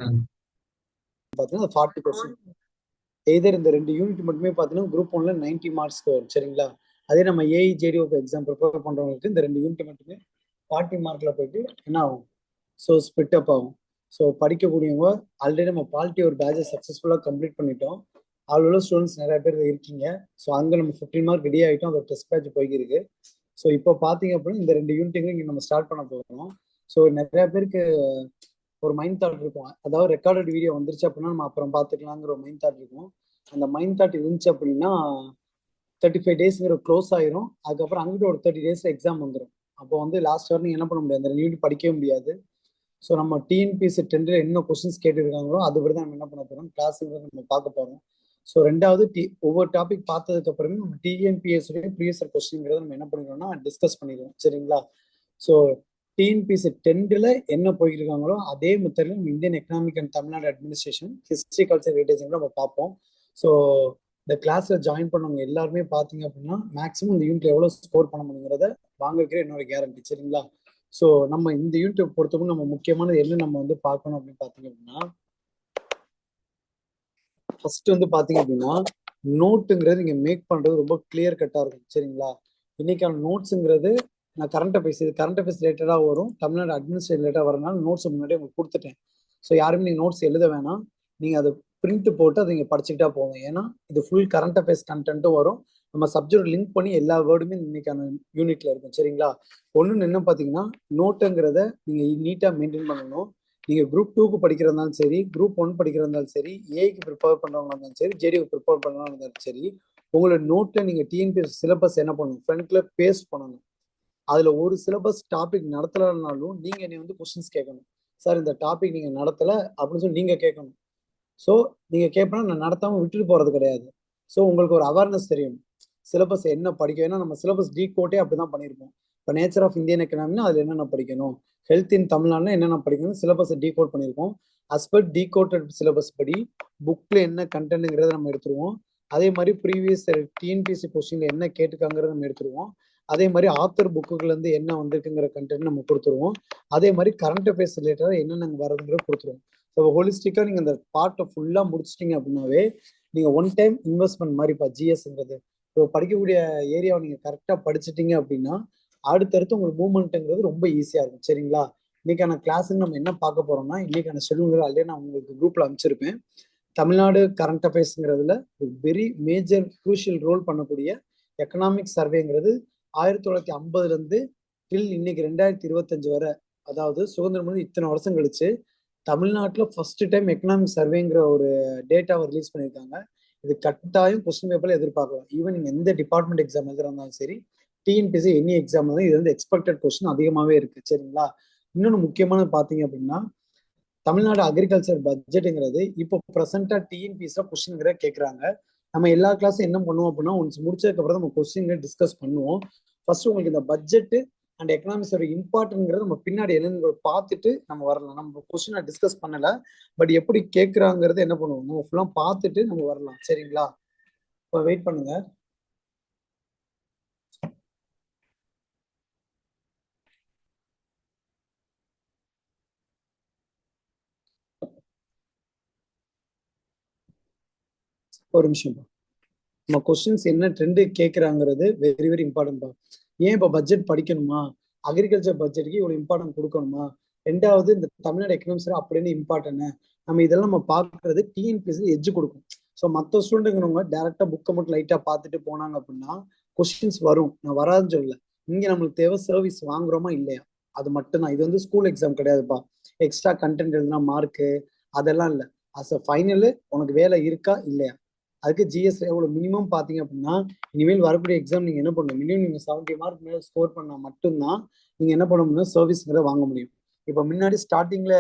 ம். பார்த்தீங்கன்னா 40%. எய்தர் இந்த 2 யூனிட் மட்டுமே பார்த்தீங்கன்னா குரூப் 1ல 90 மார்க்ஸ்க்கு வரும் சரிங்களா. அதே நம்ம ஏஇ ஜேடிஓக்கு எக்ஸாம் ப்ரிப்பேர் பண்றவங்களுக்கு இந்த 2 யூனிட் மட்டுமே 40 மார்க்ல போயிட்டு என்ன ஆகும், ஸோ ஸ்பிட் அப் ஆகும். ஸோ படிக்கக்கூடியவங்க ஆல்ரெடி நம்ம பாலிட்டி ஒரு பேட்சை சக்ஸஸ்ஃபுல்லாக கம்ப்ளீட் பண்ணிட்டோம். அவ்வளோ ஸ்டூடெண்ட்ஸ் நிறைய பேர் இருக்கீங்க. ஸோ அங்கே நம்ம 15 மார்க் ரெடி ஆகிட்டோம். அந்த டெஸ்ட் பேட்ச் போய்க்கிருக்கு. ஸோ இப்போ பார்த்தீங்க அப்படின்னா இந்த 2 யூனிட்டுங்க இங்கே நம்ம ஸ்டார்ட் பண்ண போகிறோம். ஸோ நிறைய பேருக்கு ஒரு மைண்ட் தாட் இருக்கும், அதாவது ரெக்கார்டட் வீடியோ வந்துருச்சு அப்படின்னா நம்ம அப்புறம் பார்த்துக்கலாங்கிற ஒரு மைண்ட் தாட் இருக்கும். அந்த மைண்ட் தாட் இருந்துச்சு அப்படின்னா 35 டேஸ்ங்கிற க்ளோஸ் ஆயிரும். அதுக்கப்புறம் அங்கிட்ட ஒரு 30 டேஸ்ல எக்ஸாம் வந்துடும். அப்போ வந்து லாஸ்ட் வரை நீங்க என்ன பண்ண முடியாது, அந்த யூனிட் படிக்கவே முடியாது. ஸோ நம்ம டிஎன்பிஎஸ்சி 10ல என்ன கொஸ்டின்ஸ் கேட்டுருக்காங்களோ அதுபடி தான் நம்ம என்ன பண்ண போறோம், கிளாஸுங்கிறத நம்ம பார்க்க போறோம். ஸோ ரெண்டாவது ஒவ்வொரு டாபிக் பார்த்ததுக்கு அப்புறமே நம்ம டிஎன்பிஎஸ்சி ப்ரீவியஸ் கொஸ்டின்ங்கிறத நம்ம என்ன பண்ணிடுவோம்னா டிஸ்கஸ் பண்ணிடுவோம் சரிங்களா. ஸோ டிஎன்பிஎஸ்சி 10ல என்ன போயிருக்காங்களோ அதே மெத்தட்ல நம்ம Indian economic and Tamil Nadu administration history culture weightage நம்ம பார்ப்போம். ஸோ இந்த கிளாஸ்ல ஜாயின் பண்ணவங்க எல்லாருமே பார்த்தீங்க அப்படின்னா மேக்ஸிமம் இந்த யூனிட்ல எவ்வளோ ஸ்கோர் பண்ண முடியுங்கிறத வாங்கிக்கிற என்னோட கேரண்டி சரிங்களா. ஸோ நம்ம இந்த யூனிட்டை பொறுத்தவரை நம்ம முக்கியமானது என்ன நம்ம வந்து பார்க்கணும் அப்படின்னு பார்த்தீங்க அப்படின்னா, ஃபர்ஸ்ட் வந்து பார்த்தீங்க அப்படின்னா நோட்டுங்கிறது நீங்க மேக் பண்றது ரொம்ப கிளியர் கட்டா இருக்கும் சரிங்களா. இன்னைக்கான நோட்ஸுங்கிறது நான் கரண்ட் அஃபேர்ஸ் ரிலேட்டடாக வரும், தமிழ்நாடு அட்மினிஸ்ட்ரேஷன் ரிலேட்டடாக வரனால நோட்ஸ் முன்னாடியே உங்களுக்கு கொடுத்துட்டேன். ஸோ யாருமே நீங்கள் நோட்ஸ் எழுத வேணாம், நீங்கள் அதை பிரிண்ட் போட்டு அதை நீங்கள் படிச்சுக்கிட்டா போதும். ஏன்னா இது ஃபுல் கரண்ட் அஃபேர்ஸ் கண்டென்ட்டும் வரும், நம்ம சப்ஜெக்ட் லிங்க் பண்ணி எல்லா வேர்டுமே இன்னைக்கான யூனிட்ல இருக்கும் சரிங்களா. ஒன்று என்ன பார்த்தீங்கன்னா நோட்டுங்கிறத நீங்கள் நீட்டாக மெயின்டைன் பண்ணணும். நீங்கள் குரூப் 2க்கு படிக்கிறதாலும் சரி, குரூப் 1 படிக்கிறதாலும் சரி, ஏக்கு ப்ரிப்பேர் பண்ணுறவங்க இருந்தாலும் சரி, ஜேடிக்கு ப்ரிப்பேர் பண்ணுறவங்க இருந்தாலும் சரி, உங்களோட நோட்டில் நீங்கள் டிஎன்பிஎஸ் சிலபஸ் என்ன பண்ணணும், ஃப்ரண்ட்ல பேஸ்ட் பண்ணணும். அதுல ஒரு சிலபஸ் டாபிக் நடத்தலைனாலும் நீங்க என்னை வந்து கொஸ்டின்ஸ் கேட்கணும், சார் இந்த டாபிக் நீங்க நடத்தல அப்படின்னு சொல்லி நீங்க கேட்கணும். ஸோ நீங்க கேட்பனா நான் நடத்தாம விட்டுட்டு போறது கிடையாது. ஸோ உங்களுக்கு ஒரு அவேர்னஸ் தெரியும் சிலபஸ் என்ன படிக்க. ஏன்னா நம்ம சிலபஸ் டீ கோட்டே அப்படிதான் பண்ணியிருப்போம். இப்போ நேச்சர் ஆஃப் இந்தியன் எக்கனாமினா அதுல என்னென்ன படிக்கணும், ஹெல்த் இன் தமிழ்நாடுனா என்னென்ன படிக்கணும், சிலபஸை டீ கோட் பண்ணியிருக்கோம். அஸ்பெட் டீ கோட்டட் சிலபஸ் படி புக்ல என்ன கண்டென்ட்ங்கிறத நம்ம எடுத்துருவோம். அதே மாதிரி ப்ரீவியஸ் டிஎன்பிஎஸ்சி கொஸ்டின்ல என்ன கேட்டுக்காங்கிறத நம்ம எடுத்துருவோம். அதே மாதிரி ஆத்தர் புக்குல இருந்து என்ன வந்திருக்குங்கிற கண்டென்ட் நம்ம கொடுத்துருவோம். அதே மாதிரி கரண்ட் அஃபேர்ஸ் ரிலேட்டடா என்னென்ன வருதுங்கிறத கொடுத்துருவோம். ஸோ ஹோலிஸ்டிக்கா நீங்க இந்த பார்ட்டை ஃபுல்லா முடிச்சிட்டீங்க அப்படின்னாவே நீங்க ஒன் டைம் இன்வெஸ்ட்மெண்ட் மாதிரிப்பா ஜிஎஸ்ங்கிறது. ஸோ படிக்கக்கூடிய ஏரியாவை நீங்க கரெக்டா படிச்சிட்டீங்க அப்படின்னா அடுத்தடுத்து உங்களுக்கு மூவ்மெண்ட்டுங்கிறது ரொம்ப ஈஸியா இருக்கும் சரிங்களா. இன்னைக்கான கிளாஸுக்கு நம்ம என்ன பார்க்க போறோம்னா, இன்னைக்கான ஷெடியூல் ஆல்ரெடி நான் உங்களுக்கு குரூப்ல அனுப்பிச்சிருப்பேன். தமிழ்நாடு கரண்ட் அஃபேர்ஸ்ங்கிறதுல வெரி மேஜர் குரூஷியல் ரோல் பண்ணக்கூடிய எக்கனாமிக் சர்வேங்கிறது 1950ல இருந்து டில் இன்னைக்கு 2025 வரை, அதாவது சுதந்திரம் இத்தனை வருஷம் கழிச்சு தமிழ்நாட்டில் ஃபர்ஸ்ட் டைம் எக்கனாமிக் சர்வேங்கிற ஒரு டேட்டாவை ரிலீஸ் பண்ணியிருக்காங்க. இது கட்டாயம் கொஸ்டின் பேப்பர்ல எதிர்பார்க்கலாம். ஈவன் நீங்க எந்த டிபார்ட்மெண்ட் எக்ஸாம் எழுதுறாலும் சரி, டிஎன்பிசி எனி எக்ஸாம் இருந்தாலும் இது வந்து எக்ஸ்பெக்டட் கொஸ்டின் அதிகமாகவே இருக்கு சரிங்களா. இன்னொன்று முக்கியமானது பார்த்தீங்க அப்படின்னா தமிழ்நாடு அக்ரிகல்ச்சர் பட்ஜெட்டுங்கிறது இப்போ ப்ரெசென்டா டிஎன்பிஎஸ்ல கொஸ்டின்கிற கேட்குறாங்க. நம்ம எல்லா கிளாஸும் என்ன பண்ணுவோம் அப்படின்னா ஒன்ஸ் முடிச்சதுக்கு அப்புறம் நம்ம கொஸ்டின் டிஸ்கஸ் பண்ணுவோம். ஃபர்ஸ்ட் உங்களுக்கு இந்த பட்ஜெட் அண்ட் எக்கனாமிக்ஸோட இம்பார்ட்டன்ங்கிறத நம்ம பின்னாடி என்னன்னு பார்த்துட்டு நம்ம வரலாம். நம்ம கொஸ்டினை டிஸ்கஸ் பண்ணல, பட் எப்படி கேட்குறாங்கிறது என்ன பண்ணுவோம் நம்ம ஃபுல்லா பார்த்துட்டு நம்ம வரலாம் சரிங்களா. இப்போ வெயிட் பண்ணுங்க. ஒரு நிமிஷம். நம்ம கொஸ்டின்ஸ் என்ன ட்ரெண்டு கேட்குறாங்கிறது வெரி வெரி இம்பார்ட்டன்ட் தான். ஏன் இப்போ பட்ஜெட் படிக்கணுமா, அக்ரிகல்ச்சர் பட்ஜெட்டுக்கு இவ்வளோ இம்பார்ட்டன்ட் கொடுக்கணுமா, ரெண்டாவது இந்த தமிழ்நாடு எக்கனாமிக்ஸ் அப்படின்னு இம்பார்ட்டன்ட் நம்ம இதெல்லாம் நம்ம பார்க்கறது டிஎன்பிஎஸ்சி எட்ஜ் கொடுக்கும். ஸோ மற்ற ஸ்டூடெண்ட்டுங்கிறவங்க டேரெக்டாக புக்கை மட்டும் லைட்டாக பார்த்துட்டு போனாங்க அப்படின்னா கொஸ்டின்ஸ் வரும், நான் வராதுன்னு சொல்லல. இங்கே நம்மளுக்கு தேவை சர்வீஸ் வாங்குறோமா இல்லையா, அது மட்டும்தான். இது வந்து ஸ்கூல் எக்ஸாம் கிடையாதுப்பா. எக்ஸ்ட்ரா கண்டென்ட் எழுதுனா மார்க்கு அதெல்லாம் இல்லை. அஸ் அ ஃபைனலு உனக்கு வேலை இருக்கா இல்லையா, அதுக்கு ஜிஎஸ் எவ்வளோ மினிமம் பார்த்தீங்க அப்படின்னா இனிமேல் வரக்கூடிய எக்ஸாம் நீங்கள் என்ன பண்ணணும், மினிமம் நீங்கள் 70 மார்க் மேலே ஸ்கோர் பண்ணால் மட்டும்தான் நீங்கள் என்ன பண்ண முடியும், சர்வீஸ்ங்கிறத வாங்க முடியும். இப்போ முன்னாடி ஸ்டார்டிங்கில்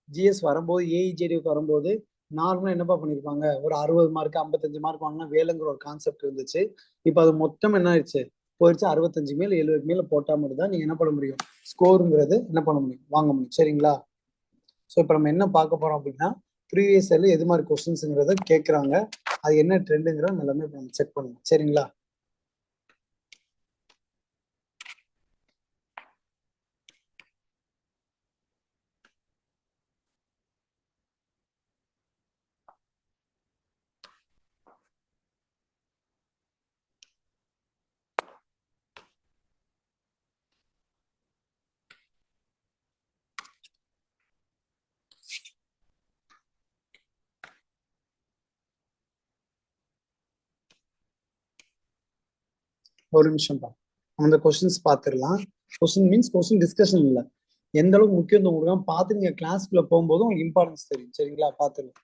ஜிஎஸ் வரும்போது ஏஇஜேடிக்கு வரும்போது நார்மலாக என்னப்பா பண்ணியிருப்பாங்க, ஒரு 60 மார்க் 55 மார்க் வாங்கினா வேலைங்கிற ஒரு கான்செப்ட் இருந்துச்சு. இப்போ அது மொத்தம் என்ன ஆயிடுச்சு, போயிடுச்சு 65 மேலே 70 மேலே போட்டால் மட்டும் தான் நீங்கள் என்ன பண்ண முடியும், ஸ்கோருங்கிறது என்ன பண்ண முடியும், வாங்க முடியும் சரிங்களா. ஸோ இப்போ நம்ம என்ன பார்க்க போறோம் அப்படின்னா ப்ரீவியஸ் இயர்ல எது மாதிரி கொஸ்டின்ஸுங்கிறத கேட்குறாங்க, அது என்ன ட்ரெண்டுங்கிறத எல்லாமே நம்ம செக் பண்ணுவோம் சரிங்களா. ஒரு நிமிஷம் பா, அந்த கொஸ்டின்ஸ் பார்த்துடலாம். கொஸ்டின் மீன்ஸ் கொஸ்டின் டிஸ்கஷன் இல்லை, எந்த அளவுக்கு முக்கியத்துவம் கொடுக்காம பார்த்து நீங்க கிளாஸ்க்குள்ள போகும்போது உங்களுக்கு இம்பார்ட்டன்ஸ் தெரியும். சரிங்களா, பார்த்துருங்க.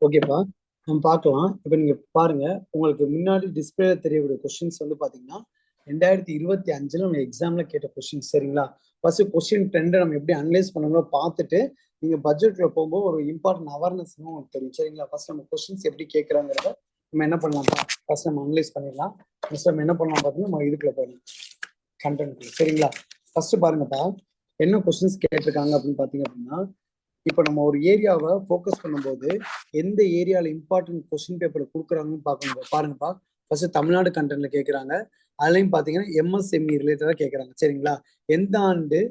ஓகேப்பா, நம்ம பார்க்கலாம். இப்போ நீங்க பாருங்க, உங்களுக்கு முன்னாடி டிஸ்பிளேல தெரியக்கூடிய கொஸ்டின்ஸ் வந்து பாத்தீங்கன்னா 2025 நம்ம எக்ஸாம்ல கேட்ட கொஸ்டின். சரிங்களா, ஃபர்ஸ்ட் கொஸ்டின் ட்ரெண்டை நம்ம எப்படி அனலைஸ் பண்ணணும் பார்த்துட்டு நீங்க பட்ஜெட்ல போகும்போது ஒரு இம்பார்ட்டன்ட் அவேர்னஸ் உங்களுக்கு தெரியும். சரிங்களா, ஃபர்ஸ்ட் நம்ம கொஸ்டின்ஸ் எப்படி கேட்கறாங்கிறத நம்ம என்ன பண்ணலாம், ஃபர்ஸ்ட் நம்ம அனலைஸ் பண்ணிடலாம். ஃபர்ஸ்ட் நம்ம என்ன பண்ணலாம் பார்த்தீங்கன்னா, நம்ம இதுக்குள்ள போயிடலாம், கண்டென்ட். சரிங்களா, ஃபர்ஸ்ட் பாருங்கப்பா, என்ன கொஸ்டின்ஸ் கேட்டிருக்காங்க அப்படின்னு பாத்தீங்க அப்படின்னா, இப்போ நம்ம ஒரு ஏரியாவை ஃபோக்கஸ் பண்ணும்போது எந்த ஏரியால இம்பார்ட்டன்ட் கொஸ்டின் பேப்பர் கொடுக்குறாங்கன்னு பார்க்கணும். பாருங்கப்பா, ஃபர்ஸ்ட் தமிழ்நாடு கண்டென்ட்ல கேட்குறாங்க. அதுலயும் பாத்தீங்கன்னா எம்எஸ்எம்இ ரிலேட்டடா கேட்குறாங்க. சரிங்களா, எந்த ஆண்டு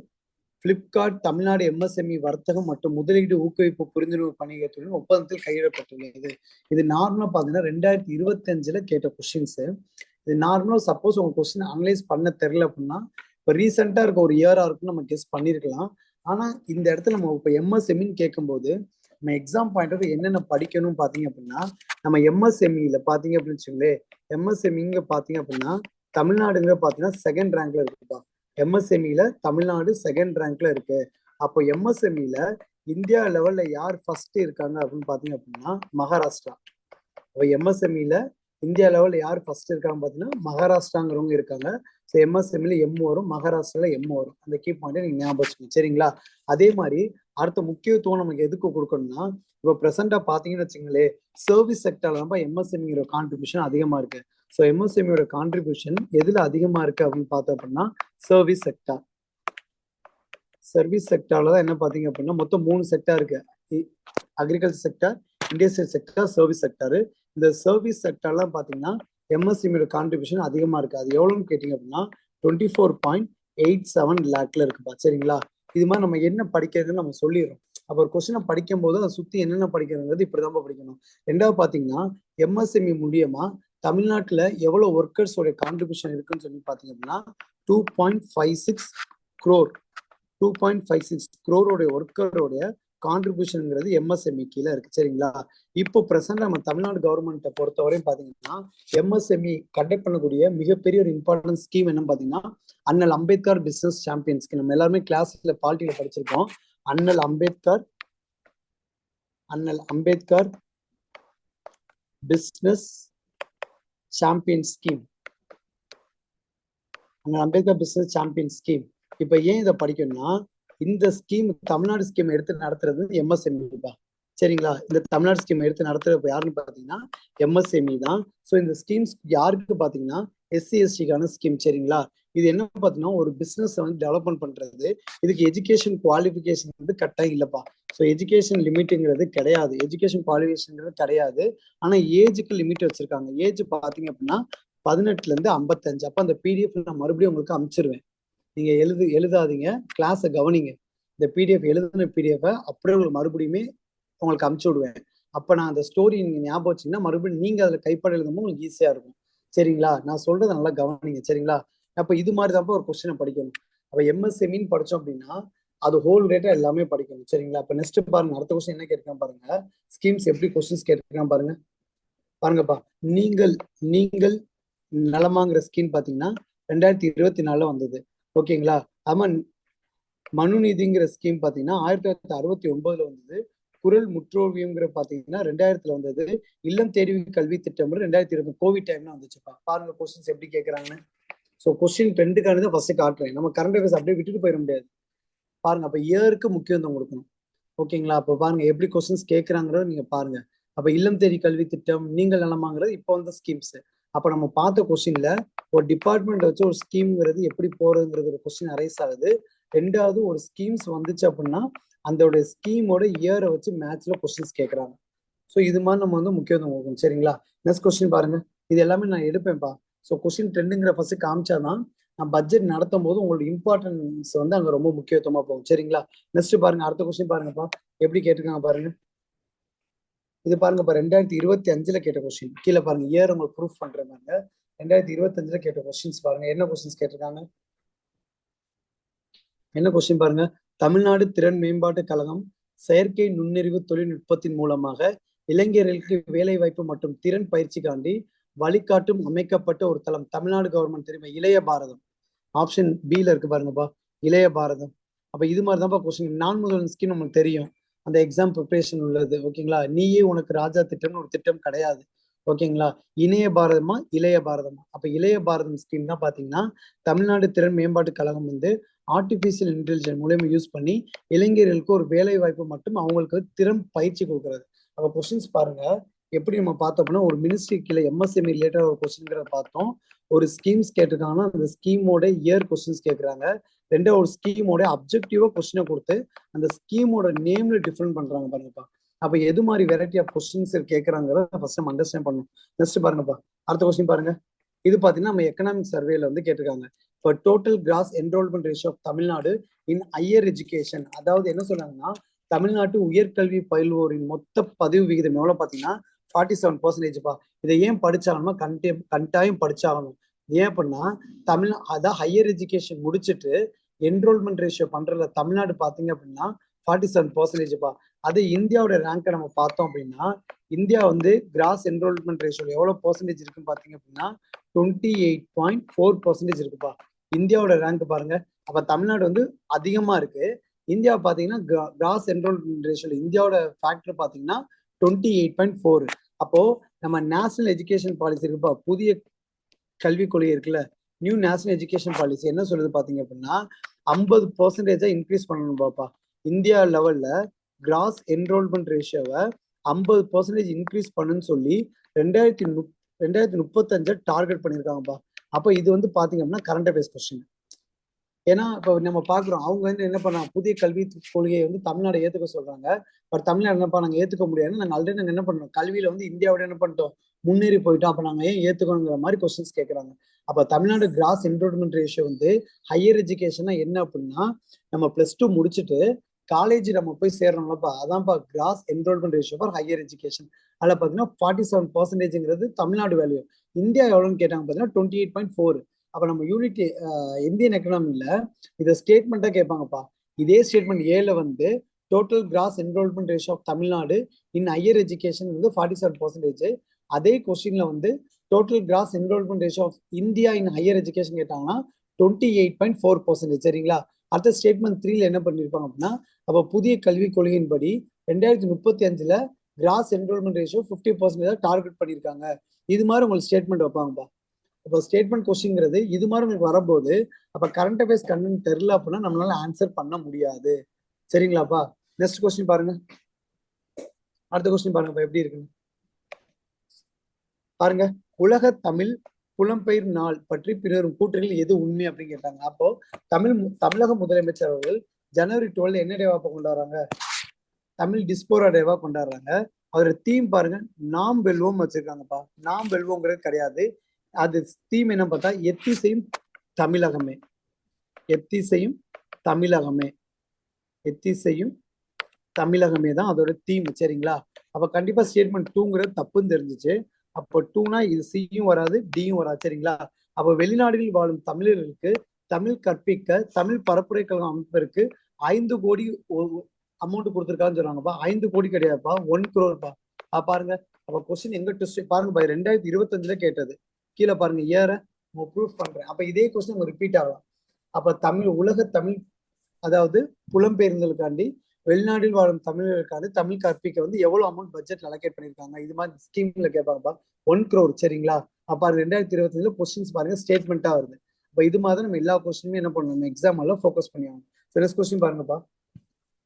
பிளிப்கார்ட் தமிழ்நாடு எம்எஸ்எம்இ வர்த்தகம் மற்றும் முதலீடு ஊக்குவிப்பு புரிந்துணர்வு பணியகத்துடன் ஒப்பந்தத்தில் கையிடப்பட்டுள்ளது. இது நார்மலா பாத்தீங்கன்னா 2025 கேட்ட கொஸ்டின்ஸ். இது நார்மலா சப்போஸ் உங்க கொஸ்டின் அனலைஸ் பண்ண தெரியல அப்படின்னா, இப்போ ரீசெண்டா இருக்க ஒரு இயரா இருக்குன்னு நம்ம கெஸ் பண்ணிருக்கலாம். ஆனா இந்த இடத்துல நம்ம இப்போ எம்எஸ்எம்இன்னு கேட்கும்போது நம்ம எக்ஸாம் பாயிண்ட் ஆஃப் என்னென்ன படிக்கணும்னு பாத்தீங்க அப்படின்னா, நம்ம எம்எஸ்எம்இல பாத்தீங்க அப்படின்னு வச்சுங்களேன், எம்எஸ்எம்இங்க பாத்தீங்க அப்படின்னா தமிழ்நாடுங்கிற பாத்தீங்கன்னா செகண்ட் ரேங்க்ல இருக்குப்பா. எம்எஸ்எம்இல தமிழ்நாடு செகண்ட் ரேங்க்ல இருக்கு. அப்போ எம்எஸ்எம்இல இந்தியா லெவல்ல யார் ஃபர்ஸ்ட் இருக்காங்க அப்படின்னு பாத்தீங்க அப்படின்னா மகாராஷ்டிரா. அப்போ எம்எஸ்எம்இல இந்தியா லெவல்ல யார் ஃபர்ஸ்ட் இருக்காங்க பாத்தீங்கன்னா மகாராஷ்டிராங்கிறவங்க இருக்காங்க. ஸோ எம்எஸ்எம்இல எம் வரும், மகாராஷ்டிரால எம் வரும். அந்த கீ பாயிண்ட் நீங்க ஞாபகம் வச்சுக்கோங்க. சரிங்களா, அதே மாதிரி அடுத்த முக்கியத்துவம் நமக்கு எதுக்கு கொடுக்கணும்னா, இப்போ ப்ரெசென்டா பாத்தீங்கன்னு வச்சுங்களேன், சர்வீஸ் செக்டர்ல தான் எம்எஸ்எம்இ கான்ட்ரிபியூஷன் அதிகமா இருக்கு. ஸோ எம்எஸ்எம்இயோட கான்ட்ரிபியூஷன் எதுல அதிகமா இருக்கு அப்படின்னு பார்த்தோம் அப்படின்னா சர்வீஸ் செக்டார். சர்வீஸ் செக்டார்ல தான் என்ன பாத்தீங்க அப்படின்னா மொத்தம் 3 செக்டார் இருக்கு, agriculture sector, industrial sector, service sector. இந்த சர்வீஸ் செக்டார்லாம் பாத்தீங்கன்னா எம்எஸ்எம்இயோட கான்ட்ரிபியூஷன் அதிகமா இருக்கு. அது எவ்வளவுன்னு கேட்டீங்க அப்படின்னா 24.87 லேக்ல இருக்குப்பா. சரிங்களா, இது மாதிரி நம்ம என்ன படிக்கிறதுன்னு நம்ம சொல்லிடுறோம். அப்போ ஒரு கொஸ்டினை படிக்கும் போது அதை சுத்தி என்னென்ன படிக்கிறதுங்கிறது இப்படிதான் படிக்கணும். ரெண்டாவது பாத்தீங்கன்னா எம்எஸ்எம்இ மூலியமா தமிழ்நாட்டுல எவ்வளவு ஒர்க்கர்ஸோட கான்ட்ரிபியூஷன் இருக்குன்னு சொல்லி பாத்தீங்க அப்படின்னா 2.56 crore 2.56 crore ஒர்க்கரோடைய கான்ட்ரிபியூஷன்ங்கிறது எம்எஸ்எம்இ கீழே இருக்கு. சரிங்களா, இப்போ பிரசன்ட் நம்ம தமிழ்நாடு கவர்மெண்ட்டை பொறுத்தவரையும் பாத்தீங்கன்னா எம்எஸ்எம்இ கண்டக்ட் பண்ணக்கூடிய மிகப்பெரிய ஒரு இம்பார்ட்டன்ட் ஸ்கீம் என்னன்னு பாத்தீங்கன்னா அண்ணல் அம்பேத்கர் பிசினஸ் சாம்பியன் ஸ்கீம். நம்ம எல்லாருமே கிளாஸ்ல பாலிட்டியில படிச்சிருக்கோம். அண்ணல் Ambedkar business champion scheme. Ambedkar business champion scheme. இப்ப ஏன் இதை படிக்கணும்னா, இந்த ஸ்கீம் தமிழ்நாடு ஸ்கீம் எடுத்து நடத்துறது எம்எஸ்எம்இ தான். சரிங்களா, இந்த தமிழ்நாடு ஸ்கீம் எடுத்து நடத்துறது யாருன்னு பாத்தீங்கன்னா எம்எஸ்எம்இ தான். ஸோ இந்த ஸ்கீம்ஸ் யாருக்கு பாத்தீங்கன்னா எஸ்சி எஸ்டிக்கான ஸ்கீம். சரிங்களா, இது என்ன பாத்தீங்கன்னா ஒரு பிசினஸ் வந்து டெவலப்மெண்ட் பண்றது. இதுக்கு எஜுகேஷன் குவாலிஃபிகேஷன் வந்து கட்டாயம் இல்லப்பா. ஸோ எஜுகேஷன் லிமிட்டுங்கிறது கிடையாது, எஜுகேஷன் குவாலிஃபிகேஷன் கிடையாது. ஆனா ஏஜுக்கு லிமிட் வச்சிருக்காங்க. ஏஜ் பாத்தீங்க அப்படின்னா 18ல இருந்து 55. அப்ப அந்த பிடிஎஃப் நான் மறுபடியும் உங்களுக்கு அனுப்பிச்சிருவேன். நீங்க எழுதாதீங்க, கிளாஸை கவனிங்க. இந்த பிடிஎஃப் எழுதுன பிடிஎஃப் அப்படியே உங்களுக்கு மறுபடியுமே உங்களுக்கு அனுப்பிச்சு விடுவேன். அப்ப நான் அந்த ஸ்டோரி நீங்க ஞாபகம் வச்சீங்கன்னா மறுபடியும் நீங்க அதுல கைப்பட எழுதும்போது உங்களுக்கு ஈஸியா இருக்கும். சரிங்களா, நான் சொல்றதை நல்லா கவனிங்க. சரிங்களா, அப்ப இது மாதிரி தான் ஒரு கொஸ்டினை படிக்கணும். அப்ப எம்எஸ்எம்இன்னு படிச்சோம் அப்படின்னா அது ஹோல் ரேட்டா எல்லாமே படிக்கணும். சரிங்களா, அப்ப நெக்ஸ்ட் பாருங்க, அடுத்த கொஸ்டின் என்ன கேட்கலாம் பாருங்க. ஸ்கீம்ஸ் எப்படி கொஸ்டின்ஸ் கேட்டிருக்கான் பாருங்கப்பா. நீங்கள் நலமாங்கிற ஸ்கீம் பாத்தீங்கன்னா 2024 வந்தது. ஓகேங்களா, ஆமா. மனுநீதிங்கிற ஸ்கீம் பாத்தீங்கன்னா 1969 வந்தது. குரல் முற்றோவியம்ங்கிற பாத்தீங்கன்னா 2000 வந்தது. இல்லம் தேடி கல்வி திட்டம் 2020 கோவிட் டைம்ல வந்துச்சுப்பா. பாருங்க கொஸ்டின்ஸ் எப்படி கேட்கறாங்கன்னு. ஸோ கொஸ்டின் ட்ரெண்டுக்கானதை ஃபர்ஸ்ட் காட்டுறேன். நம்ம கரண்ட் அஃபேர்ஸ் அப்படியே விட்டுட்டு போயிட முடியாது. பாருங்க, அப்ப இயருக்கு முக்கியத்துவம் கொடுக்கணும். ஓகேங்களா, அப்ப பாருங்க எப்படி கொஸ்டின்ஸ் கேட்கறாங்கிறத நீங்க பாருங்க. அப்ப இல்லம் தேடி கல்வி திட்டம், நீங்கள் நலமாங்கிறது இப்போ வந்த ஸ்கீம்ஸ். அப்ப நம்ம பார்த்த கொஸ்டின்ல ஒரு டிபார்ட்மெண்ட் வச்சு ஒரு ஸ்கீம்ங்கிறது எப்படி போறதுங்கிறது ஒரு கொஸ்டின் அரைஸ் ஆகுது. ரெண்டாவது ஒரு ஸ்கீம்ஸ் வந்துச்சு அப்படின்னா அதோட ஸ்கீமோட இயரை வச்சு மேட்ச்ல கொஸ்டின்ஸ் கேட்கறாங்க. ஸோ இது மாதிரி நம்ம வந்து முக்கியத்துவம் கொடுக்கணும். சரிங்களா? நெக்ஸ்ட் கொஸ்டின் பாருங்க. இது எல்லாமே நான் எடுப்பேன்ப்பா. ஸோ கொஸ்டின் ட்ரெண்டுங்கிற ஃபர்ஸ்ட் காமிச்சாதான் நான் பட்ஜெட் நடத்தும் போது உங்களோட இம்பார்ட்டன்ஸ் வந்து அங்க ரொம்ப முக்கியத்துவமா போகும். சரிங்களா? நெக்ஸ்ட் பாருங்க, அடுத்த கொஸ்டின் பாருங்கப்பா. எப்படி கேட்டிருக்காங்க பாருங்க. இது பாருங்கப்பா, 2025 கேட்ட கொஸ்டின். கீழே பாருங்க, இயர் உங்களுக்கு ப்ரூஃப் பண்றேன் பாருங்க. 2025 கேட்ட கொஸ்டின்ஸ் பாருங்க. என்ன கொஸ்டின்ஸ் கேட்டிருக்காங்க? என்ன கொஸ்டின் பாருங்க. தமிழ்நாடு திறன் மேம்பாட்டு கழகம் செயற்கை நுண்ணறிவு தொழில்நுட்பத்தின் மூலமாக இளைஞர்களுக்கு வேலை வாய்ப்பு மற்றும் திறன் பயிற்சிக்காண்டி வழிகாட்டும் அமைக்கப்பட்ட ஒரு தளம். தமிழ்நாடு கவர்மெண்ட் தெரியுமா? இளைய பாரதம். ஆப்ஷன் பில இருக்கு பாருங்கப்பா, இளைய பாரதம். அப்ப இது மாதிரி தான்ப்பா கொஸ்டின். நான் முதல்வன் ஸ்கீம் நமக்கு தெரியும், அந்த எக்ஸாம் ப்ரிப்பரேஷன் உள்ளது. ஓகேங்களா? நீயே உனக்கு ராஜா திட்டம்னு ஒரு திட்டம் கிடையாது. ஓகேங்களா? இணைய பாரதமா இளைய பாரதமா? அப்ப இளைய பாரதம் ஸ்கீம் தான் பாத்தீங்கன்னா தமிழ்நாடு திறன் மேம்பாட்டு கழகம் வந்து ஆர்டிபிஷியல் இன்டெலிஜென்ஸ் மூலயமா யூஸ் பண்ணி இளைஞர்களுக்கு ஒரு வேலை வாய்ப்பு மற்றும் அவங்களுக்கு திறன் பயிற்சி கொடுக்கறது. அப்ப கொஸ்டின்ஸ் பாருங்க எப்படி நம்ம பார்த்தோம்னா, ஒரு மினிஸ்ட்ரி கீழே எம்எஸ்எம்இ ரிலேட்டட் ஒரு கொஸ்டின்ங்கிறத பார்த்தோம். ஒரு ஸ்கீம்ஸ் கேட்டிருக்காங்கன்னா அந்த ஸ்கீமோட இயர் கொஸ்டின்ஸ் கேட்குறாங்க. ரெண்டாவது ஒரு ஸ்கீமோட அப்ஜெக்டிவா கொஸ்டினை கொடுத்து அந்த ஸ்கீமோட நேம்ல டிஃபரெண்ட் பண்றாங்க பாருங்கப்பா. அப்ப எது மாதிரி வெரைட்டி ஆஃப் கொஸ்டின்ஸ் கேட்கறாங்கிறத ஃபர்ஸ்ட் நம்ம அண்டர்ஸ்டாண்ட் பண்ணணும். நெக்ஸ்ட் பாருங்கப்பா, அடுத்த கொஸ்டின் பாருங்க. இது பாத்தீங்கன்னா நம்ம எக்கனாமிக் சர்வேல வந்து கேட்டிருக்காங்க. இப்போ total gross enrollment ratio of Tamil Nadu in higher education, அதாவது என்ன சொல்றாங்கன்னா தமிழ்நாட்டு உயர்கல்வி பயில்வோரின் மொத்த பதிவு விகிதம் எவ்வளவு பாத்தீங்கன்னா 47%. இதை ஏன் படிச்சாகணுமா? கட்டாயம் படிச்சாகணும். ஏன் அப்படின்னா அதான் ஹையர் எஜுகேஷன் முடிச்சுட்டு என்ரோல்மெண்ட் ரேஷியோ பண்றதுல தமிழ்நாடு பாத்தீங்க அப்படின்னா 47%. அது இந்தியாவோட ரேங்கை நம்ம பார்த்தோம் அப்படின்னா இந்தியா வந்து கிராஸ் என்ரோல்மெண்ட் ரேஷியோ எவ்வளவு பர்சன்டேஜ் இருக்குன்னு பாத்தீங்க அப்படின்னா 28.4% இருக்குப்பா. இந்தியாவோட ரேங்க் பாருங்க. அப்ப தமிழ்நாடு வந்து அதிகமா இருக்கு. இந்தியா பாத்தீங்கன்னா கிராஸ் என்ரோல்மெண்ட் ரேஷியோ இந்தியாவோட ஃபேக்டர் பாத்தீங்கன்னா 28.4. அப்போ நம்ம நேஷனல் எஜுகேஷன் பாலிசி இருக்குப்பா, புதிய கல்விக் கொள்கை இருக்குல்ல, நியூ நேஷனல் எஜுகேஷன் பாலிசி என்ன சொல்லுது பாத்தீங்க அப்படின்னா 50% இன்க்ரீஸ் பண்ணணும் பாப்பா. இந்தியா லெவல்ல கிராஸ் என்ரோல்மெண்ட் ரேஷியோவை 50% இன்க்ரீஸ் பண்ணுன்னு சொல்லி 2035 டார்கெட் பண்ணியிருக்காங்கப்பா. அப்போ இது வந்து பாத்தீங்க அப்படின்னா கரண்ட் அஃபேர்ஸ் கொஸ்டின். ஏன்னா இப்போ நம்ம பாக்குறோம் அவங்க வந்து என்ன பண்ணாங்க, புதிய கல்வி கொள்கையை வந்து தமிழ்நாடு ஏத்துக்க சொல்றாங்க. பட் தமிழ்நாடு என்னப்பா நாங்க ஏத்துக்க முடியாதுன்னு நாங்க ஆல்ரெடி நாங்க என்ன பண்ணோம், கல்வியில வந்து இந்தியாவோட என்ன பண்ணிட்டோம், முன்னேறி போயிட்டோம். அப்ப நாங்க ஏன் ஏத்துக்கணுங்கிற மாதிரி கொஸ்டின்ஸ் கேட்கறாங்க. அப்ப தமிழ்நாடு கிராஸ் என்ரோல்மெண்ட் ரேஷியோ வந்து ஹையர் எஜுகேஷனா என்ன அப்படின்னா நம்ம +2 முடிச்சுட்டு காலேஜ் நம்ம போய் சேர்றோம்லப்பா, அதான்ப்பா cross enrollment ratio for higher education. அதுல பாத்தீங்கன்னா 47%ங்கிறது தமிழ்நாடு வேல்யூ. இந்தியா எவ்வளவுன்னு கேட்டாங்க பாத்தீங்கன்னா 28.4. அப்ப நம்ம யூனிட் இந்தியன் எக்கனாமில இதை ஸ்டேட்மெண்ட்டா கேட்பாங்கப்பா. இதே ஸ்டேட்மெண்ட் ஏல வந்து total gross enrollment ratio of Tamil Nadu in higher education வந்து 47%. அதே கொஸ்டின்ல வந்து total gross enrollment ratio of India in higher education கேட்டாங்கன்னா 28.4%. சரிங்களா? அடுத்த ஸ்டேட்மெண்ட் 3ல என்ன பண்ணிருப்பாங்க அப்படின்னா, அப்ப புதிய கல்விக் கொள்கையின்படி 2035ல கிராஸ் என்ரோல்மெண்ட் ரேஷியோ 50% டார்கெட் பண்ணியிருக்காங்க. இது மாதிரி உங்களுக்கு ஸ்டேட்மெண்ட் வைப்பாங்கப்பா. இப்போ ஸ்டேட்மெண்ட் கொஸ்டின்ங்கிறது இது மாதிரி உங்களுக்கு வரும்போது அப்ப கரண்ட் அஃபேர்ஸ் கண்ணு தெரியல அப்படின்னா நம்மளால ஆன்சர் பண்ண முடியாது. சரிங்களாப்பா? நெக்ஸ்ட் கொஸ்டின் பாருங்க. அடுத்த கொஸ்டின் பாருங்கப்பா எப்படி இருக்குன்னு பாருங்க. உலக தமிழ் புலம்பெயர் நாள் பற்றி பின்வரும் கூற்றுகள் எது உண்மை அப்படின்னு கேட்டாங்க. அப்போ தமிழக முதலமைச்சர் அவர்கள் ஜனவரி 12 என்ன டேவா கொண்டாடுறாங்க? தமிழ் டிஸ்போரா டேவா கொண்டாடுறாங்க. அதோட தீம் பாருங்க, நாம் வெல்வோம் வச்சிருக்காங்கப்பா. நாம் வெல்வோங்கிறது கிடையாது. அது தீம் என்ன பார்த்தா எத்திசையும் தமிழகமே, எத்திசையும் தமிழகமே, எத்திசையும் தமிழகமே தான் அதோட தீம். சரிங்களா? அப்ப கண்டிப்பா ஸ்டேட்மெண்ட் 2ங்கிறது தப்புன்னு தெரிஞ்சிச்சு. அப்போ 2னா இது சியும் வராது டியும் வராது. சரிங்களா? அப்போ வெளிநாடுகளில் வாழும் தமிழர்களுக்கு தமிழ் கற்பிக்க தமிழ் பரப்புரை கழகம் அமைப்பிற்கு 5 கோடி அமௌண்ட் கொடுத்துருக்கான்னு சொல்றாங்கப்பா. 5 கோடி கிடையாதுப்பா, 1 crore. பாருங்க. அப்ப கொஸ்டின் எங்க ட்விஸ்ட் பாருங்க, 2025 கேட்டது. கீழே பாருங்க, ஏற ப்ரூஃப் பண்றேன். அப்ப இதே கொஸ்டின் ரிப்பீட் ஆகலாம். அப்ப தமிழ் உலக தமிழ், அதாவது புலம்பெயர்ந்தலுக்காண்டி வெளிநாட்டில் வாழும் தமிழர்களுக்காண்டி தமிழ் கற்பிக்க வந்து எவ்வளவு அமௌண்ட் பட்ஜெட் அலோகேட் பண்ணிருக்காங்க, இது மாதிரி ஸ்கீம்ல கேட்பாங்கப்பா. 1 crore. சரிங்களா? அப்ப 2025 கொஸ்டின்ஸ் பாருங்க ஸ்டேட்மெண்டா வருது. அப்ப இது மாதிரி நம்ம எல்லா கொஸ்டினுமே என்ன பண்ணணும், எக்ஸாம் எல்லாம் ஃபோக்கஸ் பண்ணி ஆகணும். நெக்ஸ்ட் கொஸ்டின் பாருங்கப்பா.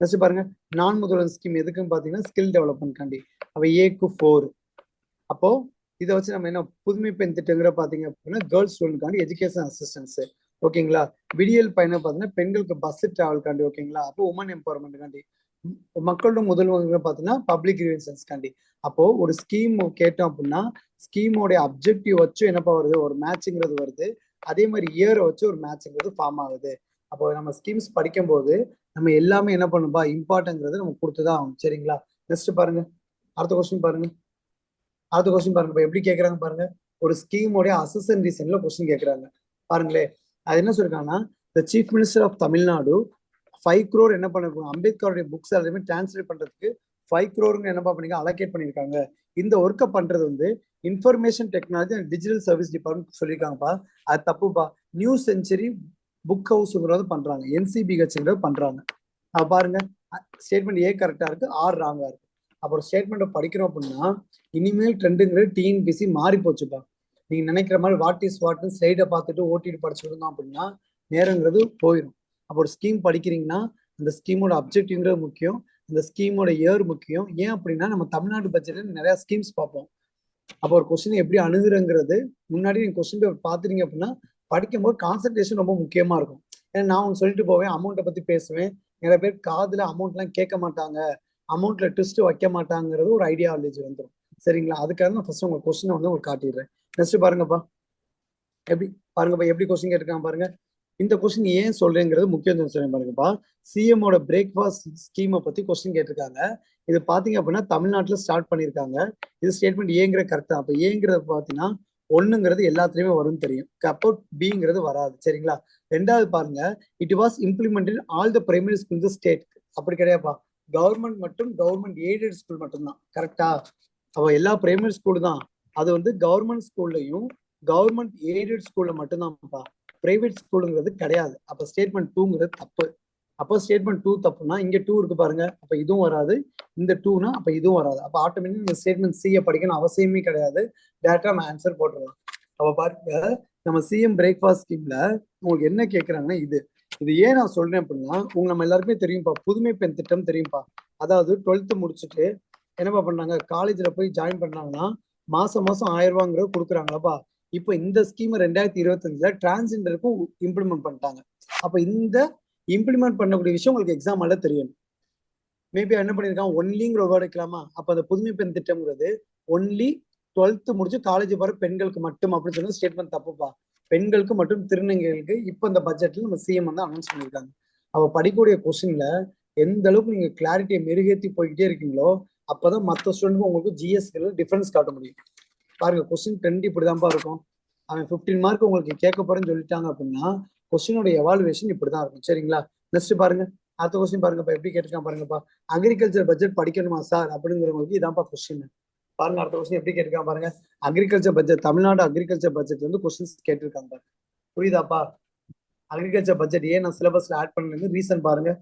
நெக்ஸ்ட் பாருங்க, நான் முதல்வன் ஸ்கீம் எதுக்குன்னு பாத்தீங்கன்னா ஸ்கில் டெவலப்மெண்ட் காண்டி. அப்ப A-க்கு 4. அப்போ இதை வச்சு நம்ம என்ன புதுமை பெண் திட்டங்கிற பாத்தீங்க அப்படின்னா கேர்ள்ஸ் ஸ்டூடெண்ட்காண்டி எஜுகேஷன் அசிஸ்டன்ஸ். ஓகேங்களா? விடியல் பயணம் பாத்தீங்கன்னா பெண்களுக்கு பஸ் டிராவல் காண்டி. ஓகேங்களா? அப்போ உமன் எம்பவர்மெண்ட் காண்டி. மக்களோட முதல்வங்க பாத்தீங்கன்னா பப்ளிக் கிரீவன்சஸ் காண்டி. அப்போ ஒரு ஸ்கீம் கேட்டோம் அப்படின்னா ஸ்கீமோட அப்ஜெக்டிவ் வச்சு என்னப்பா வருது, ஒரு மேட்ச்ங்கிறது வருது. அதே மாதிரி இயரை வச்சு ஒரு மேட்ச்ங்கிறது ஃபார்ம் ஆகுது. அப்போ நம்ம ஸ்கீம்ஸ் படிக்கும் போது நம்ம எல்லாமே என்ன பண்ணும்பா, இம்பார்ட்டன்ங்கிறது நம்ம கொடுத்துதான் ஆகணும். சரிங்களா? நெக்ஸ்ட் பாருங்க, அடுத்த கொஸ்டின் பாருங்க. அடுத்த கொஸ்டின் பாருங்க, எப்படி கேட்கறாங்க பாருங்க. ஒரு ஸ்கீமோடைய அசன் ரீசன்ல கொஸ்டின் கேட்கறாங்க பாருங்களே. அது என்ன சொல்லிருக்காங்கன்னா, the chief minister of Tamil Nadu 5 crore என்ன பண்ணிருக்கோம், அம்பேத்கருடைய புக்ஸ் எல்லாமே டிரான்ஸ்லேட் பண்றதுக்கு 5 crore என்னப்பா பண்ணீங்க, அலோகேட் பண்ணிருக்காங்க. இந்த ஒர்க்கை பண்றது வந்து information technology and digital service department சொல்லியிருக்காங்கப்பா. அது தப்புப்பா. நியூ செஞ்சுரி புக் ஹவுஸ்ங்கிறது பண்றாங்க, NCBHங்கிறது பண்றாங்க. பாருங்க, ஸ்டேட்மெண்ட் ஏ கரெக்டா இருக்கு, ஆர் ராங்கா இருக்கு. அப்புறம் ஸ்டேட்மெண்ட் படிக்கிறோம் அப்படின்னா இனிமேல் ட்ரெண்டுங்கிறது டிஎன்பிசி மாறி போச்சுப்பா. நீங்க நினைக்கிற மாதிரி வாட் இஸ் வாட்னு ஸ்லைடை பார்த்துட்டு ஓட்டிட்டு படிச்சுருந்தோம் அப்படின்னா நேரங்கிறது போயிடும். அப்போ ஒரு ஸ்கீம் படிக்கிறீங்கன்னா அந்த ஸ்கீமோட அப்ஜெக்டிவ்ங்கிறது முக்கியம், அந்த ஸ்கீமோட இயர் முக்கியம். ஏன் அப்படின்னா நம்ம தமிழ்நாடு பட்ஜெட்ல நிறைய ஸ்கீம்ஸ் பார்ப்போம். அப்போ ஒரு கொஸ்டின் எப்படி அணுகுறங்கிறது முன்னாடி நீங்க கொஸ்டின் பேப்பர் பார்த்துட்டீங்க அப்படின்னா படிக்கும்போது கான்சன்ட்ரேஷன் ரொம்ப முக்கியமா இருக்கும். ஏன்னா நான் ஒன்று சொல்லிட்டு போவேன், அமௌண்ட்டை பத்தி பேசுவேன். நிறைய பேர் காதுல அமௌண்ட்லாம் கேட்க மாட்டாங்க, அமௌண்ட்ல ட்விஸ்ட் வைக்க மாட்டாங்கிறது ஒரு ஐடியாலஜி வந்துடும். சரிங்களா? அதுக்காக நான் ஃபர்ஸ்ட் உங்க கொஸ்டினை வந்து உங்களுக்கு காட்டிடுறேன். நெக்ஸ்ட் பாருங்கப்பா, எப்படி பாருங்கப்பா, எப்படி கொஸ்டின் கேட்டிருக்காங்க பாருங்க. இந்த கொஸ்டின் ஏன் சொல்றேங்கிறது முக்கியத்துவம் சொல்றேன் பாருங்கப்பா. சிஎமோட பிரேக்ஃபாஸ்ட் ஸ்கீமை பத்தி கொஸ்டின் கேட்டிருக்காங்க. இது பாத்தீங்க அப்படின்னா தமிழ்நாட்டுல ஸ்டார்ட் பண்ணியிருக்காங்க. இது ஸ்டேட்மெண்ட் ஏங்கிற கரெக்டா. அப்ப ஏங்கிறது பாத்தீங்கன்னா ஒண்ணுங்கிறது எல்லாத்துலயுமே வரும்னு தெரியும், அப்போ பிங்கிறது வராது. சரிங்களா? ரெண்டாவது பாருங்க, it was implemented all the primary school the state. அப்படி கிடையாதுப்பா, கவர்மெண்ட் மற்றும் கவர்மெண்ட் எய்டட் ஸ்கூல் மட்டும்தான். கரெக்டா? அப்போ எல்லா பிரைமரி ஸ்கூல் தான், அது வந்து கவர்மெண்ட் ஸ்கூல்லையும் கவர்மெண்ட் எய்டட் ஸ்கூல்ல மட்டும்தான்ப்பா, பிரைவேட் ஸ்கூலுங்கிறது கிடையாது. அப்ப ஸ்டேட்மெண்ட் டூங்கிறது தப்பு. அப்போ ஸ்டேட்மெண்ட் டூ தப்புனா இங்க டூ இருக்கு பாருங்க, அப்ப இதுவும் வராது. இந்த டூனா அப்ப இதுவும் வராது. அப்ப ஆட்டோமேட்டிக் இந்த ஸ்டேட்மெண்ட் சியை படிக்கணும் அவசியமே கிடையாது, டேரக்டா நம்ம ஆன்சர் போட்டுடலாம். அப்ப பாருங்க, நம்ம சிஎம் பிரேக்ஃபாஸ்ட் ஸ்கீம்ல உங்களுக்கு என்ன கேட்கறாங்கன்னா இது இது ஏன் நான் சொல்றேன் அப்படின்னா நம்ம எல்லாருக்குமே தெரியும்ப்பா, புதுமை பெண் திட்டம் தெரியும்ப்பா. அதாவது 12th முடிச்சுட்டு என்னப்பா பண்ணாங்க, காலேஜ்ல போய் ஜாயின் பண்ணாங்கன்னா மாசம் மாசம் 1000 ரூபாங்கிறது கொடுக்குறாங்களாப்பா. இப்போ இந்த ஸ்கீம் 2025ல டிரான்ஸ்ஜெண்டருக்கும் இம்ப்ளிமெண்ட் பண்ணிட்டாங்க. அப்ப இந்த இம்ப்ளிமெண்ட் பண்ணக்கூடிய விஷயம் உங்களுக்கு எக்ஸாம் எல்லாம் தெரியணும். மேபி என்ன பண்ணிருக்காங்க, ஒன்லிங்கிற வேர்டு வைக்கலாமா? அப்ப அந்த புதுமை பெண் திட்டம்ங்கிறது ஒன்லி 12th முடிச்சு காலேஜ் போற பெண்களுக்கு மட்டும் அப்படின்னு சொல்லி ஸ்டேட்மெண்ட் தப்புப்பா. பெண்களுக்கு மற்றும் திருநங்கைகளுக்கு இப்ப இந்த பட்ஜெட்ல நம்ம சிஎம் வந்து அனௌன்ஸ் பண்ணியிருக்காங்க. அவ படிக்கக்கூடிய கொஸ்டின்ல எந்த அளவுக்கு நீங்க கிளாரிட்டியை மெருகேற்றி போய்கிட்டே இருக்கீங்களோ அப்பதான் மற்ற ஸ்டூடெண்ட்க்கு உங்களுக்கு ஜிஎஸ்ல டிஃபரன்ஸ் காட்ட முடியும். பாருங்க, கொஸ்டின் ட்ரெண்ட் இப்படிதான்ப்பா இருக்கும். அவன் 15 மார்க் உங்களுக்கு கேட்க போறேன்னு சொல்லிட்டாங்க அப்படின்னா கொஸ்டினோட எவாலுவேஷன் இப்படிதான் இருக்கும். சரிங்களா? நெக்ஸ்ட் பாருங்க, அடுத்த கொஸ்டின் பாருங்கப்பா, எப்படி கேட்டிருக்கான் பாருங்கப்பா. அக்ரிகல்ச்சர் பட்ஜெட் படிக்கணுமா சார் அப்படிங்கிறவங்களுக்கு இதான்ப்பா கொஸ்டின். பாருங்க, அடுத்த கொஸ்டின் எப்படி கேட்டிருக்கான் பாருங்க. Agriculture budget, Tamil Nadu agriculture budget வந்து கொஸ்டின்ஸ் கேட்டிருக்காங்க பாருங்க. புரியுதாப்பா? அக்ரிகல்ச்சர் பட்ஜெட் ஏன் நான் சிலபஸ்ல ஆட் பண்ணல ரீசன் பாருங்க.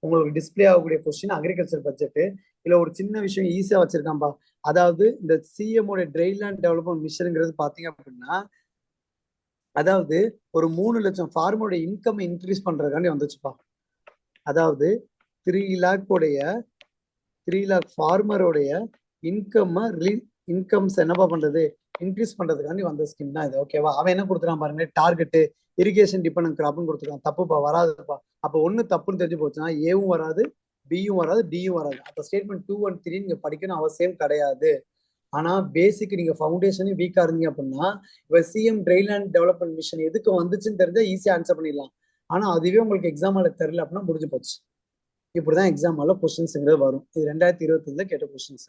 உங்களுக்கு டிஸ்பிளே ஆகக்கூடிய கொஸ்டின் அக்ரிகல்ச்சர் பட்ஜெட். இதுல ஒரு சின்ன விஷயம் ஈஸியா வச்சிருக்கான்பா. அதாவது இந்த சிஎம் ட்ரைலேண்ட் டெவலப்மெண்ட் மிஷன்ங்கிறது பாத்தீங்க அப்படின்னா அதாவது ஒரு 3 லட்சம் ஃபார்மரோட இன்கம் இன்க்ரீஸ் பண்றதுக்காண்டி வந்துச்சுப்பா. அதாவது 3 lakh உடைய 3 lakh ஃபார்மரோடைய இன்கம்ஸ் என்னப்பா பண்றது, இன்க்ரீஸ் பண்றதுக்காண்டி வந்த ஸ்கீம் தான் இது. ஓகேவா? அவன் என்ன கொடுத்துறான் பாருங்க, டார்கெட் இரிகேஷன் டிபெண்ட் கிராப்னு கொடுத்துருக்கான். தப்புப்பா, வராதுப்பா. அப்ப ஒண்ணு தப்புன்னு தெரிஞ்சு போச்சுன்னா ஏவும் வராது, பியும் வராது, டியும் வராது. அப்ப ஸ்டேட்மெண்ட் 2 and 3 நீங்க படிக்கணும் அவசியம் கிடையாது. ஆனா பேசிக் நீங்க ஃபவுண்டேஷனே வீக்கா இருந்தீங்க அப்படின்னா இப்ப சிஎம் ட்ரைலேண்ட் டெவலப்மெண்ட் மிஷன் எதுக்கு வந்துச்சுன்னு தெரிஞ்சா ஈஸியா ஆன்சர் பண்ணிடலாம். ஆனா அதுவே உங்களுக்கு எக்ஸாம்ல தெரியல அப்படின்னா முடிஞ்சு போச்சு. இப்படிதான் எக்ஸாம்ல கொஸ்டின்ஸ்ங்கிறது வரும். இது 2025ல கேட்ட கொஸ்டின்ஸ்.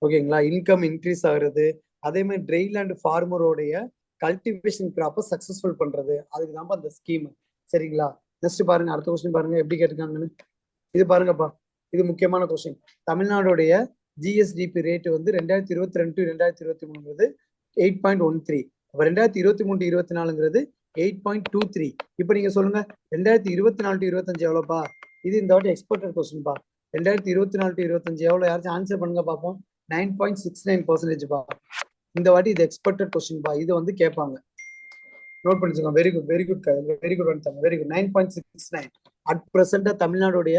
ஓகேங்களா? இன்கம் இன்க்ரீஸ் ஆகுறது, அதே மாதிரி ட்ரைலேண்ட் ஃபார்மரோடைய கல்டிவேஷன் கிராப்பை சக்சஸ்ஃபுல் பண்றது, அதுக்கு தான் அந்த ஸ்கீம். சரிங்களா? நெக்ஸ்ட் பாருங்க, அடுத்த கொஸ்டின் பாருங்க எப்படி கேட்டிருக்காங்கன்னு. இது பாருங்கப்பா, இது முக்கியமான கொஸ்டின். தமிழ்நாடுடைய ஜிஎஸ்டிபி ரேட் வந்து 2022 2023 8.13. அப்ப 2023-24 8.23. இப்ப நீங்க சொல்லுங்க 2024-25 எவ்வளவுப்பா? இது இந்த வாட்டி எக்ஸ்பெக்டட் கொஸ்டின்பா. 2024-25 எவ்வளவு? யாராச்சும் ஆன்சர் பண்ணுங்க பார்ப்போம். 9.69% பா. இந்த வாட்டி இது எக்ஸ்பெக்டட் கொஸ்டின்பா. இது வந்து கேட்பாங்க, நோட் பண்ணிச்சுக்கோங்க. Very good, very good, very good, very good. 9.69 at பிரசண்டா தமிழ்நாடுடைய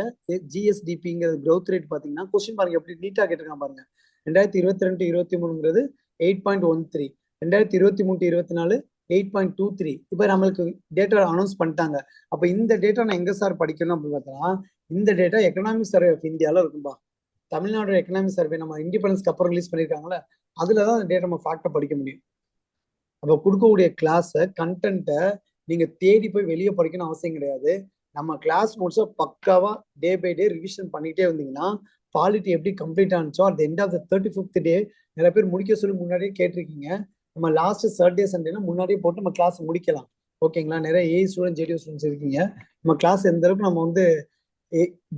ஜிஎஸ்டிபிங்கிறது கிரௌத் ரேட் பாத்தீங்கன்னா கொஸ்டின் பாருங்க எப்படி நீட்டா கேட்டிருக்கான் பாருங்க. 2022-23 8.13, 2023-24 8.23. இப்போ நம்மளுக்கு டேட்டா அனௌன்ஸ் பண்ணிட்டாங்க. அப்போ இந்த டேட்டா நான் எங்க சார் படிக்கணும் அப்படின்னு பார்த்தா, இந்த டேட்டா எக்கனாமிக் சர்வே ஆஃப் இந்தியாவில் இருக்கும்பா. தமிழ்நாடு எக்கனாமிக் சர்வே நம்ம இண்டிபெண்டன்ஸ்க்கு அப்புறம் ரிலீஸ் பண்ணியிருக்காங்களே, அதுல தான் அந்த டேட்டா நம்ம ஃபேக்டை படிக்க முடியும். அப்போ கொடுக்கக்கூடிய கிளாஸை கண்டென்ட்டை நீங்க தேடி போய் வெளியே படிக்கணும் அவசியம் கிடையாது. நம்ம கிளாஸ் நோட்ஸை பக்காவா டே பை டே ரிவிஷன் பண்ணிட்டே வந்தீங்கன்னா பாலிட்டி எப்படி கம்ப்ளீட் ஆனிச்சோ at end of the 35th day நிறைய பேர் முடிக்க சொல்லி முன்னாடியே கேட்டிருக்கீங்க. நம்ம லாஸ்ட் சாட்டர்டே சண்டேனா முன்னாடியே போட்டு நம்ம கிளாஸ் முடிக்கலாம். ஓகேங்களா? நிறைய ஏஐ ஸ்டூடெண்ட் ஜேடிஓ ஸ்டூடெண்ட்ஸ் இருக்கீங்க. நம்ம கிளாஸ் எந்த அளவுக்கு நம்ம வந்து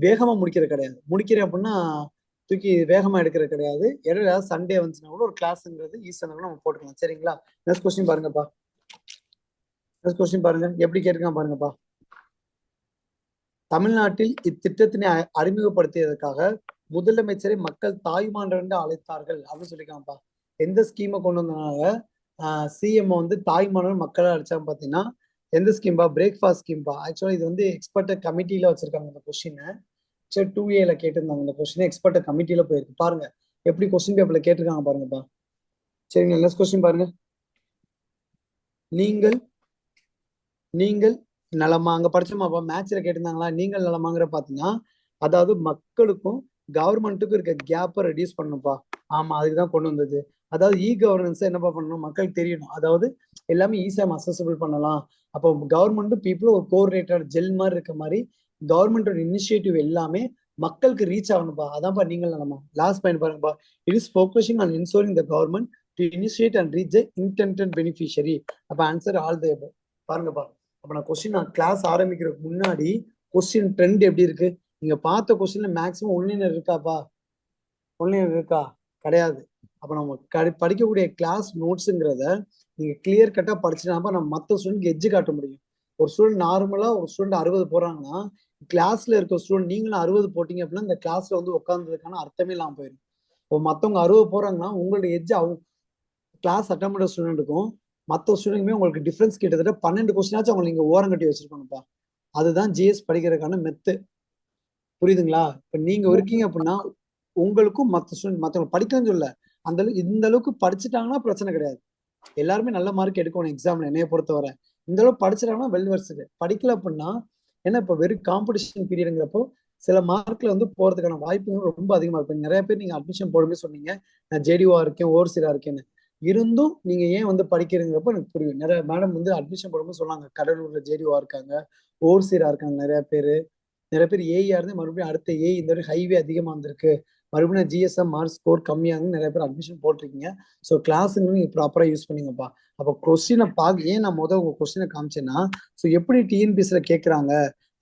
வேகமா முடிக்கிறது கிடையாது. முடிக்கிறேன் அப்படின்னா தூக்கி வேகமா எடுக்கிறது கிடையாது. இடையில சண்டே வந்துச்சுன்னா கூட ஒரு கிளாஸ்ங்கிறது ஈஸியாக நம்ம போட்டுக்கலாம். சரிங்களா? நெக்ஸ்ட் கொஸ்டின் பாருங்கப்பா. நெக்ஸ்ட் கொஸ்டின் பாருங்க, எப்படி கேட்டிருக்கான் பாருங்கப்பா. தமிழ்நாட்டில் இத்திட்டத்தினை அறிமுகப்படுத்தியதற்காக முதலமைச்சரை மக்கள் தாய்மானவர் என்று அழைத்தார்கள் அப்படின்னு சொல்லியிருக்காங்கப்பா. எந்த ஸ்கீமை கொண்டு வந்தனால சிஎம் வந்து தாய்மானவர் மக்களை அழைச்சாங்க பார்த்தீங்கன்னா எந்த ஸ்கீம்பா? பிரேக்ஃபாஸ்ட் ஸ்கீம்பா. ஆக்சுவலா இது வந்து எக்ஸ்பர்ட் கமிட்டியில வச்சிருக்காங்க இந்த கொஸ்டினை. சரி, 2A கேட்டிருந்தாங்க இந்த கொஸ்டின், எக்ஸ்பர்ட் கமிட்டியில போயிருக்கு. பாருங்க எப்படி கொஸ்டின் பேப்பர்ல கேட்டிருக்காங்க பாருங்கப்பா. சரிங்க, நெக்ஸ்ட் கொஸ்டின் பாருங்க. நீங்கள் நீங்கள் நலமா, அங்க படிச்சோமாப்பா, மேட்ச்ல கேட்டிருந்தாங்களா? நீங்கள் நலமாங்கிற பாத்தீங்கன்னா அதாவது மக்களுக்கும் கவர்மெண்ட்டுக்கும் இருக்க கேப்பை ரெடியூஸ் பண்ணணும்ப்பா. ஆமா, அதுக்குதான் கொண்டு வந்தது. அதாவது இ கவர்னன்ஸ் என்னப்பா பண்ணணும், மக்களுக்கு தெரியணும். அதாவது எல்லாமே ஈஸியா அசசபிள் பண்ணலாம். அப்போ கவர்மெண்ட்டும் பீப்புளும் ஒரு கோஆர்டினேட்டர் ஜெல் மாதிரி இருக்க மாதிரி கவர்மெண்டோட இனிஷியேட்டிவ் எல்லாமே மக்களுக்கு ரீச் ஆகணும்ப்பா. அதான்ப்பா நீங்கள் நலமா. லாஸ்ட் பாயிண்ட் பாருங்கப்பா. It is focusing on ensuring the government to initiate and reach the intended beneficiary. அப்ப ஆன்சர் ஆல் த எபவ். பாருங்கப்பா. அப்ப நான் கொஸ்டின் கிளாஸ் ஆரம்பிக்கிறதுக்கு முன்னாடி கொஸ்டின் ட்ரெண்ட் எப்படி இருக்கு நீங்க பார்த்த கொஸ்டின்ல மேக்ஸிமம் ஒன்லைனர் இருக்காப்பா? ஒன்லைனர் இருக்கா? கிடையாது. அப்ப நம்ம படிக்கக்கூடிய கிளாஸ் நோட்ஸுங்கிறத நீங்க கிளியர் கட்டா படிச்சுட்டாப்ப நம்ம மற்ற ஸ்டூடெண்ட் எட்ஜு காட்ட முடியும். ஒரு ஸ்டூடெண்ட் நார்மலா ஒரு ஸ்டூடெண்ட் 60 போறாங்கன்னா கிளாஸ்ல இருக்க ஸ்டூடெண்ட் நீங்களும் 60 போட்டீங்க அப்படின்னா இந்த கிளாஸ்ல வந்து உட்கார்ந்ததுக்கான அர்த்தமே இல்லாம போயிடும். இப்போ மற்றவங்க 60 போறாங்கன்னா உங்களோட எட்ஜ் அவங்க கிளாஸ் அட்டன் பண்ற ஸ்டூடெண்ட்டுக்கும் மற்ற ஸ்டூடெண்ட்டுமே உங்களுக்கு டிஃபரன்ஸ் கிட்டத்தட்ட 12 கொஸ்டினாச்சும் அவங்க நீங்க ஓரம் கட்டி வச்சிருக்கணும்ப்பா. அதுதான் ஜிஎஸ் படிக்கிறதுக்கான மெத்து. புரியுதுங்களா? இப்ப நீங்க இருக்கீங்க அப்படின்னா உங்களுக்கும் மற்ற ஸ்டூடெண்ட் மற்றவங்க படிக்கணும்னு சொல்ல அந்த இந்த அளவுக்கு படிச்சுட்டாங்கன்னா பிரச்சனை கிடையாது. எல்லாருமே நல்ல மார்க் எடுக்கணும் எக்ஸாம்ல என்னைய பொறுத்தவரை. இந்த அளவுக்கு படிச்சிட்டாங்கன்னா வெல் வர்ஸ்டு. படிக்கல அப்படின்னா ஏன்னா இப்ப வெறும் காம்படிஷன் பீரியடுங்கிறப்போ சில மார்க்ல வந்து போறதுக்கான வாய்ப்புகள் ரொம்ப அதிகமா இருக்கும். நிறைய பேர் நீங்க அட்மிஷன் போடுமே சொன்னீங்க, நான் ஜேடிஓவா இருக்கேன், ஓவர்சீரா இருக்கேன்னு. இருந்தும் நீங்க ஏன் வந்து படிக்கிறீங்கிறப்ப எனக்கு புரியும். நிறைய மேடம் வந்து அட்மிஷன் போடும்போது சொன்னாங்க, கடலூர்ல ஜேடிஓவா இருக்காங்க, ஓவர்சீரா இருக்காங்க நிறைய பேர். நிறைய பேர் ஏஐயா இருந்து மறுபடியும் அடுத்த ஏஐ இந்த ஹைவே அதிகமா வந்திருக்கு, மறுபடியும் ஜிஎஸ்எம் மார்க் ஸ்கோர் கம்மியாக நிறைய பேர் அட்மிஷன் போட்டிருக்கீங்க. ஸோ கிளாஸுங்க நீங்க ப்ராப்பரா யூஸ் பண்ணீங்கப்பா. அப்போ கொஸ்டினை ஏன் நான் முதல் உங்க கொஸ்டினை காமிச்சேன்னா, ஸோ எப்படி டிஎன்பிஎஸ்ல கேட்கறாங்க,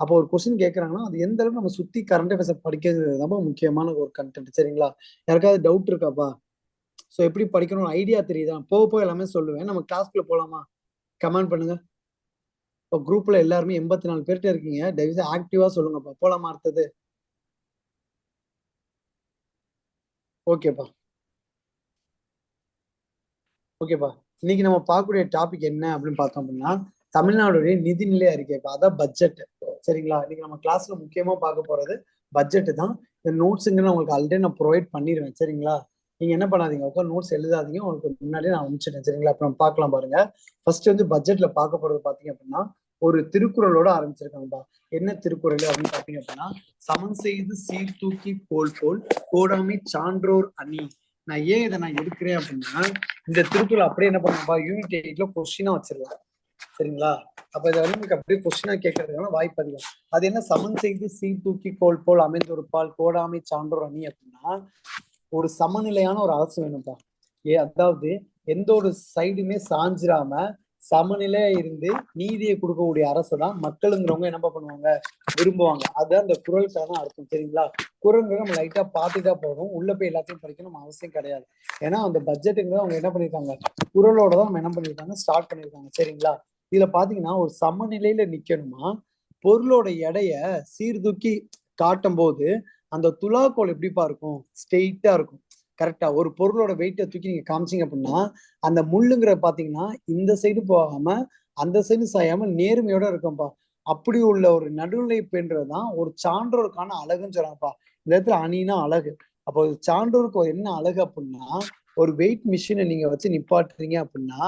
அப்போ ஒரு கொஸ்டின் கேட்கறாங்கன்னா அது எந்த அளவுக்கு நம்ம சுத்தி கரண்ட் அஃபேர்ஸ் படிக்கிறது ரொம்ப முக்கியமான ஒரு கண்டென்ட். சரிங்களா? யாருக்காவது டவுட் இருக்காப்பா? ஸோ எப்படி படிக்கணும்னு ஐடியா தெரியுதா? போக போக எல்லாமே சொல்லுவேன். நம்ம கிளாஸ்க்குள்ள போலாமா? கமெண்ட் பண்ணுங்க. இப்போ குரூப்ல எல்லாருமே 84 பேர்கிட்ட இருக்கீங்க, தயவுசெய்து ஆக்டிவா சொல்லுங்கப்பா. போலாமா அடுத்தது? ஓகேப்பா, ஓகேப்பா. இன்னைக்கு நம்ம பார்க்கக்கூடிய டாபிக் என்ன அப்படின்னு பார்த்தோம் அப்படின்னா தமிழ்நாடுடைய நிதிநிலை அறிக்கைப்பா, அதான் பட்ஜெட். சரிங்களா? இன்னைக்கு நம்ம கிளாஸ்ல முக்கியமா பார்க்க போறது பட்ஜெட் தான். இந்த நோட்ஸுங்க உங்களுக்கு ஆல்ரெடி நான் ப்ரொவைட் பண்ணிடுவேன். சரிங்களா? நீங்க என்ன பண்ணாதீங்க, உட்காந்து நோட்ஸ் எழுதாதீங்க, உங்களுக்கு முன்னாடியே நான் அனுப்பிச்சிட்டேன். சரிங்களா? அப்ப நம்ம பார்க்கலாம் பாருங்க. ஃபர்ஸ்ட் வந்து பட்ஜெட்ல பார்க்க போறது பாத்தீங்க அப்படின்னா ஒரு திருக்குறளோட ஆரம்பிச்சிருக்காங்கப்பா. என்ன திருக்குறள் அப்படின்னு பாத்தீங்க அப்படின்னா, சமன் செய்து சீர்தூக்கி கோல் போல் கோடாமை சான்றோர் அணி. நான் ஏன் இதை நான் எடுக்கிறேன் அப்படின்னா இந்த திருக்குறள் அப்படியே என்ன பண்ணும்பா யூனிட் 8ல கொஸ்டினா வச்சிடலாம். சரிங்களா? அப்ப இதை வந்து உங்களுக்கு அப்படியே கொஸ்டினா கேட்கறதுக்கான வாய்ப்பு அதிகம். அது என்ன சமன் செய்து சீர்தூக்கி கோல் போல் அமைந்தொரு பால் கோடாமை சான்றோர் அணி அப்படின்னா ஒரு சமநிலையான ஒரு அரசு வேணும்ப்பா. அதாவது எந்த ஒரு சைடுமே சாஞ்சிராம சமநிலையா இருந்து நீதியை கொடுக்கக்கூடிய அரசு தான் மக்களுங்கிறவங்க என்ன பண்ணுவாங்க, விரும்புவாங்க. அதுதான் இந்த குறளுக்கான அர்த்தம். சரிங்களா? குறள்ங்கிற நம்ம லைட்டா பார்த்துட்டா போதும், உள்ள போய் எல்லாத்தையும் படிக்கணும் அவசியம் கிடையாது. ஏன்னா அந்த பட்ஜெட்டுங்கிறது அவங்க என்ன பண்ணிருக்காங்க, குறளோட தான் நம்ம என்ன பண்ணிருக்காங்க ஸ்டார்ட் பண்ணிருக்காங்க. சரிங்களா? இதுல பாத்தீங்கன்னா ஒரு சமநிலையில நிக்கணுமா, பொருளோட எடைய சீர்தூக்கி காட்டும் போது அந்த துலாக்கோல் எப்படிப்பா இருக்கும், ஸ்ட்ரெயிட்டா இருக்கும். கரெக்டா ஒரு பொருளோட வெயிட்டை தூக்கி நீங்க காமிச்சிங்க அப்படின்னா அந்த முள்ளுங்கிற பாத்தீங்கன்னா இந்த சைடு போகாம அந்த சைடு சாயாம நேர்மையோட இருக்கும்பா. அப்படி உள்ள ஒரு நடுநிலை பெண்றதுதான் ஒரு சான்றோருக்கான அழகுன்னு சொல்றாங்கப்பா. இந்த இடத்துல அணினா அழகு. அப்போ சான்றோருக்கு என்ன அழகு அப்படின்னா ஒரு வெயிட் மிஷினை நீங்க வச்சு நிப்பாட்டுறீங்க அப்படின்னா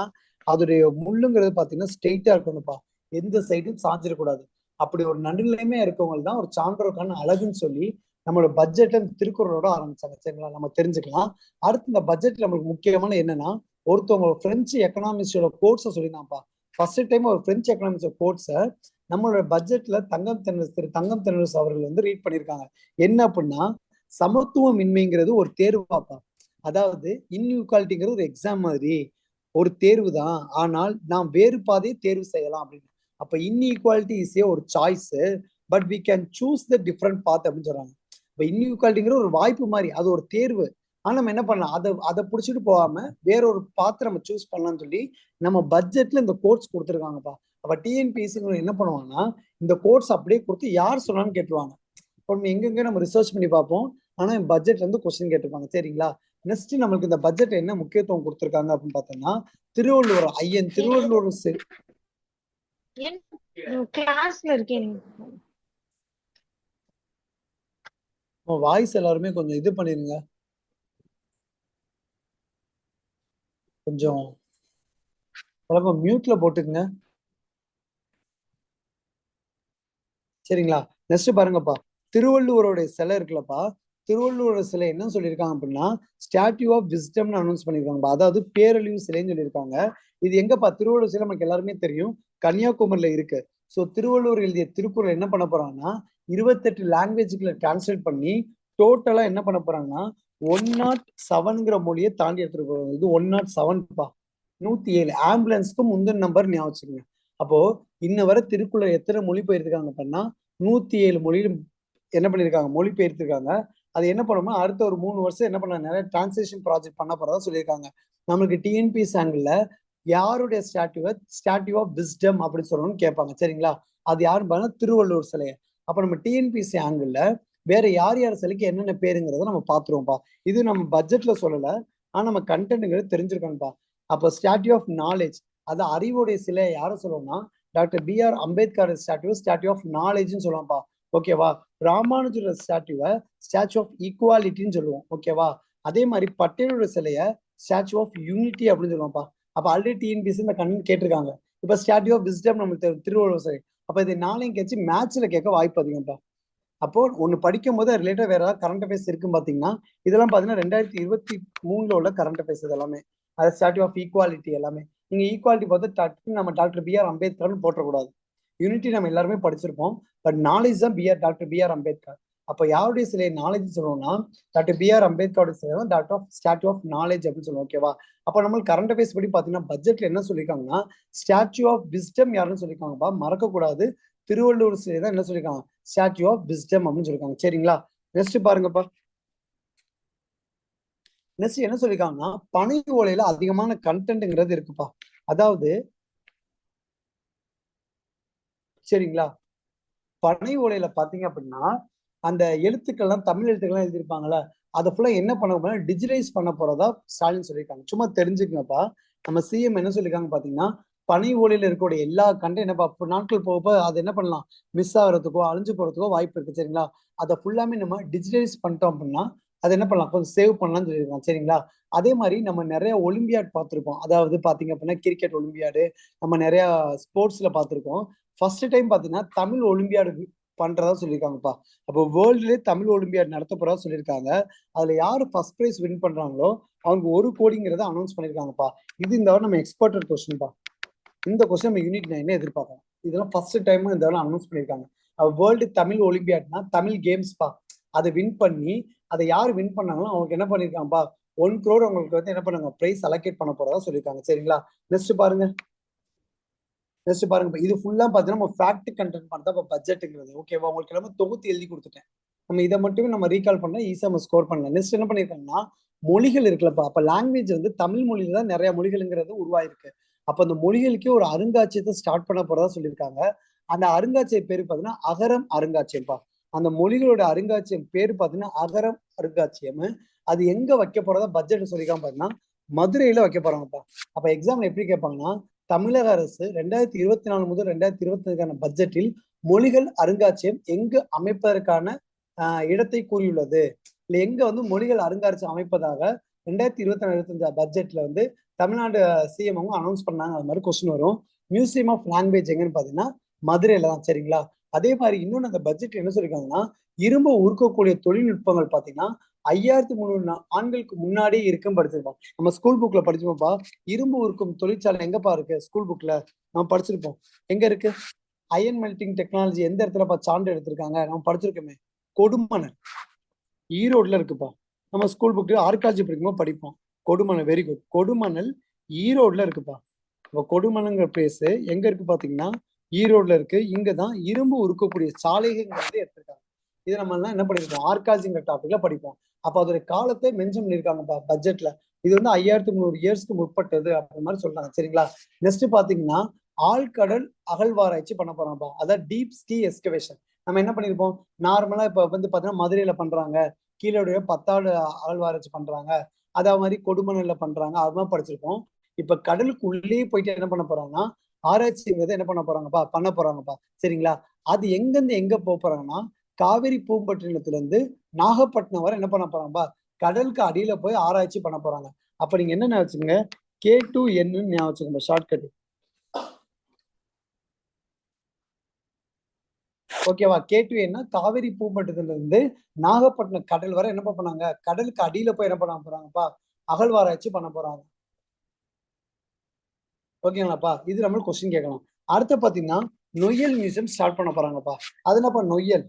அதோடைய முள்ளுங்கிறது பாத்தீங்கன்னா ஸ்ட்ரெயிட்டா இருக்கணும்ப்பா, எந்த சைடும் சாஞ்சிடக்கூடாது. அப்படி ஒரு நடுநிலைமையா இருக்கவங்க தான் ஒரு சான்றோருக்கான அழகுன்னு சொல்லி நம்மளோட பட்ஜெட்ல இந்த திருக்குறளோட ஆரம்பிச்சாங்க. சரிங்களா, நம்ம தெரிஞ்சுக்கலாம். அடுத்து இந்த பட்ஜெட்ல நம்மளுக்கு முக்கியமான என்னன்னா, ஒருத்தவங்க பிரெஞ்சு எக்கனாமிக்ஸோட கோட்ஸை சொல்லியிருந்தான்ப்பா. ஃபர்ஸ்ட் டைம் ஒரு பிரெஞ்சு எக்கனாமிக்ஸ் கோட்ஸை நம்மளோட பட்ஜெட்ல தங்கம் தென்னரசு அவர்கள் வந்து ரீட் பண்ணியிருக்காங்க. என்ன அப்படின்னா, சமத்துவமின்மைங்கிறது ஒரு தேர்வாப்பா. அதாவது இன்இக்வாலிட்டிங்கிறது ஒரு எக்ஸாம் மாதிரி, ஒரு தேர்வு தான். ஆனால் நாம் வேறு பாதையை தேர்வு செய்யலாம் அப்படின்னு. அப்ப இன்இக்வாலிட்டி இஸ் ஏ ஒரு choice, but we can choose the different path அப்படின்னு சொல்றாங்க. இப்ப இன்இக்வாலிட்டிங்கிற ஒரு வாய்ப்பு மாதிரி, அது ஒரு தேர்வு. ஆனா நம்ம என்ன பண்ணலாம், அதை புடிச்சிட்டு போகாம வேற ஒரு பாத்து நம்ம சூஸ் பண்ணலாம்னு சொல்லி நம்ம பட்ஜெட்ல இந்த கோர்ஸ் கொடுத்துருக்காங்கப்பா. அப்ப டிஎன்பிஎஸ்சி என்ன பண்ணுவாங்கன்னா, இந்த கோர்ஸ் அப்படியே கொடுத்து யார் சொன்னான்னு கேட்டுருவாங்க. இப்போ நம்ம எங்கெங்க நம்ம ரிசர்ச் பண்ணி பார்ப்போம், ஆனா பட்ஜெட்ல இருந்து கொஸ்டின் கேட்டிருப்பாங்க. சரிங்களா, நெக்ஸ்ட் நம்மளுக்கு இந்த பட்ஜெட் என்ன முக்கியத்துவம் கொடுத்துருக்காங்க அப்படின்னு பார்த்தோம்னா, திருவள்ளுவர் ஐயன் திருவள்ளுவர் கிளாஸ்ல இருக்கேன். வாய்ஸ் எல்லாருமே கொஞ்சம் இது பண்ணிருங்க, கொஞ்சம் மியூட்ல போட்டுக்குங்க. சரிங்களா, நெக்ஸ்ட் பாருங்கப்பா, திருவள்ளுவருடைய சிலை இருக்குல்லப்பா, திருவள்ளுவர் சிலை என்ன சொல்லியிருக்காங்க அப்படின்னா ஸ்டாட்யூ ஆஃப் விஸ்டம்னு அனௌன்ஸ் பண்ணியிருக்காங்கப்பா. அதாவது பேரழிவு சிலைன்னு சொல்லியிருக்காங்க. இது எங்கப்பா, திருவள்ளுவர் சிலை நமக்கு எல்லாருமே தெரியும், கன்னியாகுமரியில இருக்கு. ஸோ திருவள்ளுவர் எழுதிய திருக்குறள் என்ன பண்ண போறாங்கன்னா 28 லாங்குவேஜ்களை டிரான்ஸ்லேட் பண்ணி டோட்டலா என்ன பண்ண போறாங்கன்னா 107ங்கிற மொழியை தாண்டி எடுத்துட்டு போறாங்க. இது 107பா, 107. ஆம்புலன்ஸ்க்கு முந்தின நம்பர் ஞாபகம் வச்சுக்கோங்க. அப்போ இன்ன வரை திருக்குறள் எத்தனை மொழி பெயர்த்திருக்காங்க பண்ணா 107 மொழியிலும் என்ன பண்ணிருக்காங்க, மொழி பெயர்த்திருக்காங்க. அது என்ன பண்ணணும்னா அடுத்த ஒரு 3 வருஷம் என்ன பண்ண நிறைய டிரான்ஸ்லேஷன் ப்ராஜெக்ட் பண்ண போறதா சொல்லியிருக்காங்க. நமக்கு டிஎன்பிஎஸ் ஆங்கிள் யாருடைய ஸ்டாட்யூ ஆஃப் விஸ்டம் அப்படின்னு சொல்லணும்னு கேட்பாங்க. சரிங்களா, அது யாருன்னு பார்த்தா திருவள்ளுவர் சிலையை. அப்ப நம்ம டிஎன்பிஎஸ்சி ஆங்கிள் வேற யார் யார் சிலைக்கு என்னென்ன பேருங்கிறத நம்ம பாத்துருவோம்ப்பா. இது நம்ம பட்ஜெட்ல சொல்லல, ஆனா நம்ம கண்டென்ட்ங்கிறது தெரிஞ்சிருக்கோம்ப்பா. அப்போ ஸ்டாட்யூ ஆஃப் நாலேஜ், அது அறிவுடைய சிலை யாரை சொல்லுவோம்னா doctor B.R. Ambedkar statue of நாலேஜ்னு சொல்லுவாம்ப்பா. ஓகேவா, ராமானுஜரோட ஸ்டாச்சு ஆஃப் ஈக்குவாலிட்டின்னு சொல்லுவோம். ஓகேவா, அதே மாதிரி பட்டேலோட சிலைய ஸ்டாச்சு ஆஃப் யூனிட்டி அப்படின்னு சொல்லுவாம்ப்பா. அப்ப ஆல்ரெடி டிஎன்பிஎஸ்சி இந்த கண்ணு கேட்டிருக்காங்க. இப்ப ஸ்டாட்யூ ஆஃப் விஸ்டம் நமக்கு திருவள்ளுவர் சிலை. அப்ப இது நாளையும் கேச்சு மேட்ச்ல கேட்க வாய்ப்பு அதிகம்ப்பா. அப்போ ஒன்னு படிக்கும் போது ரிலேட்டட் வேற ஏதாவது கரண்ட் அஃபேர்ஸ் இருக்குன்னு பாத்தீங்கன்னா இதெல்லாம் பாத்தீங்கன்னா 2023 உள்ள கரண்ட் அஃபேர்ஸ் இது எல்லாமே. அது ஸ்டாட்யூ ஆஃப் ஈக்குவாலிட்டி எல்லாமே. நீங்க ஈக்குவாலிட்டி பார்த்து நம்ம டாக்டர் B.R. அம்பேத்கர்னு போட்டக்கூடாது. யூனிட்டி நம்ம எல்லாருமே படிச்சிருப்போம், பட் நாலேஜ் தான் டாக்டர் B.R. அம்பேத்கர். அப்ப யாருடைய சிலை நாலேஜ் சொல்லுவோம்னா டாக்டர் B.R. அம்பேத்கரோட சிலை தான் doctor of statue of knowledge அப்படின்னு சொல்லுவோம். ஓகேவா, அப்ப நம்மளுக்கு கரண்ட் அஃபேர்ஸ் படி பாத்தீங்கன்னா பட்ஜெட்ல என்ன சொல்லியிருக்காங்கன்னா ஸ்டாட்யூ ஆஃப் விஸ்டம் யாருன்னு சொல்லியிருக்காங்கப்பா, மறக்க கூடாது. திருவள்ளுவர் சிலை தான் என்ன சொல்லியிருக்காங்க, ஸ்டாட்யூ ஆஃப் விஸ்டம் அப்படின்னு சொல்லியிருக்காங்க. சரிங்களா, நெக்ஸ்ட் பாருங்கப்பா. நெக்ஸ்ட் என்ன சொல்லியிருக்காங்கன்னா பனை ஓலையில அதிகமான கண்டென்ட்ங்கிறது இருக்குப்பா. அதாவது சரிங்களா, பனை ஓலையில பாத்தீங்க அப்படின்னா அந்த எழுத்துக்கள்லாம் தமிழ் எழுத்துக்கள்லாம் எழுதியிருப்பாங்கல்ல, அதை ஃபுல்லா என்ன பண்ண போறா டிஜிட்டலைஸ் பண்ண போறதா ஸ்டாலின் சொல்லியிருக்காங்க. சும்மா தெரிஞ்சுக்கங்கப்பா, நம்ம சிஎம் என்ன சொல்லியிருக்காங்க பாத்தீங்கன்னா பனை ஓலையில இருக்கக்கூடிய எல்லா கண்டென்ட் என்னப்பா நாட்கள் போக அது என்ன பண்ணலாம், மிஸ் ஆகிறதுக்கோ அழிஞ்சு போறதுக்கோ வாய்ப்பு இருக்கு. சரிங்களா, அதை ஃபுல்லாமே நம்ம டிஜிட்டலைஸ் பண்ணிட்டோம் அப்படின்னா அதை என்ன பண்ணலாம், கொஞ்சம் சேவ் பண்ணலாம்னு சொல்லியிருக்காங்க. சரிங்களா, அதே மாதிரி நம்ம நிறைய ஒலிம்பியாட் பார்த்துருப்போம். அதாவது பாத்தீங்க அப்படின்னா கிரிக்கெட் ஒலிம்பியாடு நம்ம நிறைய ஸ்போர்ட்ஸ்ல பார்த்துருக்கோம். ஃபர்ஸ்ட் டைம் பாத்தீங்கன்னா தமிழ் ஒலிம்பியாடு பண்றதா சொல்லியிருக்காங்கப்பா. அப்போ வேர்ல்டுலேயே தமிழ் ஒலிம்பியாட் நடத்த போறதா சொல்லியிருக்காங்க. அதுல யாரு ஃபர்ஸ்ட் பிரைஸ் வின் பண்றாங்களோ அவங்க 1 கோடிங்கிறத அனௌன்ஸ் பண்ணிருக்காங்கப்பா. இது இந்த நம்ம எக்ஸ்பர்டட் கொஸ்டின்ப்பா. இந்த கொஸ்டின் நம்ம யூனிட் 9 எதிர்பார்க்கலாம். இதெல்லாம் ஃபர்ஸ்ட் டைம் இந்த அனௌன்ஸ் பண்ணிருக்காங்க. வேர்ல்டு தமிழ் ஒலிம்பியாட்னா தமிழ் கேம்ஸ்பா. அதை வின் பண்ணி அதை யார் வின் பண்ணாங்களோ அவங்க என்ன பண்ணிருக்காங்கப்பா 1 crore அவங்களுக்கு வந்து என்ன பண்ணாங்க பிரைஸ் அலோகேட் பண்ண போறதா சொல்லியிருக்காங்க. சரிங்களா, நெக்ஸ்ட் பாருங்க. நெக்ஸ்ட் பாருங்க, இது ஃபுல்லா பாத்தீங்கன்னா நம்ம ஃபேக்ட் கண்டென்ட் பண்ணா பட்ஜெட்டுங்கிறது. ஓகேவா, உங்களுக்கு எல்லாமே தொகுத்து எழுதி கொடுத்துட்டேன். நம்ம இதை மட்டுமே நம்ம ரீகால் பண்ணா ஈஸியா நம்ம ஸ்கோர் பண்ணலாம். நெக்ஸ்ட் என்ன பண்ணிருக்காங்கன்னா மொழிகள் இருக்குல்லப்பா. அப்ப லாங்குவேஜ் வந்து தமிழ் மொழியில தான் நிறைய மொழிகள்ங்கிறது உருவாயிருக்கு. அப்ப அந்த மொழிகளுக்கே ஒரு அருங்காட்சியத்தை ஸ்டார்ட் பண்ண போறதா சொல்லியிருக்காங்க. அந்த அருங்காட்சியகம் பேரு பாத்தீங்கன்னா அகரம் அருங்காட்சியகம்பா. அந்த மொழிகளோட அருங்காட்சியகம் பேரு பாத்தீங்கன்னா அகரம் அருங்காட்சியம். அது எங்க வைக்க போறதா பட்ஜெட் சொல்லியிருக்காங்க பாத்தீங்கன்னா மதுரையில வைக்க போறாங்கப்பா. அப்ப எக்ஸாம்ல எப்படி கேட்பாங்கன்னா தமிழக அரசு 2024 முதல் 2025 பட்ஜெட்டில் மொழிகள் அருங்காட்சியகம் எங்கு அமைப்பதற்கான இடத்தை கூறியுள்ளது, இல்ல எங்க வந்து மொழிகள் அருங்காட்சியகம் அமைப்பதாக 2024-25 பட்ஜெட்ல வந்து தமிழ்நாடு சிஎம் அவங்க அனௌன்ஸ் பண்ணாங்க. அது மாதிரி கொஸ்டின் வரும். மியூசியம் ஆஃப் லாங்குவேஜ் எங்கன்னு பாத்தீங்கன்னா மதுரையில தான். சரிங்களா? அதே மாதிரி இன்னொன்று அந்த பட்ஜெட் என்ன சொல்லியிருக்காங்கன்னா, இரும்பு உருக்கக்கூடிய தொழில்நுட்பங்கள் பாத்தீங்கன்னா 5300 ஆண்களுக்கு முன்னாடியே இருக்குன்னு படிச்சிருப்போம். நம்ம ஸ்கூல் புக்ல படிச்சிருப்போம்ப்பா. இரும்பு உருக்கும் தொழிற்சாலை எங்கப்பா இருக்கு? ஸ்கூல் புக்ல நம்ம படிச்சிருப்போம். எங்க இருக்கு? அயன் மெல்டிங் டெக்னாலஜி எந்த இடத்துலப்பா சான்று எடுத்திருக்காங்க? நம்ம படிச்சிருக்கோமே, கொடுமணல், ஈரோட்ல இருக்குப்பா. நம்ம ஸ்கூல் புக்கு ஆர்காலஜி படிக்கும்போது படிப்போம். Kodumanal, very good. கொடுமணல் ஈரோட்ல இருக்குப்பா. இப்போ கொடுமணல்ங்கிற பிளேஸ் எங்க இருக்கு பாத்தீங்கன்னா ஈரோட்ல இருக்கு. இங்கதான் இரும்பு உருக்கக்கூடிய சாலைகள் எடுத்திருக்காங்க. இது நம்ம எல்லாம் என்ன பண்ணிருக்கோம்? ஆர்காலஜிங்கிற டாபிக்ல படிப்போம். அப்ப அதோட காலத்தை மென்ஷன் பண்ணிருக்காங்கப்பா பட்ஜெட்ல. இது வந்து 5300 இயர்ஸ்க்கு முற்பட்டது அப்படி மாதிரி சொல்றாங்க. சரிங்களா? நெக்ஸ்ட் பாத்தீங்கன்னா ஆழ்கடல் அகழ்வாராய்ச்சி பண்ண போறாங்கப்பா. அதாவது டீப் ஸ்கீ எஸ்கவேஷன். நம்ம என்ன பண்ணிருப்போம்? நார்மலா இப்ப வந்து பாத்தீங்கன்னா மதுரையில பண்றாங்க, கீழே 10 அகழ்வாராய்ச்சி பண்றாங்க, அதே மாதிரி கொடுமணல்ல பண்றாங்க, அது மாதிரி படிச்சிருப்போம். இப்ப கடலுக்கு உள்ளே போயிட்டு என்ன பண்ண போறாங்கன்னா ஆராய்ச்சிங்கிறத என்ன பண்ண போறாங்கப்பா? பண்ண போறாங்கப்பா. சரிங்களா? அது எங்கிருந்து எங்க போறாங்கன்னா காவிரி பூம்பட்டினத்துல இருந்து நாகப்பட்டினம் வரை என்ன பண்ண போறாங்கப்பா? கடலுக்கு அடியில போய் ஆராய்ச்சி பண்ண போறாங்க. அப்ப நீங்க என்ன ஞாபகம் K2N ஞாபகம் வச்சுக்கோங்க, ஷார்ட்கட். ஓகேவா? K2N காவிரி பூம்பட்டினத்துல இருந்து நாகப்பட்டினம் கடல் வரை என்ன பண்ணாங்க? கடலுக்கு அடியில போய் என்ன பண்ண போறாங்கப்பா? அகழ்வாராய்ச்சி பண்ண போறாங்க. ஓகேங்களாப்பா? இது நம்மளுக்கு கொஸ்டின் கேட்கலாம். அடுத்து பாத்தீங்கன்னா நொய்யல் மியூசியம் ஸ்டார்ட் பண்ண போறாங்கப்பா. அது என்னப்பா நொய்யல்?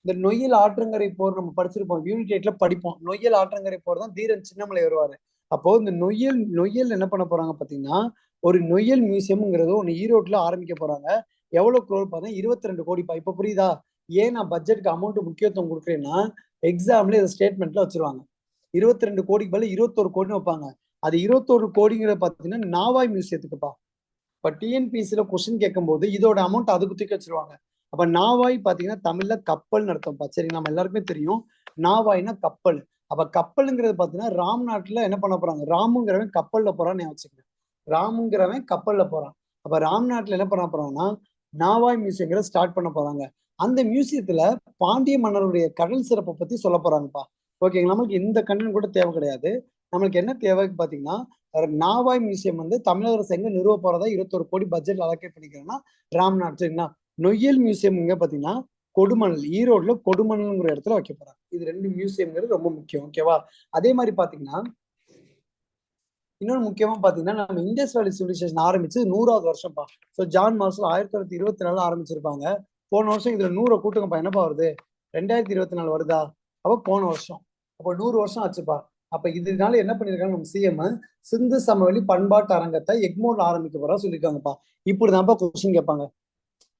இந்த நொய்யல் ஆற்றங்கரை போர் நம்ம படிச்சிருப்போம், யூனிட் 8ல படிப்போம். நொய்யல் ஆற்றங்கரை போர் தான் தீரன் சின்னமலை வருவாரு. அப்போ இந்த நொய்யல் என்ன பண்ண போறாங்க பாத்தீங்கன்னா ஒரு நொய்யல் மியூசியம்ங்கிறது ஒன்னு ஈரோட்ல ஆரம்பிக்க போறாங்க. எவ்வளவு கோடி பார்த்தா 22 கோடிப்பா. இப்ப புரியுதா? ஏன் நான் பட்ஜெட்டுக்கு அமௌண்ட் முக்கியத்துவம் கொடுக்குறேன்னா எக்ஸாம்ல இதை ஸ்டேட்மெண்ட்ல வச்சிருவாங்க. 22 கோடிக்கு பதில் 21 கோடின்னு வைப்பாங்க. அது 21 கோடிங்கிறத பாத்தீங்கன்னா நாவாய் மியூசியத்துக்குப்பா. இப்ப டிஎன்பிசில கொஸ்டின் கேட்கும் போது இதோட அமௌண்ட் அதுக்கு தூக்கி வச்சிருவாங்க. அப்ப நாவாய் பாத்தீங்கன்னா தமிழ்ல கப்பல்னு அர்த்தம்ப்பா. சரி, நம்ம எல்லாருக்குமே தெரியும் நாவாய்னா கப்பல். அப்ப கப்பலுங்கிறது பாத்தீங்கன்னா ராம் நாட்டுல என்ன பண்ண போறாங்க? ராமுங்கிறவன் கப்பல்ல போறான்னு வச்சுக்கேன். ராமுங்கிறவன் கப்பல்ல போறான். அப்ப ராம் நாட்டுல என்ன பண்ண போறாங்கன்னா நாவாய் மியூசியங்கிற ஸ்டார்ட் பண்ண போறாங்க. அந்த மியூசியத்துல பாண்டிய மன்னருடைய கடல் சிறப்பை பத்தி சொல்ல போறாங்கப்பா. ஓகேங்களா? நம்மளுக்கு இந்த கண்டென்ட் கூட தேவை கிடையாது. நம்மளுக்கு என்ன தேவைன்னு பாத்தீங்கன்னா நாவாய் மியூசியம் வந்து தமிழக அரசு எங்க நிறுவ போறதா 21 கோடி பட்ஜெட்ல அலோகேட் பண்ணிக்கிறேன்னா ராம்நாத். சரிங்களா? நொய்யல் மியூசியம் எங்க பாத்தீங்கன்னா கொடுமணல், ஈரோட்ல கொடுமணல்ங்கிற இடத்துல வைக்க போறாங்க. இது 2 மியூசியம்ங்கிறது ரொம்ப முக்கியம். ஓகேவா? அதே மாதிரி பாத்தீங்கன்னா இன்னொரு முக்கியமா பாத்தீங்கன்னா நம்ம இண்டஸ் வேலி சிவிலைசேஷன் ஆரம்பிச்சு 100வது வருஷம்ப்பா. ஸோ ஜான் மார்ஷல் 1924 ஆரம்பிச்சிருப்பாங்க. போன வருஷம் இதுல 100 கூட்டுங்கப்பா. என்னப்பா வருது? 2024 வருதா? அப்ப போன வருஷம். அப்ப 100 வருஷம் ஆச்சுப்பா. அப்ப இதனால என்ன பண்ணிருக்காங்க நம்ம சிஎம்? சிந்து சமவெளி பண்பாட்டு அரங்கத்தை எக்மோர்ல ஆரம்பிக்க போறா சொல்லியிருக்காங்கப்பா. இப்படிதான்ப்பா கொஸ்டின் கேட்பாங்க.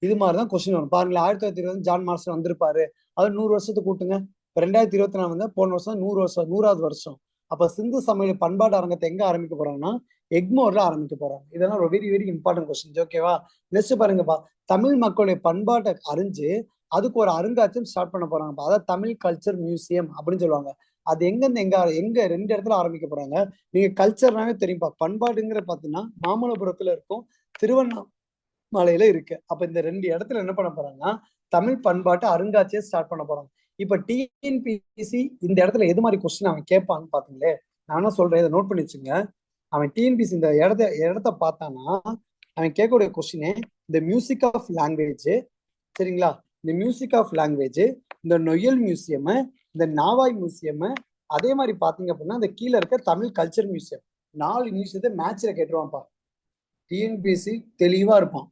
இது மாதிரிதான் கொஸ்டின் வரும் பாருங்களேன். 1920 ஜான் மார்ஷல் வந்திருப்பாரு, அது 100 வருஷத்துக்கு கூட்டுங்க. இப்ப 2024 வந்து போன வருஷம் 100 வருஷம், 100வது வருஷம். அப்ப சிந்து சமவெளி பண்பாட்டு அரங்கத்தை எங்க ஆரம்பிக்க போறாங்கன்னா எக்மோர்ல ஆரம்பிக்க போறாங்க. இதெல்லாம் வெரி வெரி இம்பார்ட்டன்ட் கொஸ்டின். ஓகேவா? நெக்ஸ்ட் பாருங்கப்பா. தமிழ் மக்களுடைய பண்பாட்டை அறிஞ்சு அதுக்கு ஒரு அருங்காட்சியம் ஸ்டார்ட் பண்ண போறாங்கப்பா. அதாவது தமிழ் கல்ச்சர் மியூசியம் அப்படின்னு சொல்லுவாங்க. அது எங்கிருந்து எங்க 2 இடத்துல ஆரம்பிக்க போறாங்க. நீங்க கல்ச்சர்னாவே தெரியும்பா. பண்பாடுங்கிற பாத்தீங்கன்னா மாமல்லபுரத்துல இருக்கும், திருவண்ணாமலையில இருக்கு. அப்ப இந்த 2 இடத்துல என்ன பண்ண போறாங்கன்னா தமிழ் பண்பாட்டு அருங்காட்சியம் ஸ்டார்ட் பண்ண போறாங்க. இப்ப டிஎன்பிசி இந்த இடத்துல எது மாதிரி கொஸ்டின் அவன் கேட்பான்னு பாத்தீங்களே, நானும் சொல்றேன், இதை நோட் பண்ணி வச்சுங்க. அவன் டிஎன்பிசி இந்த இடத்த பார்த்தானா அவன் கேட்கக்கூடிய கொஸ்டினே இந்த மியூசிக் ஆஃப் லாங்குவேஜ். சரிங்களா? இந்த மியூசிக் ஆஃப் லாங்குவேஜ், இந்த நொயல் மியூசியம், இந்த நாவாய் மியூசியம், அதே மாதிரி பாத்தீங்க அப்படின்னா இந்த கீழே இருக்க தமிழ் கல்ச்சர் மியூசியம், 4 மியூசியத்தை மேட்ச்ல கேட்டுருவான்ப்பா. டிஎன்பிஎஸ்சி தெளிவா இருப்பான்.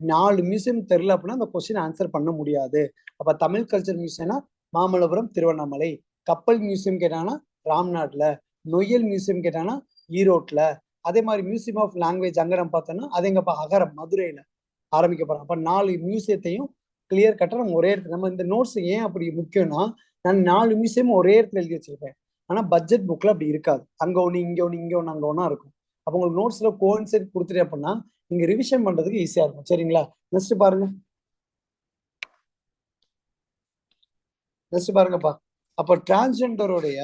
4 மியூசியம் தெரியல அப்படின்னா அந்த கொஸ்டின் ஆன்சர் பண்ண முடியாது. அப்ப தமிழ் கல்ச்சர் மியூசியம்னா மாமல்லபுரம், திருவண்ணாமலை. கப்பல் மியூசியம் கேட்டாங்கன்னா ராம்நாட்ல. நொய்யல் மியூசியம் கேட்டாங்கன்னா ஈரோட்ல. அதே மாதிரி மியூசியம் ஆஃப் லாங்குவேஜ் அங்க நம்ம பார்த்தோம்னா அது எங்கப்பா? அகரம், மதுரையில ஆரம்பிக்க போறோம். அப்ப 4 மியூசியத்தையும் கிளியர் கட்டா நம்ம ஒரே இடத்துல நம்ம இந்த நோட்ஸ் ஏன் அப்படி முக்கியம்னா நான் 4 மியூசியம் ஒரே இடத்துல எழுதி வச்சிருப்பேன். ஆனா பட்ஜெட் புக்ல அப்படி இருக்காது. அங்க ஒண்ணு, இங்க ஒண்ணு, இங்க ஒண்ணு, அங்க ஒண்ணா இருக்கும். அப்ப உங்களுக்கு நோட்ஸ்ல கோயின்சைட் கொடுத்துட்டே அப்படின்னா நீங்க ரிவிஷன் பண்றதுக்கு ஈஸியா இருக்கும். சரிங்களா? நெக்ஸ்ட் பாருங்க. நெக்ஸ்ட் பாருங்கப்பா. அப்ப டிரான்ஸ்ஜெண்டருடைய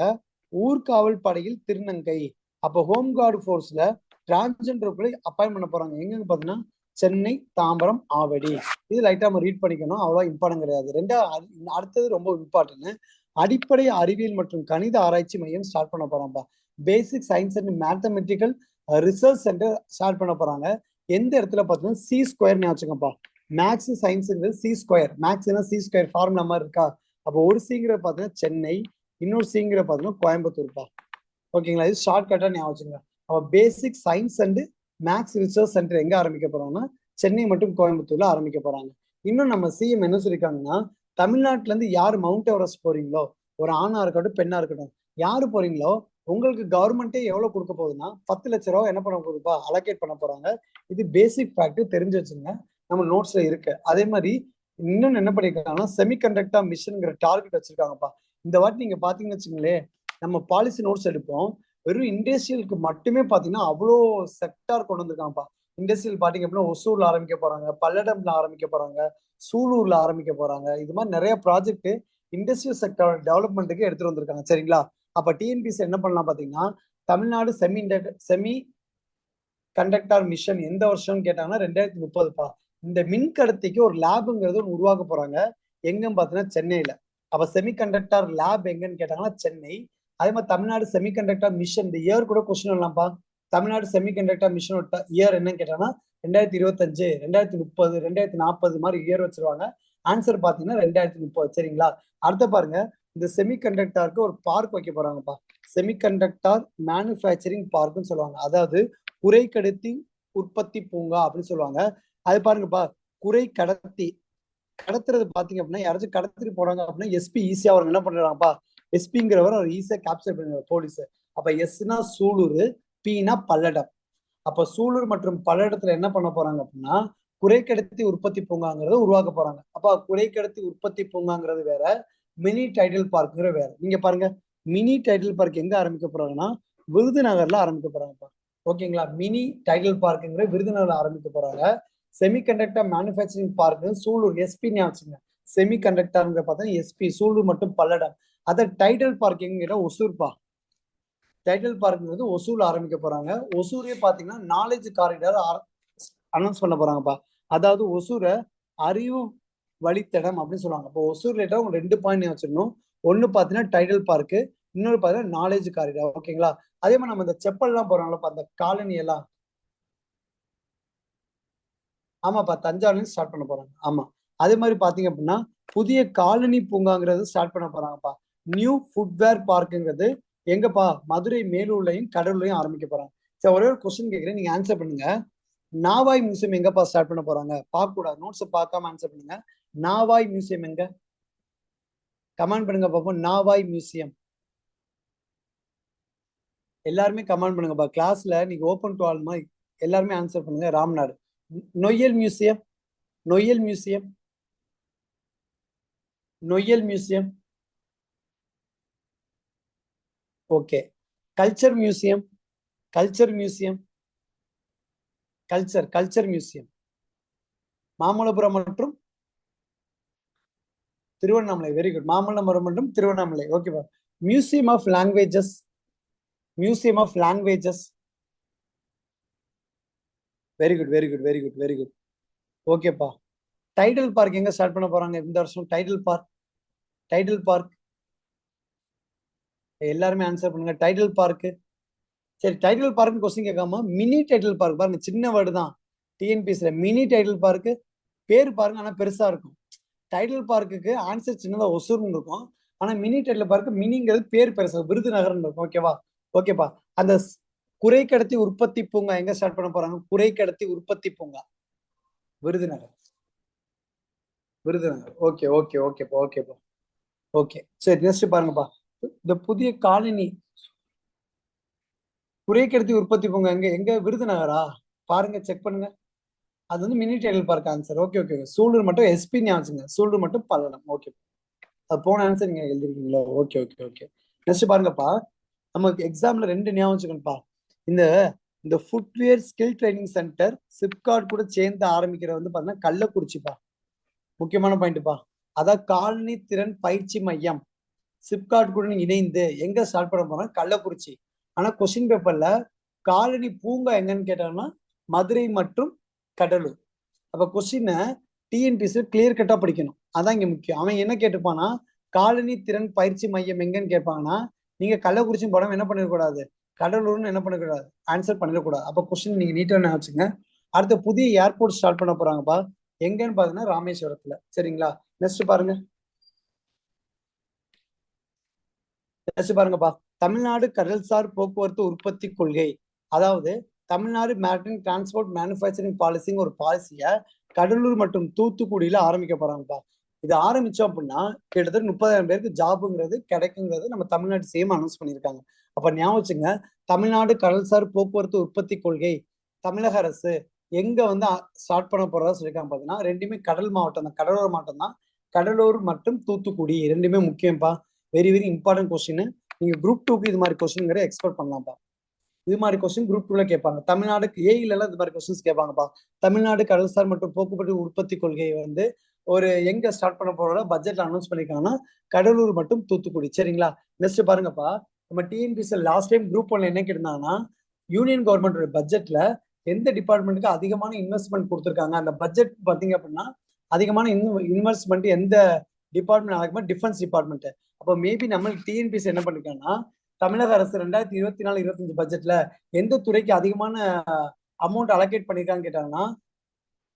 ஊர்காவல் படையில் திருநங்கை. அப்ப ஹோம் கார்டு போர்ஸ்ல டிரான்ஸ்ஜெண்டருக்குள்ள அப்பாயின் பண்ண போறாங்க. எங்கன்னு பாத்தீங்கன்னா சென்னை, தாம்பரம், ஆவடி. இது லைட்டா நம்ம ரீட் பண்ணிக்கணும். அவ்வளவு இம்பார்ட்டன் கிடையாது. அடுத்தது ரொம்ப இம்பார்ட்டன்ட். அடிப்படை அறிவியல் மற்றும் கணித ஆராய்ச்சி மையம் ஸ்டார்ட் பண்ண போறாங்கப்பா. Basic science and mathematical research centre start பண்ண போறாங்க. எந்த இடத்துல பார்த்தீங்கன்னா சி ஸ்கொயர் வச்சுக்கப்பா. மேக்ஸ் சயின்ஸுங்கிறது சி ஸ்கொயர். மேக்ஸ்னா சி ஸ்கொயர் ஃபார்முலா மாதிரி இருக்கா? அப்போ ஒரு சிங்கிற பார்த்தீங்கன்னா சென்னை, இன்னொரு சிங்கிற பார்த்தீங்கன்னா கோயம்புத்தூர்ப்பா. ஓகேங்களா? இது ஷார்ட் கட்டா ஞாபகம் வச்சுங்க. அப்போ basic science and maths research centre எங்க ஆரம்பிக்க போறாங்கன்னா சென்னை மற்றும் கோயம்புத்தூர்ல ஆரம்பிக்க போறாங்க. இன்னும் நம்ம சிஎம் என்ன சொல்லியிருக்காங்கன்னா, தமிழ்நாட்டுல இருந்து யார் மவுண்ட் எவரெஸ்ட் போறீங்களோ, ஒரு ஆணா இருக்கட்டும் பெண்ணா இருக்கட்டும், யாரு போறீங்களோ உங்களுக்கு கவர்மெண்டே எவ்வளவு கொடுக்க போகுதுன்னா 10 லட்ச ரூபாய் என்ன பண்ண போகுதுப்பா, அலோகேட் பண்ண போறாங்க. இது பேசிக் ஃபேக்ட், தெரிஞ்சு வச்சுங்க. நம்ம நோட்ஸ்ல இருக்கு. அதே மாதிரி இன்னொன்னு என்ன பண்ணிருக்காங்கன்னா செமிகண்டக்டர் மிஷன்ங்கிற டார்கெட் வச்சிருக்காங்கப்பா. இந்த வாட்டி நீங்க பாத்தீங்கன்னு வச்சுங்களேன், நம்ம பாலிசி நோட்ஸ் எடுப்போம். வெறும் இண்டஸ்ட்ரியலுக்கு மட்டுமே பாத்தீங்கன்னா அவ்வளோ செக்டார் கொண்டு வந்திருக்காங்கப்பா. இண்டஸ்ட்ரியல் பாத்தீங்க அப்படின்னா ஒசூர்ல ஆரம்பிக்க போறாங்க, பல்லடம்ல ஆரம்பிக்க போறாங்க, சூலூர்ல ஆரம்பிக்க போறாங்க. இது மாதிரி நிறைய ப்ராஜெக்ட் இண்டஸ்ட்ரியல் செக்டர் டெவலப்மெண்ட்டுக்கு எடுத்துட்டு வந்திருக்காங்க. சரிங்களா? அப்ப டிஎன்பிசி என்ன பண்ணலாம் பாத்தீங்கன்னா, தமிழ்நாடு செமி கண்டக்டர் மிஷன் எந்த வருஷம்னு கேட்டாங்கன்னா 2030பா. இந்த மின்கடத்திக்கு ஒரு லேபுங்கிறது ஒன்று உருவாக்க போறாங்க. எங்கன்னு பாத்தீங்கன்னா சென்னையில. அப்ப செமிகண்டக்டர் லேப் எங்கன்னு கேட்டாங்கன்னா சென்னை. அதே மாதிரி தமிழ்நாடு செமிகண்டக்டர் மிஷன், இந்த இயர் கூட கொஸ்டின் வரலாம்ப்பா. தமிழ்நாடு செமிகண்டக்டர் மிஷன் இயர் என்னன்னு கேட்டாங்கன்னா 2025, 2030, 2040 மாதிரி இயர் வச்சிருவாங்க. ஆன்சர் பாத்தீங்கன்னா 2030. சரிங்களா? அடுத்த பாருங்க, இந்த செமிகண்டக்டருக்கு ஒரு பார்க் வைக்க போறாங்கப்பா. செமிகண்டக்டர் மேனுஃபேக்சரிங் பார்க்னு சொல்லுவாங்க. அதாவது குறைக்கடத்தி உற்பத்தி பூங்கா அப்படின்னு சொல்லுவாங்க. அது பாருங்கப்பா, குறை கடத்தி கடத்துறது பாத்தீங்க அப்படின்னா யாராச்சும் கடத்திட்டு போறாங்க அப்படின்னா எஸ்பி ஈஸியா அவங்க என்ன பண்றாங்கப்பா, எஸ்பிங்கிறவர் அவர் ஈஸியா கேப்சர் பண்ணுவார் போலீஸ். அப்ப எஸ்னா சூலூர், பினா பல்லடம். அப்ப சூலூர் மற்றும் பல்லடத்துல என்ன பண்ண போறாங்க அப்படின்னா குறைக்கடத்தி உற்பத்தி பூங்காங்கிறத உருவாக்க போறாங்க. அப்ப குறைக்கடத்தி உற்பத்தி பூங்காங்கிறது வேற, மினி டைடல் பார்க்குங்கிற வேற. நீங்க பாருங்க, மினி டைடல் பார்க் எங்க ஆரம்பிக்க போறாங்கன்னா விருதுநகர்ல ஆரம்பிக்க போறாங்கப்பா. ஓகேங்களா? மினி டைடல் பார்க்குங்கிற விருதுநகர்ல ஆரம்பிக்க போறாங்க. Semiconductor manufacturing park Sulur, SP ஞாபகம். செமிகண்டக்டர் பார்த்தா எஸ்பி சூலூர் மற்றும் பல்லடம். அத டைடல் பார்க் எங்க ஒசூர்பா. டைடல் பார்க்ங்கிறது ஒசூர்ல ஆரம்பிக்க போறாங்க. ஒசூரே பாத்தீங்கன்னா நாலேஜ் காரிடார் அனௌன்ஸ் பண்ண போறாங்கப்பா. அதாவது ஒசூரை அறிவு வழித்தடம் அப்படின்னு சொல்லுவாங்க. இப்போ ஒசூர் ரிலேட்டா உங்க 2 பாயிண்ட் வச்சிடணும். ஒன்னு பாத்தீங்கன்னா டைடல் பார்க், இன்னொரு பாத்தீங்கன்னா நாலேஜ் காரிடார். ஓகேங்களா? அதே மாதிரி நம்ம இந்த செப்பல் எல்லாம் போறாங்களா, அந்த காலனி எல்லாம், ஆமாப்பா தஞ்சாவூர்ல ஸ்டார்ட் பண்ண போறாங்க. ஆமா, அதே மாதிரி பாத்தீங்க அப்படின்னா புதிய காலனி பூங்காங்கிறது ஸ்டார்ட் பண்ண போறாங்கப்பா. நியூ ஃபுட்வேர் பார்க்குங்கிறது எங்கப்பா, மதுரை மேலூர்லையும் கடலூர்லையும் ஆரம்பிக்க போறாங்க. சரி, ஒரே ஒரு கொஸ்டின் கேட்கிறேன், நீங்க ஆன்சர் பண்ணுங்க. நாவாய் மியூசியம் எங்கப்பா ஸ்டார்ட் பண்ண போறாங்க? பார்க்க கூடாது, நோட்ஸ் பார்க்காம ஆன்சர் பண்ணுங்க. நாவாய் மியூசியம் எங்க? கமெண்ட் பண்ணுங்க பாப்போம். நாவாய் மியூசியம் எல்லாருமே கமெண்ட் பண்ணுங்கப்பா. கிளாஸ்ல நீங்க ஓபன் டு ஆல் மாதிரி எல்லாருமே ஆன்சர் பண்ணுங்க. Ramnad. Noyyal museum, Noyyal museum, Noyyal museum. Okay. Culture museum, culture museum, culture museum Mamallapuram மற்றும் திருவண்ணாமலை. Very good. மாமல்லபுரம் மற்றும் திருவண்ணாமலை. ஓகேப்பா. Museum of languages, museum of languages. Very good, very good, very good, very good. ஓகேப்பா. டைடல் பார்க் எங்க start பண்ண போறாங்க இந்த வருஷம்? டைடல் பார்க், டைடல் பார்க் எல்லாருமே ஆன்சர் பண்ணுங்க. Tidel park. சரி, டைடல் பார்க் கொஸ்டின் கேட்காம மினி டைடல் பார்க் பாருங்க, சின்ன வேர்டு தான். டிஎன்பிஎஸ்ல மினி டைடல் பார்க் பேர் பாருங்க, ஆனா பெருசா இருக்கும். டைடல் பார்க்குக்கு ஆன்சர் சின்னதா ஒசூர்னு இருக்கும். ஆனா மினி டைடல் பார்க் மினிங்கிறது பேர் பெருசா விருதுநகர்னு இருக்கும். ஓகேவா? ஓகேப்பா. அந்த குறைக்கடத்தி உற்பத்தி பூங்கா எங்க ஸ்டார்ட் பண்ண போறாங்க? குறைக்கடத்தி உற்பத்தி பூங்கா விருதுநகர், விருதுநகர். ஓகே ஓகே ஓகேப்பா, ஓகேப்பா. ஓகே, சரி, நெக்ஸ்ட் பாருங்கப்பா. இந்த புதிய காலனி குறைக்கடத்தி உற்பத்தி பூங்கா எங்க? எங்க? விருதுநகரா? பாருங்க, செக் பண்ணுங்க. அது வந்து mini tidal park answer. Okay okay. Sulur மட்டும் எஸ்பி ஞாபகம், சூலூர் மட்டும் பல்லடம். ஓகே, அது போன ஆன்சர் நீங்க எழுதிருக்கீங்களோ? Okay okay okay. நெக்ஸ்ட் பாருங்கப்பா, நமக்கு எக்ஸாம்ல 2 ஞாபகம் வச்சுக்கணும்ப்பா. இந்த இந்த footwear skill training centre SIPCOT கூட சேர்ந்து ஆரம்பிக்கிற வந்து பாத்தீங்கன்னா கள்ளக்குறிச்சிப்பா. முக்கியமான பாயிண்ட்ப்பா. அதான் காலனி திறன் பயிற்சி மையம் சிப்காட் கூட இணைந்து எங்க ஸ்டார்ட் பண்ண போறாங்க? கள்ளக்குறிச்சி. ஆனா கொஸ்டின் பேப்பர்ல காலனி பூங்கா எங்கன்னு கேட்டாங்கன்னா மதுரை மற்றும் கடலூர். அப்ப கொஸ்டின் டிஎன்பிசி கிளியர் கட்டா படிக்கணும். அதான் இங்க முக்கியம். அவன் என்ன கேட்டுப்பானா, காலனி திறன் பயிற்சி மையம் எங்கன்னு கேட்பாங்கன்னா நீங்க கள்ளக்குறிச்சி போடாம என்ன பண்ணிடக்கூடாது, கடலூர்னு என்ன பண்ணக்கூடாது, ஆன்சர் பண்ணிடக்கூடாது. அப்ப கொஸ்டின் நீங்க நீட்டா என்ன வச்சுங்க. அடுத்த புதிய ஏர்போர்ட் ஸ்டார்ட் பண்ண போறாங்கப்பா, எங்கன்னு பாத்தீங்கன்னா ராமேஸ்வரத்துல. சரிங்களா? நெக்ஸ்ட் பாருங்க. நெக்ஸ்ட் பாருங்கப்பா, தமிழ்நாடு கடல்சார் போக்குவரத்து உற்பத்தி கொள்கை. அதாவது தமிழ்நாடு மேரிடைம் டிரான்ஸ்போர்ட் மேனுஃபேக்சரிங் பாலிசிங்க ஒரு பாலிசிய கடலூர் மற்றும் தூத்துக்குடியில ஆரம்பிக்க போறாங்கப்பா. இது ஆரம்பிச்சோம் அப்படின்னா கிட்டத்தட்ட 30,000 பேருக்கு ஜாபுங்கிறது கிடைக்குங்கிறது நம்ம தமிழ்நாடு சேம் அனௌன்ஸ் பண்ணியிருக்காங்க. அப்ப ஞாபகம் வச்சுங்க, தமிழ்நாடு கடல்சார் போக்குவரத்து உற்பத்தி கொள்கை தமிழக அரசு எங்க வந்து ஸ்டார்ட் பண்ண போறதா சொல்லியிருக்காங்க பாத்தீங்கன்னா, ரெண்டுமே கடல் மாவட்டம் தான், கடலோர மாவட்டம் தான். கடலூர் மற்றும் தூத்துக்குடி ரெண்டுமே முக்கியம்ப்பா. Very very important question. நீங்க குரூப் 2க்கு இது மாதிரி கொஸ்டின் எக்ஸ்பெக்ட் பண்ணலாம்ப்பா. இது மாதிரி கொஸ்டின் குரூப் 2ல கேட்பாங்க. தமிழ்நாடுக்கு ஏஇல எல்லாம் இது மாதிரி கொஸ்டின்ஸ் கேட்பாங்கப்பா. தமிழ்நாடு கடல்சார் மற்றும் போக்குவரத்து உற்பத்தி கொள்கையை வந்து ஒரு எங்க ஸ்டார்ட் பண்ண போறோம் பட்ஜெட்ல அனௌன்ஸ் பண்ணிருக்காங்கன்னா கடலூர் மற்றும் தூத்துக்குடி. சரிங்களா? நெக்ஸ்ட் பாருங்கப்பா, நம்ம டிஎன்பிஎஸ்சி லாஸ்ட் டைம் குரூப் 1ல என்ன கேட்டிருந்தாங்கன்னா, யூனியன் கவர்மெண்டோட பட்ஜெட்ல எந்த டிபார்ட்மெண்ட்டுக்கு அதிகமான இன்வெஸ்ட்மெண்ட் கொடுத்துருக்காங்க, அந்த பட்ஜெட் பாத்தீங்க அப்படின்னா அதிகமான இன்வெஸ்ட்மெண்ட் எந்த டிபார்ட்மெண்ட் அதிகமா, டிஃபென்ஸ் டிபார்ட்மெண்ட். அப்போ மேபி நம்ம டிஎன்பிஎஸ்சி என்ன பண்ணிருக்காங்கன்னா, தமிழக அரசு 2024-25 பட்ஜெட்ல எந்த துறைக்கு அதிகமான அமௌண்ட் அலோகேட் பண்ணிருக்கான்னு கேட்டாங்கன்னா,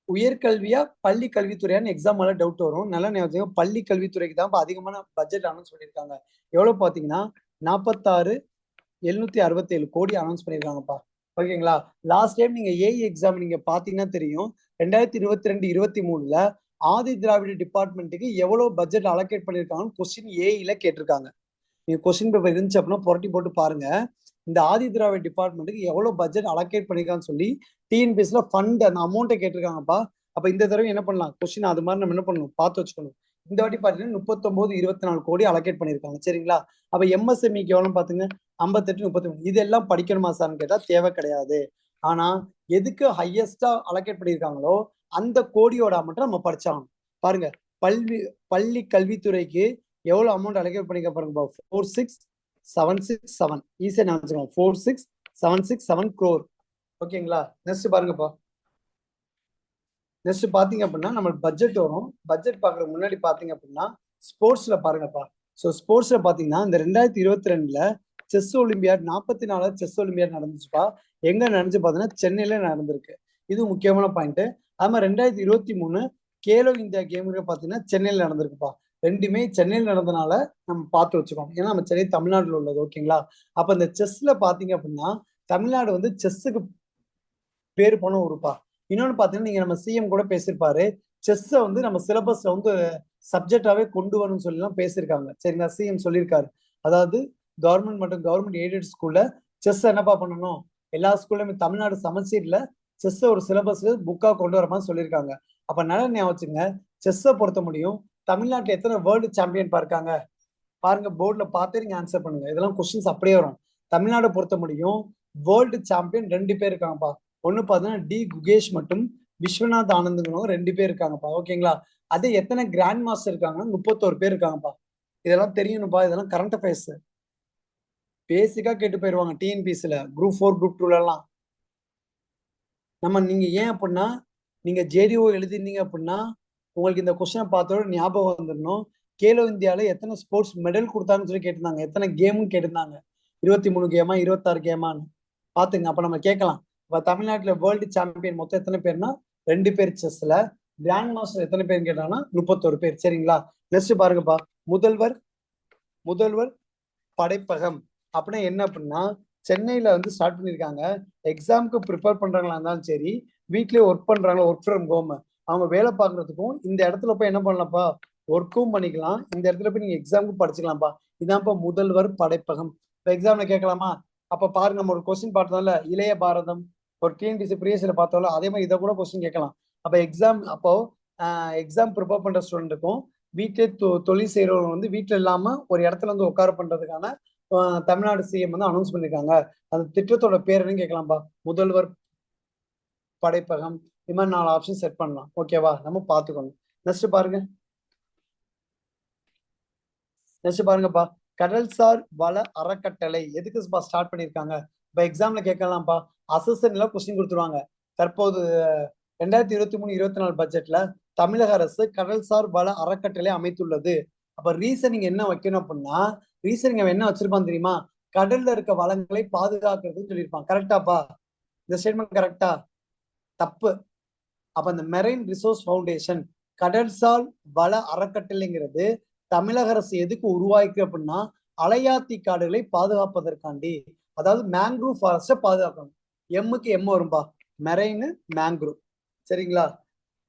உயர்கல்வியா பள்ளி கல்வித்துறையான்னு எக்ஸாம் டவுட் வரும். நல்லா ஞாபகம், பள்ளி கல்வித்துறைக்கு தான் அதிகமான பட்ஜெட் அனௌன்ஸ் பண்ணியிருக்காங்க. எவ்வளவு பாத்தீங்கன்னா 46,767 கோடி அனௌன்ஸ் பண்ணியிருக்காங்கப்பா. ஓகேங்களா? லாஸ்ட் டைம் நீங்க ஏஇ எக்ஸாம் நீங்க பாத்தீங்கன்னா தெரியும், 2022-23ல ஆதி திராவிட டிபார்ட்மெண்ட்டுக்கு எவ்வளவு பட்ஜெட் அலோகேட் பண்ணியிருக்காங்கன்னு கொஸ்டின் ஏஇல கேட்டிருக்காங்க. நீங்க கொஸ்டின் பேப்பர் இருந்துச்சு அப்படின்னா புரட்டி போட்டு பாருங்க. இந்த ஆதி திராவிட டிபார்ட்மெண்ட்டுக்கு எவ்வளவு பட்ஜெட் அலோகேட் பண்ணிருக்கான்னு சொல்லி டிஎன்பிஎஸ்ல ஃபண்ட் அந்த அமௌண்ட்டை கேட்டிருக்காங்கப்பா. அப்ப இந்த தடவை என்ன பண்ணலாம், கொஸ்டின் அது மாதிரி நம்ம என்ன பண்ணணும், பார்த்து வச்சுக்கணும். இந்த வாட்டி பாத்தீங்கன்னா 39-24 கோடி அலோகேட் பண்ணிருக்காங்க. சரிங்களா? அப்ப எம்எஸ்எம்இக்கு எவ்வளவு பாத்துங்க, 58-33. இதெல்லாம் படிக்கணுமா சார்னு கேட்டா தேவை கிடையாது. ஆனா எதுக்கு ஹையஸ்டா அலோகேட் பண்ணிருக்காங்களோ அந்த கோடியோட அமௌண்ட் நம்ம படிச்சாகணும். பாருங்க, பள்ளி கல்வித்துறைக்கு எவ்வளவு அமௌண்ட் அலோகேட் பண்ணிக்க பாருங்க, 46,767. ஈஸியா நினைச்சுக்கோங்க, 46,767 crore. ஓகேங்களா? நெக்ஸ்ட் பாருங்கப்பா. நெக்ஸ்ட் பாத்தீங்க அப்படின்னா நம்ம பட்ஜெட் வரும். பட்ஜெட் பாக்குறதுக்கு முன்னாடி பாத்தீங்க அப்படின்னா ஸ்போர்ட்ஸ்ல பாருங்கப்பா. ஸோ ஸ்போர்ட்ஸ்ல பாத்தீங்கன்னா இந்த 2022ல செஸ் ஒலிம்பியாட் 44வது செஸ் ஒலிம்பியாட் நடந்துச்சுப்பா. எங்க நடந்துச்சு பாத்தீங்கன்னா சென்னையில நடந்திருக்கு. இது முக்கியமான பாயிண்ட். அது மாதிரி 2023 கேலோ இந்தியா கேம் பாத்தீங்கன்னா சென்னையில நடந்திருக்குப்பா. ரெண்டுமே சென்னையில் நடந்தனால நம்ம பார்த்து வச்சுக்கோம். ஏன்னா நம்ம சென்னை தமிழ்நாட்டில் உள்ளது. ஓகேங்களா? அப்ப இந்த செஸ்ல பாத்தீங்க அப்படின்னா தமிழ்நாடு வந்து செஸ்ஸுக்கு பேர் போன ஊருப்பா. இன்னொன்னு பாத்தீங்கன்னா நீங்க நம்ம சிஎம் கூட பேசியிருப்பாரு, செஸ்ஸை வந்து நம்ம சிலபஸ்ல வந்து சப்ஜெக்டாவே கொண்டு வரணும்னு சொல்லி எல்லாம் பேசியிருக்காங்க. சரிங்களா? சிஎம் சொல்லியிருக்காரு. அதாவது கவர்மெண்ட் மற்றும் கவர்மெண்ட் எய்டட் ஸ்கூல்ல செஸ் என்னப்பா பண்ணணும், எல்லா ஸ்கூல்லுமே தமிழ்நாடு சமச்சீர்ல செஸ் ஒரு சிலபஸ்ல புக்கா கொண்டு வர மாதிரி சொல்லியிருக்காங்க. அப்ப நல்ல ஞாபகம் வச்சுங்க, செஸ்ஸை பொறுத்த முடியும் தமிழ்நாட்டுல எத்தனை வேர்ல்டு சாம்பியன் இருக்காங்க பாருங்க, போர்டுல பார்த்து நீங்க ஆன்சர் பண்ணுங்க. இதெல்லாம் கொஸ்டின்ஸ் அப்படியே வரும். தமிழ்நாடு பொறுத்த முடியும் வேர்ல்டு சாம்பியன் 2 பேர் இருக்காங்கப்பா. ஒண்ணு பாத்தீங்கன்னா டி குகேஷ் மற்றும் விஸ்வநாத் ஆனந்த்ங்கிறவங்க 2 பேர் இருக்காங்கப்பா. ஓகேங்களா? அதே எத்தனை கிராண்ட் மாஸ்டர் இருக்காங்கன்னா 31 பேர் இருக்காங்கப்பா. இதெல்லாம் தெரியணும்பா. இதெல்லாம் கரண்ட் அஃபேர்ஸ் பேசிக்கா கேட்டு போயிருவாங்க டிஎன்பிஎஸ்சில குரூப் 4 குரூப் 2ல எல்லாம். நீங்க ஏன் அப்படின்னா நீங்க ஜேடிஓ எழுதிருந்தீங்க அப்படின்னா உங்களுக்கு இந்த கொஸ்டினை பார்த்தோட ஞாபகம் வந்துடணும். கேலோ இந்தியால எத்தனை ஸ்போர்ட்ஸ் மெடல் கொடுத்தாங்கன்னு சொல்லி கேட்டிருந்தாங்க, எத்தனை கேம்னு கேட்டிருந்தாங்க. 23 கேமா 26 கேமான்னு பாத்துங்க. அப்ப நம்ம கேட்கலாம், இப்ப தமிழ்நாட்டுல வேர்ல்டு சாம்பியன் மொத்தம் எத்தனை பேர்னா 2 பேர் செஸ்ல, கிராண்ட் மாஸ்டர் எத்தனை பேர் கேட்டாங்கன்னா 31 பேர். சரிங்களா? நெக்ஸ்ட் பாருங்கப்பா, முதல்வர் படைப்பகம் அப்படின்னா என்ன அப்படின்னா சென்னையில வந்து ஸ்டார்ட் பண்ணிருக்காங்க. எக்ஸாமுக்கு ப்ரிப்பேர் பண்றாங்களா இருந்தாலும் சரி, வீட்லயே ஒர்க் பண்றாங்களா, ஒர்க் ஃப்ரம் ஹோம், அவங்க வேலை பார்க்கறதுக்கும் இந்த இடத்துல போய் என்ன பண்ணலாம்ப்பா, ஒர்க்கும் பண்ணிக்கலாம். இந்த இடத்துல போய் நீங்க எக்ஸாமுக்கு படிச்சுக்கலாம்ப்பா. இதான்ப்பா முதல்வர் படைப்பகம். இப்போ எக்ஸாம்ல கேட்கலாமா? அப்ப பாருங்க, நம்ம ஒரு கொஸ்டின் பார்த்தோம்ல, இளைய பாரதம், ஒரு டிஎன்பிசி ப்ரீவியஸ்ல பார்த்தோம்ல, அதே மாதிரி இதை கூட கொஸ்டின் கேட்கலாம். அப்ப எக்ஸாம் ப்ரிப்பேர் பண்ற ஸ்டூடெண்ட்டுக்கும் வீட்டிலே தொழில் செய்யறவங்க வந்து வீட்டுல இல்லாம ஒரு இடத்துல வந்து உட்கார பண்றதுக்கான தமிழ்நாடு சிஎம் வந்து அனௌன்ஸ் பண்ணிருக்காங்க. அந்த திட்டத்தோட பேர் என்னன்னு கேட்கலாம்ப்பா, முதல்வர் படைப்பகம். இது மாதிரி 4 ஆப்ஷன் செட் பண்ணலாம். ஓகேவா? நம்ம பார்த்துக்கணும். நெக்ஸ்ட் பாருங்கப்பா, கடல்சார் வள அறக்கட்டளை எதுக்கு ஸ்டார்ட் பண்ணிருக்காங்க? இப்ப எக்ஸாம்ல கேட்கலாம்ப்பா. அசஸ்ல கொஸ்டின் கொடுத்துருவாங்க. தற்போது 2023-24 பட்ஜெட்ல தமிழக அரசு கடல்சார் வள அறக்கட்டளை அமைத்துள்ளது. அப்ப ரீசனிங் என்ன வைக்கணும் அப்படின்னா, ரீசனிங் அவன் என்ன வச்சிருப்பான் தெரியுமா? கடல்ல இருக்க வளங்களை பாதுகாக்கிறதுன்னு சொல்லியிருப்பான். கரெக்டாப்பா? இந்த ஸ்டேட்மெண்ட் கரெக்டா? தப்பு. அப்ப அந்த மெரைன் ரிசோர்ஸ் ஃபவுண்டேஷன், கடல்சால் வள அறக்கட்டளைங்கிறது தமிழக அரசு எதுக்கு உருவாக்கி அப்படின்னா, அலையாத்தி காடுகளை பாதுகாப்பதற்காண்டி, அதாவது மேங்க்ரூவ் ஃபாரஸ்ட பாதுகாக்கணும். எம்முக்கு எம் வரும்பா, மெரைன் மேங்க்ரூவ். சரிங்களா?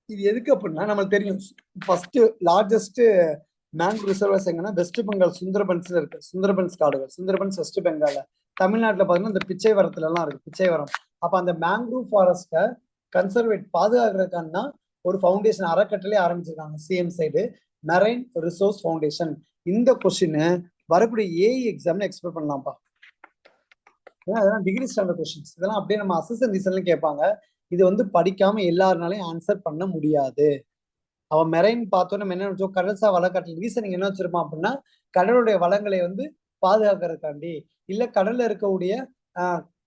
இது எதுக்கு அப்படின்னா நம்மளுக்கு தெரியும், ஃபர்ஸ்ட் லார்ஜஸ்ட் மேங்க்ரூவ் ரிசர்வர்ஸ் எங்கன்னா வெஸ்ட் பெங்கால் சுந்தரபன்ஸ்ல இருக்கு. சுந்தரபன்ஸ் காடுகள், சுந்தரபன்ஸ் வெஸ்ட் பெங்கால்ல. தமிழ்நாட்டுல பாத்தீங்கன்னா இந்த பிச்சைவரத்துல எல்லாம் இருக்கு, பிச்சைவரம். அப்ப அந்த மேங்க்ரூவ் ஃபாரஸ்ட கன்சர்வேட் பாதுகாக்கிறதுக்கான ஒரு ஃபவுண்டேஷன் அறக்கட்டளை ஆரம்பிச்சிருக்காங்க CM side, marine resource foundation. இந்த கொஸ்டின் வரக்கூடிய ஏஇ எக்ஸாம்ல எக்ஸ்பெக்ட் பண்ணலாம்ப்பா. ஏன்னா அதெல்லாம் டிகிரி ஸ்டாண்டர்ட் கொஸ்டின்ஸ், இதெல்லாம் அப்படியே நம்ம அசிஸ்டன்ட் ரீசன்ல கேட்பாங்க. இது வந்து படிக்காம எல்லாருனாலையும் ஆன்சர் பண்ண முடியாது. அவன் மெரைன் பார்த்தோம் நம்ம என்ன நினைச்சோம், கடல்சார் வளக்கட்டளை. ரீசனிங் என்ன வச்சிருப்பான் அப்படின்னா, கடலுடைய வளங்களை வந்து பாதுகாக்கிறதுக்காண்டி, இல்ல கடல்ல இருக்கக்கூடிய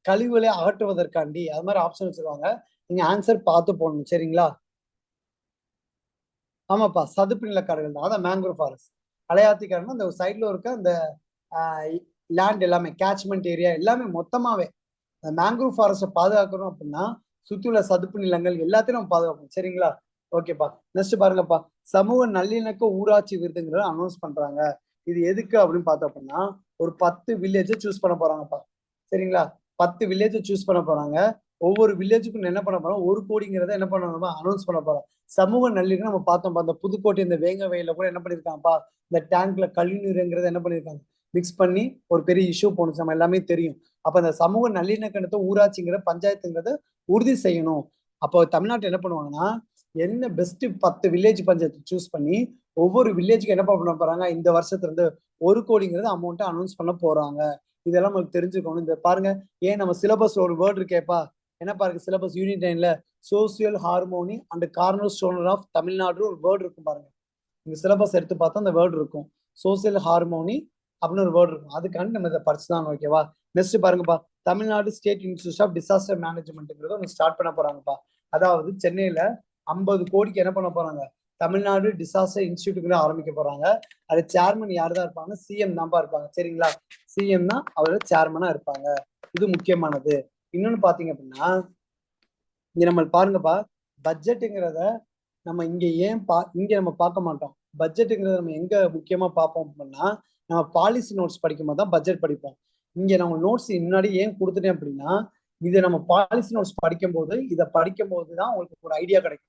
கழிவுகளை அகற்றுவதற்காண்டி, அது மாதிரி ஆப்ஷன் வச்சிருவாங்க. நீங்க ஆன்சர் பார்த்து போடணும். சரிங்களா? ஆமாப்பா, சதுப்பு நில காடுகள் தான், அதான் மேங்க்ரோவ் ஃபாரஸ்ட். அலையாத்தி காடுனா அந்த சைட்ல இருக்க அந்த லேண்ட் எல்லாமே, கேட்ச்மெண்ட் ஏரியா எல்லாமே மொத்தமாவே. அந்த மேங்க்ரோவ் ஃபாரஸ்ட்டை பாதுகாக்கணும் அப்படின்னா சுத்தி உள்ள சதுப்பு நிலங்கள் எல்லாத்தையும் நம்ம பாதுகாக்கணும். சரிங்களா? ஓகேப்பா. நெக்ஸ்ட் பாருங்கப்பா, சமூக நல்லிணக்க ஊராட்சி விருதுங்கிறத அனௌன்ஸ் பண்றாங்க. இது எதுக்கு அப்படின்னு பார்த்தோம் அப்படின்னா, ஒரு 10 வில்லேஜை சூஸ் பண்ண போறாங்கப்பா. சரிங்களா? 10 வில்லேஜை சூஸ் பண்ண போறாங்க. ஒவ்வொரு வில்லேஜுக்கும் என்ன பண்ண போறோம், 1 கோடிங்கிறத என்ன பண்ண அனௌன்ஸ் பண்ண போறோம். சமூக நல்லிணக்கம் நம்ம பார்த்தோம்ப்பா, இந்த புதுக்கோட்டை இந்த வேங்க வயல்ல கூட என்ன பண்ணிருக்காங்கப்பா, இந்த டேங்க்ல கழிவுநீருங்கிறத என்ன பண்ணிருக்காங்க, மிக்ஸ் பண்ணி ஒரு பெரிய இஷ்யூ போணுச்சு, நம்ம எல்லாமே தெரியும். அப்ப அந்த சமூக நல்லிணக்கத்தை ஊராட்சிங்கிற பஞ்சாயத்துங்கிறத உறுதி செய்யணும். அப்போ தமிழ்நாட்டில் என்ன பண்ணுவாங்கன்னா, என்ன பெஸ்ட் 10 வில்லேஜ் பஞ்சாயத்து சூஸ் பண்ணி ஒவ்வொரு வில்லேஜுக்கு என்ன பண்ண போறாங்க, இந்த வருஷத்துல இருந்து 1 கோடிங்கிறது அமௌண்ட்டை அனௌன்ஸ் பண்ண போறாங்க. இதெல்லாம் நமக்கு தெரிஞ்சுக்கணும். இந்த பாருங்க, ஏன் நம்ம சிலபஸ் ஒரு வேர்டு இருக்கேப்பா, என்ன பாருங்க சிலபஸ் யூனிட் 9ல social harmony and cornerstone of Tamil Nadu ஒரு வேர்டு இருக்கும் பாருங்க. இந்த சிலபஸ் எடுத்து பார்த்தா அந்த வேர்டு இருக்கும், சோசியல் ஹார்மோனி அப்படின்னு ஒரு வேர்டு இருக்கும். அதுக்காண்டி நம்ம இதை படிச்சுதான். ஓகேவா? நெக்ஸ்ட் பாருங்கப்பா, Tamil Nadu state institute of disaster மேனேஜ்மெண்ட்ங்கிறத ஒன்று ஸ்டார்ட் பண்ண போறாங்கப்பா. அதாவது சென்னையில 50 கோடிக்கு என்ன பண்ண போறாங்க, தமிழ்நாடு டிசாஸ்டர் இன்ஸ்டியூட்டுக்குள்ள ஆரம்பிக்க போறாங்க. அது சேர்மன் யார் தான் இருப்பாங்க, சிஎம் தான்ப்பா இருப்பாங்க. சரிங்களா? சிஎம் தான் அவரோட சேர்மனா இருப்பாங்க. இது முக்கியமானது. இன்னொன்னு பாத்தீங்க அப்படின்னா, இங்க நம்ம பாருங்கப்பா, பட்ஜெட்டுங்கிறத நம்ம இங்க இங்க நம்ம பார்க்க மாட்டோம். பட்ஜெட்டுங்கிறத நம்ம எங்க முக்கியமா பார்ப்போம் அப்படின்னா, நம்ம பாலிசி நோட்ஸ் படிக்கும் போது தான் பட்ஜெட் படிப்போம். இங்க நம்ம நோட்ஸ் முன்னாடி ஏன் கொடுத்துட்டேன் அப்படின்னா, இதை நம்ம பாலிசி நோட்ஸ் படிக்கும் போது, இதை படிக்கும் போதுதான் உங்களுக்கு ஒரு ஐடியா கிடைக்கும்.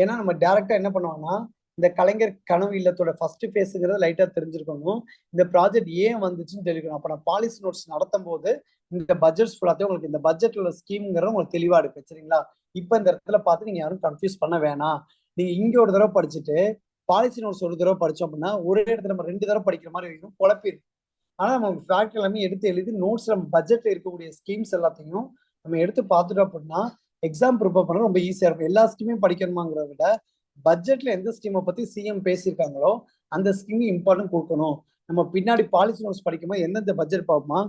ஏன்னா நம்ம டைரக்டா என்ன பண்ணுவோம்னா, இந்த கலைஞர் கனவு இல்லத்தோட ஃபர்ஸ்ட் ஃபேஸுங்கிறத லைட்டா தெரிஞ்சிருக்கணும். இந்த ப்ராஜெக்ட் ஏன் வந்துச்சுன்னு தெரிவிக்கணும். அப்ப நான் பாலிசி நோட்ஸ் நடத்தும் போது இந்த பட்ஜெட்ஸ் ஃபுல்லாத்தையும் உங்களுக்கு, இந்த பட்ஜெட் உள்ள ஸ்கீம்ங்கிறது உங்களுக்கு தெளிவா இருக்கு. சரிங்களா? இப்ப இந்த இடத்துல பார்த்து நீங்க யாரும் கன்ஃபியூஸ் பண்ண வேணாம். நீங்க இங்க ஒரு தடவை படிச்சுட்டு பாலிசி நோட்ஸ் ஒரு தடவை படிச்சோம் அப்படின்னா, ஒரே இடத்துல நம்ம 2 தடவை படிக்கிற மாதிரி இருக்கும், குழப்பிடும். ஆனா நம்ம ஃபேக்ட் எல்லாமே எடுத்து எழுதி நோட்ஸ், நம்ம பட்ஜெட்ல இருக்கக்கூடிய ஸ்கீம்ஸ் எல்லாத்தையும் நம்ம எடுத்து பார்த்துட்டோம் அப்படின்னா எக்ஸாம் ப்ரிப்பேர் பண்ண ரொம்ப ஈஸியா இருக்கும். எல்லா ஸ்கீமையும் படிக்கணுமாங்கிறத விட பட்ஜெட்ல எந்த ஸ்கீமை பத்தி சிஎம் பேசியிருக்காங்களோ அந்த ஸ்கீம் இம்பார்ட்டன்ட் கொடுக்கணும். நம்ம பின்னாடி பாலிசி நோட்ஸ் படிக்கும்போது எந்தெந்த பட்ஜெட் பார்ப்போமா,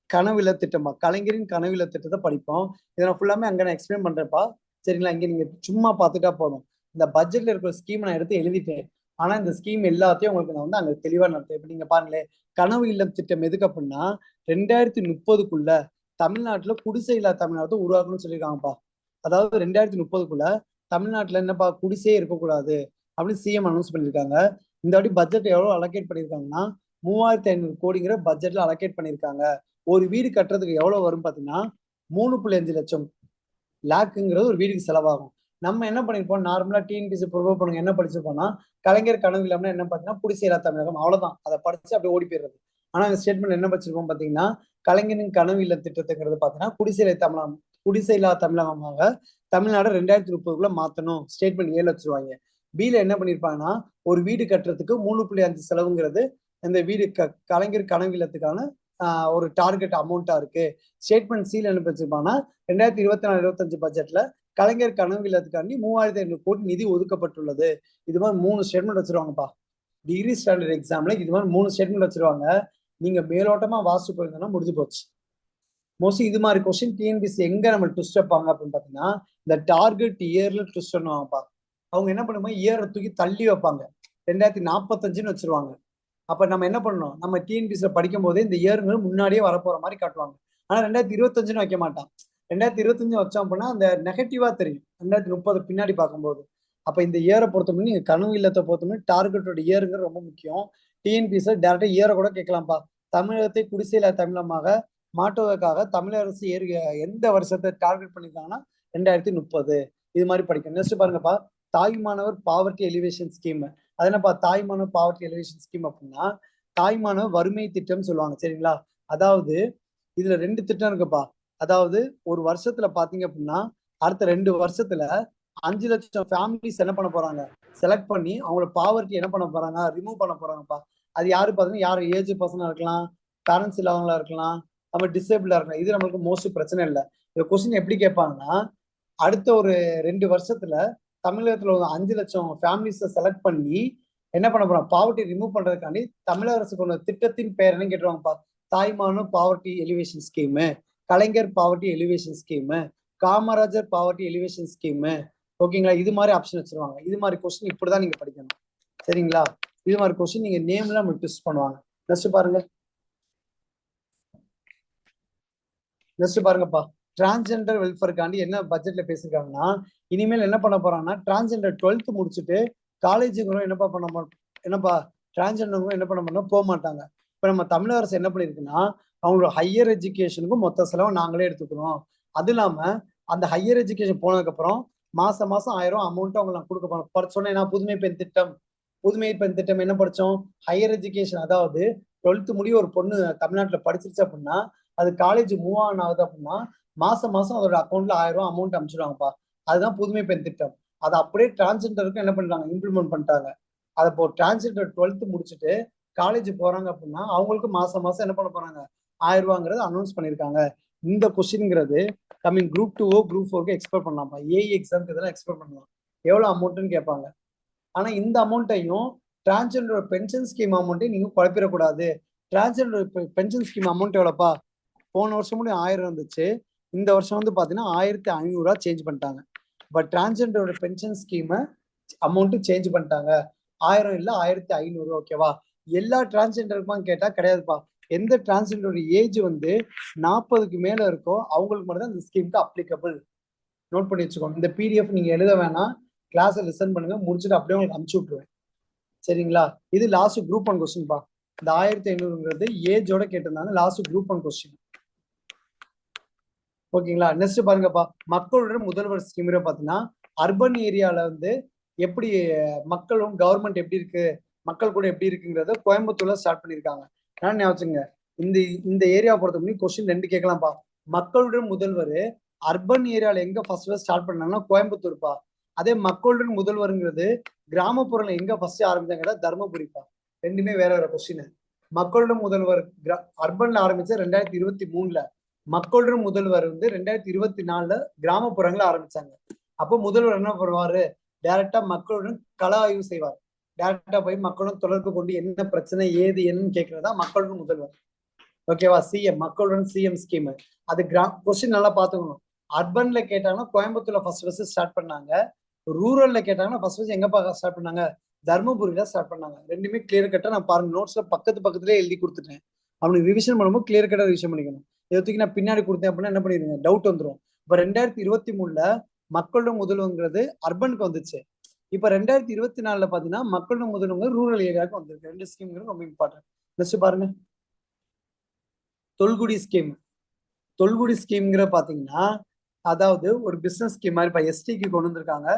கனவில திட்டமா, கலைஞரின் கனவில திட்டத்தை படிப்போம். இதை நான் ஃபுல்லாமே அங்க நான் எக்ஸ்பிளைன் பண்றேன்ப்பா. சரிங்களா? இங்க நீங்க சும்மா பார்த்துட்டா போதும். இந்த பட்ஜெட்ல இருக்கிற ஸ்கீம் நான் எடுத்து எழுதிட்டேன். ஆனா இந்த ஸ்கீம் எல்லாத்தையும் உங்களுக்கு நான் வந்து அங்க தெளிவா நடத்தேன். இப்ப நீங்க பாருங்களேன், கனவு இல்லம் திட்டம் எதுக்கு அப்படின்னா 2030க்குள்ள தமிழ்நாட்டுல குடிசை இல்லா தமிழ்நாடு உருவாக்கணும்னு சொல்லியிருக்காங்கப்பா. அதாவது 2030க்குள்ள தமிழ்நாட்டுல என்னப்பா, குடிசையே இருக்கக்கூடாது அப்படின்னு சிஎம் அனௌன்ஸ் பண்ணியிருக்காங்க. இந்த வாட்டி பட்ஜெட் எவ்வளவு அலோகேட் பண்ணியிருக்காங்கன்னா 3500 கோடிங்கிற பட்ஜெட்ல அலோகேட் பண்ணியிருக்காங்க. ஒரு வீடு கட்டுறதுக்கு எவ்வளவு வரும் பாத்தீங்கன்னா 3.5 லட்சம் லேக்குங்கிறது ஒரு வீடுக்கு செலவாகும். நம்ம என்ன பண்ணிருப்போம், நார்மலா டிஎன்பிசி ப்ரிப்பேர் பண்ணுங்க என்ன படிச்சிருப்போம்னா, கலைஞர் கனவு இல்லாம என்ன பார்த்தீங்கன்னா குடிசை இல்லா தமிழகம், அவ்வளவுதான். அதை படிச்சு அப்படியே ஓடி போயிடுறது. ஆனா அந்த ஸ்டேட்மெண்ட் என்ன படிச்சிருப்போம் பாத்தீங்கன்னா, கலைஞரின் கனவு இல்ல திட்டத்துங்கிறது பாத்தீங்கன்னா குடிசை இல்லா தமிழகமாக தமிழ்நாடு 2030க்குள்ள மாத்தணும் ஸ்டேட்மெண்ட் ஏல வச்சிருவாங்க. பில என்ன பண்ணிருப்பாங்கன்னா, ஒரு வீடு கட்டுறதுக்கு 3.5 செலவுங்கிறது இந்த வீடு கலைஞர் கனவு இல்லத்துக்கான ஒரு டார்கெட் அமௌண்டா இருக்கு. ஸ்டேட்மெண்ட் சீல் என்ன வச்சிருப்பாங்கன்னா 2024-25 பட்ஜெட்ல கலைஞர் கனவு இல்லத்துக்காண்டி 3500 கோடி நிதி ஒதுக்கப்பட்டுள்ளது. இது மாதிரி 3 ஸ்டேட்மெண்ட் வச்சிருவாங்கப்பா. டிகிரி ஸ்டாண்டர்ட் எக்ஸாம்ல இது மாதிரி 3 ஸ்டேட்மெண்ட் வச்சிருவாங்க. நீங்க மேலோட்டமா வாசிச்சு போயிருந்தோம்னா முடிஞ்சு போச்சு. மோஸ்ட்லி இது மாதிரி கொஸ்டின் டிஎன்பிசி எங்க நம்ம ட்விஸ்ட் வைப்பாங்க அப்படின்னு பாத்தீங்கன்னா, இந்த டார்கெட் இயர்ல ட்விஸ்ட் பண்ணுவாங்கப்பா. அவங்க என்ன பண்ணுவாங்க, இயரை தூக்கி தள்ளி வைப்பாங்க. 2045 வச்சிருவாங்க. அப்ப நம்ம என்ன பண்ணணும், நம்ம டிஎன்பிசில படிக்கும் போதே இந்த இயருங்க முன்னாடியே வரப்போற மாதிரி காட்டுவாங்க. ஆனா 2025 வைக்க மாட்டான். 2025 வச்சோம் அப்படின்னா அந்த நெகட்டிவா தெரியும் 2030 பின்னாடி பார்க்கும்போது. அப்ப இந்த இயரை பொறுத்தவரை நீங்க கனவு இல்லத்தை பொறுத்தவரை டார்கெட்டோட இயருங்கிறது ரொம்ப முக்கியம். டிஎன்பிசில டேரக்டா இயரை கூட கேட்கலாம்ப்பா. தமிழகத்தை குடிசையில தமிழமாக மாற்றுவதற்காக தமிழக அரசு எந்த வருஷத்தை டார்கெட் பண்ணிருக்காங்கன்னா 2030 இது மாதிரி படிக்கணும். நெக்ஸ்ட் பாருங்கப்பா, தாய்மானவர் பாவர்ட்டி எலிவேஷன் ஸ்கீம். அது என்னப்பா தாய்மானவர் பாவர்ட்டி எலிவேஷன் ஸ்கீம் அப்படின்னா தாய்மானவர் வறுமை திட்டம் சொல்லுவாங்க சரிங்களா. அதாவது இதுல 2 திட்டம் இருக்குப்பா. அதாவது ஒரு வருஷத்துல பாத்தீங்க அப்படின்னா அடுத்த 2 வருஷத்துல 5 லட்சம் ஃபேமிலிஸ் என்ன பண்ண போறாங்க, செலக்ட் பண்ணி அவங்களோட பாவர்ட்டி என்ன பண்ண போறாங்க, ரிமூவ் பண்ண போறாங்கப்பா. அது யாரு பாத்தீங்கன்னா யார் ஏஜ் பர்சனா இருக்கலாம், பேரண்ட்ஸ் இல்லாதவங்களா இருக்கலாம், நம்ம டிசேபிளா இருக்கலாம். இது நம்மளுக்கு மோஸ்ட் பிரச்சனை இல்லை. இந்த கொஸ்டின் எப்படி கேட்பாங்கன்னா அடுத்த ஒரு 2 வருஷத்துல தமிழகத்துல ஒரு 5 லட்சம் ஃபேமிலிஸை செலக்ட் பண்ணி என்ன பண்ண போறோம், பாவர்ட்டி ரிமூவ் பண்றதுக்காண்டி தமிழக அரசு கொண்ட திட்டத்தின் பெயர் என்ன கேட்டுருவாங்கப்பா, தாய்மானு poverty alleviation scheme, Kalaignar poverty alleviation scheme, Kamarajar poverty alleviation scheme. ஓகேங்களா, இது மாதிரி ஆப்ஷன் வச்சிருவாங்க. இது மாதிரி கொஸ்டின் இப்படிதான் நீங்க படிக்கணும் சரிங்களா. இது மாதிரி கொஸ்டின் நீங்க நேம்ல நமக்கு டெஸ்ட் பண்ணுவாங்க. நெக்ஸ்ட் பாருங்க, நெக்ஸ்ட் பாருங்கப்பா, டிரான்ஸ்ஜெண்டர் வெல்ஃபேருக்காண்டி என்ன பட்ஜெட்ல பேசியிருக்காங்கன்னா இனிமேல் என்ன பண்ண போறாங்கன்னா டிரான்ஸ்ஜெண்டர் 12th முடிச்சுட்டு காலேஜுங்களும் என்னப்பா டிரான்ஸ்ஜெண்டருக்கும் என்ன பண்ண போறோம் போக மாட்டாங்க. இப்ப நம்ம தமிழக அரசு என்ன பண்ணிருக்குன்னா அவங்களோட ஹையர் எஜுகேஷனுக்கும் மொத்த செலவு நாங்களே எடுத்துக்கிறோம். அது இல்லாம அந்த ஹையர் எஜுகேஷன் போனதுக்கு அப்புறம் மாசம் 1000 அமௌண்ட் அவங்க நான் கொடுக்க போறோம். சொன்னேன்னா புதுமை பெண் திட்டம். புதுமை பெண் திட்டம் என்ன படிச்சோம், ஹையர் எஜுகேஷன். அதாவது 12th முடிய ஒரு பொண்ணு தமிழ்நாட்டுல படிச்சிருச்சு அப்படின்னா அது காலேஜ் மூவ் ஆன் ஆகுது அப்படின்னா மாசம் அதோட அக்கௌண்ட்ல 1000 அமௌண்ட் அனுப்பிச்சிடுவாங்கப்பா. அதுதான் புதுமை பெண் திட்டம். அதை அப்படியே டிரான்ஸ்ஜெண்டருக்கு என்ன பண்றாங்க, இம்ப்ளிமெண்ட் பண்ணிட்டாங்க. அதை இப்போ டிரான்ஸ்ஜெண்டர் 12th முடிச்சுட்டு காலேஜ் போறாங்க அப்படின்னா அவங்களுக்கு மாசம் என்ன பண்ண போறாங்க, 1000 ரூபாங்கிறது அனௌன்ஸ் பண்ணிருக்காங்க. இந்த கொஸ்டின்ங்கிறது கம்மிங் குரூப் 2 குரூப் 4 எக்ஸ்பெக்ட் பண்ணலாம்ப்பா. ஏஇ எக்ஸாம்க்கு இதெல்லாம் எக்ஸ்பெக்ட் பண்ணலாம். எவ்வளவு அமௌண்ட்னு கேட்பாங்க. ஆனா இந்த அமௌண்ட்டையும் டிரான்ஸ்ஜெண்டர் பென்ஷன் ஸ்கீம் அமௌண்ட்டையும் நீங்க குழப்பிடக்கூடாது. டிரான்ஸ்ஜெண்டர் பென்ஷன் ஸ்கீம் அமௌண்ட் எவ்வளோப்பா, போன வருஷம் கூட 1000 இருந்துச்சு. இந்த வருஷம் வந்து பாத்தீங்கன்னா 1500 சேஞ்ச் பண்ணிட்டாங்க. பட் டிரான்ஸ்ஜெண்டரோட பென்ஷன் ஸ்கீமை அமௌண்ட் சேஞ்ச் பண்ணிட்டாங்க. 1000 இல்ல 1500. ஓகேவா, எல்லா டிரான்ஸ்ஜெண்டருக்குமா கேட்டா கிடையாதுப்பா. எந்த டிரான்ஸ்ஜெண்டரோட ஏஜ் வந்து 40க்கு மேல இருக்கோ அவங்களுக்கு மட்டும் தான் இந்த ஸ்கீமுக்கு அப்ளிகபிள். நோட் பண்ணி வச்சுக்கோங்க. இந்த பிடிஎஃப் நீங்க எழுத வேணாம், கிளாஸை லிசன் பண்ணுங்க, முடிச்சுட்டு அப்படியே உங்களுக்கு அனுப்பிச்சு விட்டுருவேன் சரிங்களா. இது லாஸ்ட் குரூப் 1 கொஸ்டின் பா. இந்த 1500ங்கிறது ஏஜோட கேட்டிருந்தாங்க, லாஸ்ட் குரூப் 1 கொஸ்டின். ஓகேங்களா. நெக்ஸ்ட் பாருங்கப்பா, மக்களோட முதல்வர் ஸ்கீம் பாத்தீங்கன்னா அர்பன் ஏரியால வந்து எப்படி மக்களும் கவர்மெண்ட் எப்படி இருக்கு, மக்கள் கூட எப்படி இருக்குங்கிறத கோயம்புத்தூர்ல ஸ்டார்ட் பண்ணிருக்காங்க. நான் ஞாபகம் இந்த இந்த ஏரியா பொறுத்த முடியும் கொஸ்டின் 2 கேட்கலாம்ப்பா. மக்களுடன் முதல்வர் அர்பன் ஏரியால எங்க ஃபர்ஸ்ட் ஸ்டார்ட் பண்ணாங்கன்னா கோயம்புத்தூர்ப்பா. அதே மக்களுடன் முதல்வருங்கிறது கிராமப்புறம்ல எங்க ஃபர்ஸ்ட் ஆரம்பிச்சாங்க, தர்மபுரிப்பா. ரெண்டுமே வேற வேற கொஸ்டின். மக்களுடன் முதல்வர் அர்பன்ல ஆரம்பிச்ச 2023ல, மக்களுடன் முதல்வர் வந்து 2024ல கிராமப்புறங்கள ஆரம்பிச்சாங்க. அப்போ முதல்வர் என்ன பண்ணுவாரு, டைரக்டா மக்களுடன் கள ஆய்வு செய்வார். டைரக்டா போய் மக்களுடன் தொடர்பு கொண்டு என்ன பிரச்சனை ஏது என்னன்னு கேட்கறதா மக்களுடன் முதல்வர். ஓகேவா, சிஎம் மக்களுடன் சிஎம் ஸ்கீம். அது கொஸ்டின் நல்லா பாத்துக்கணும். அர்பன்ல கேட்டாங்கன்னா கோயம்புத்தூர்ல ஃபர்ஸ்ட் ஸ்டார்ட் பண்ணாங்க. ரூரல்ல கேட்டாங்கன்னா ஃபர்ஸ்ட் எங்க ஸ்டார்ட் பண்ணாங்க, தர்மபுரியில ஸ்டார்ட் பண்ணாங்க. ரெண்டுமே கிளியர் கட்டா நான் பாருங்க நோட்ஸ்ல பக்கத்துலயே எழுதி கொடுத்துட்டேன். அவனுக்கு ரிவிஷன் பண்ணும்போது கிளியர் கட்டா ரிவிஷன் பண்ணிக்கணும். இதை நான் பின்னாடி கொடுத்தேன் அப்படின்னா என்ன பண்ணிடுங்க, டவுட் வந்துடும். இப்ப 2023ல மக்களோட முதல்வங்கிறது அர்பனுக்கு வந்துச்சு. இப்ப 2024ல பாத்தீங்கன்னா மக்களோட முதல்வங்க ரூரல் ஏரியாவுக்கு வந்திருக்கு. 2 ஸ்கீம் ரொம்ப இம்பார்ட்டன்ட். நெக்ஸ்ட் பாருங்க, தொல்குடி ஸ்கீம். தொல்குடி ஸ்கீம்ங்கிற பாத்தீங்கன்னா அதாவது ஒரு பிசினஸ் ஸ்கீம் மாதிரி இப்ப எஸ்டிக்கு கொண்டு வந்திருக்காங்க.